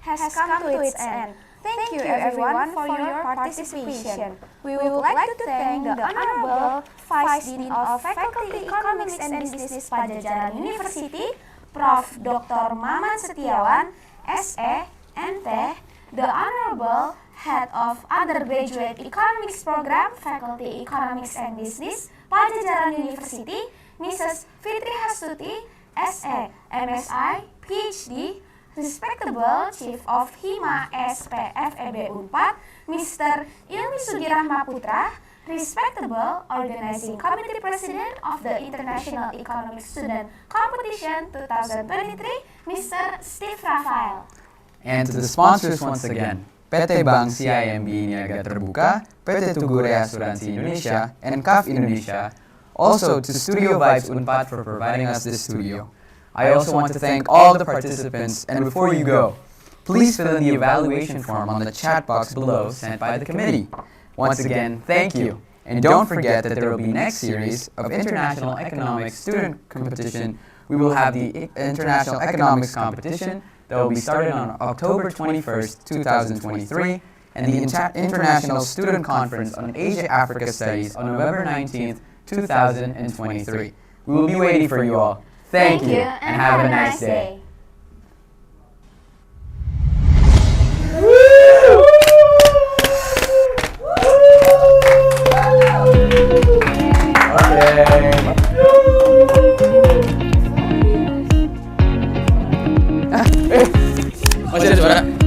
has come to its end. Thank you everyone for your participation. We would like to thank the Honorable Vice Dean of Faculty Economics and Business Padjadjaran University, Prof. Dr. Maman Setiawan, S.E., M.Tech, the Honorable Head of Undergraduate Economics Program, Faculty Economics and Business, Padjadjaran University, Mrs. Fitri Hastuti, S.E., M.Sc, Ph.D., Respectable Chief of HIMA SPFEB Unpad, Mr. Ilmi Sugirahma Putra, Respectable Organizing Committee President of the International Economic Student Competition 2023, Mr. Steve Rafael. And to the sponsors once again, PT Bank CIMB Niaga Terbuka, PT Tugure Asuransi Indonesia, and CAF Indonesia. Also to Studio Vibes Unpad for providing us this studio. I also want to thank all the participants, and before you go, please fill in the evaluation form on the chat box below sent by the committee. Once again, thank you. And don't forget that there will be next series of International Economics Student Competition. We will have the International Economics Competition that will be started on October 21st, 2023, and the International Student Conference on Asia-Africa Studies on November 19th, 2023. We will be waiting for you all. Thank you, and have a nice day. Masih ada suara?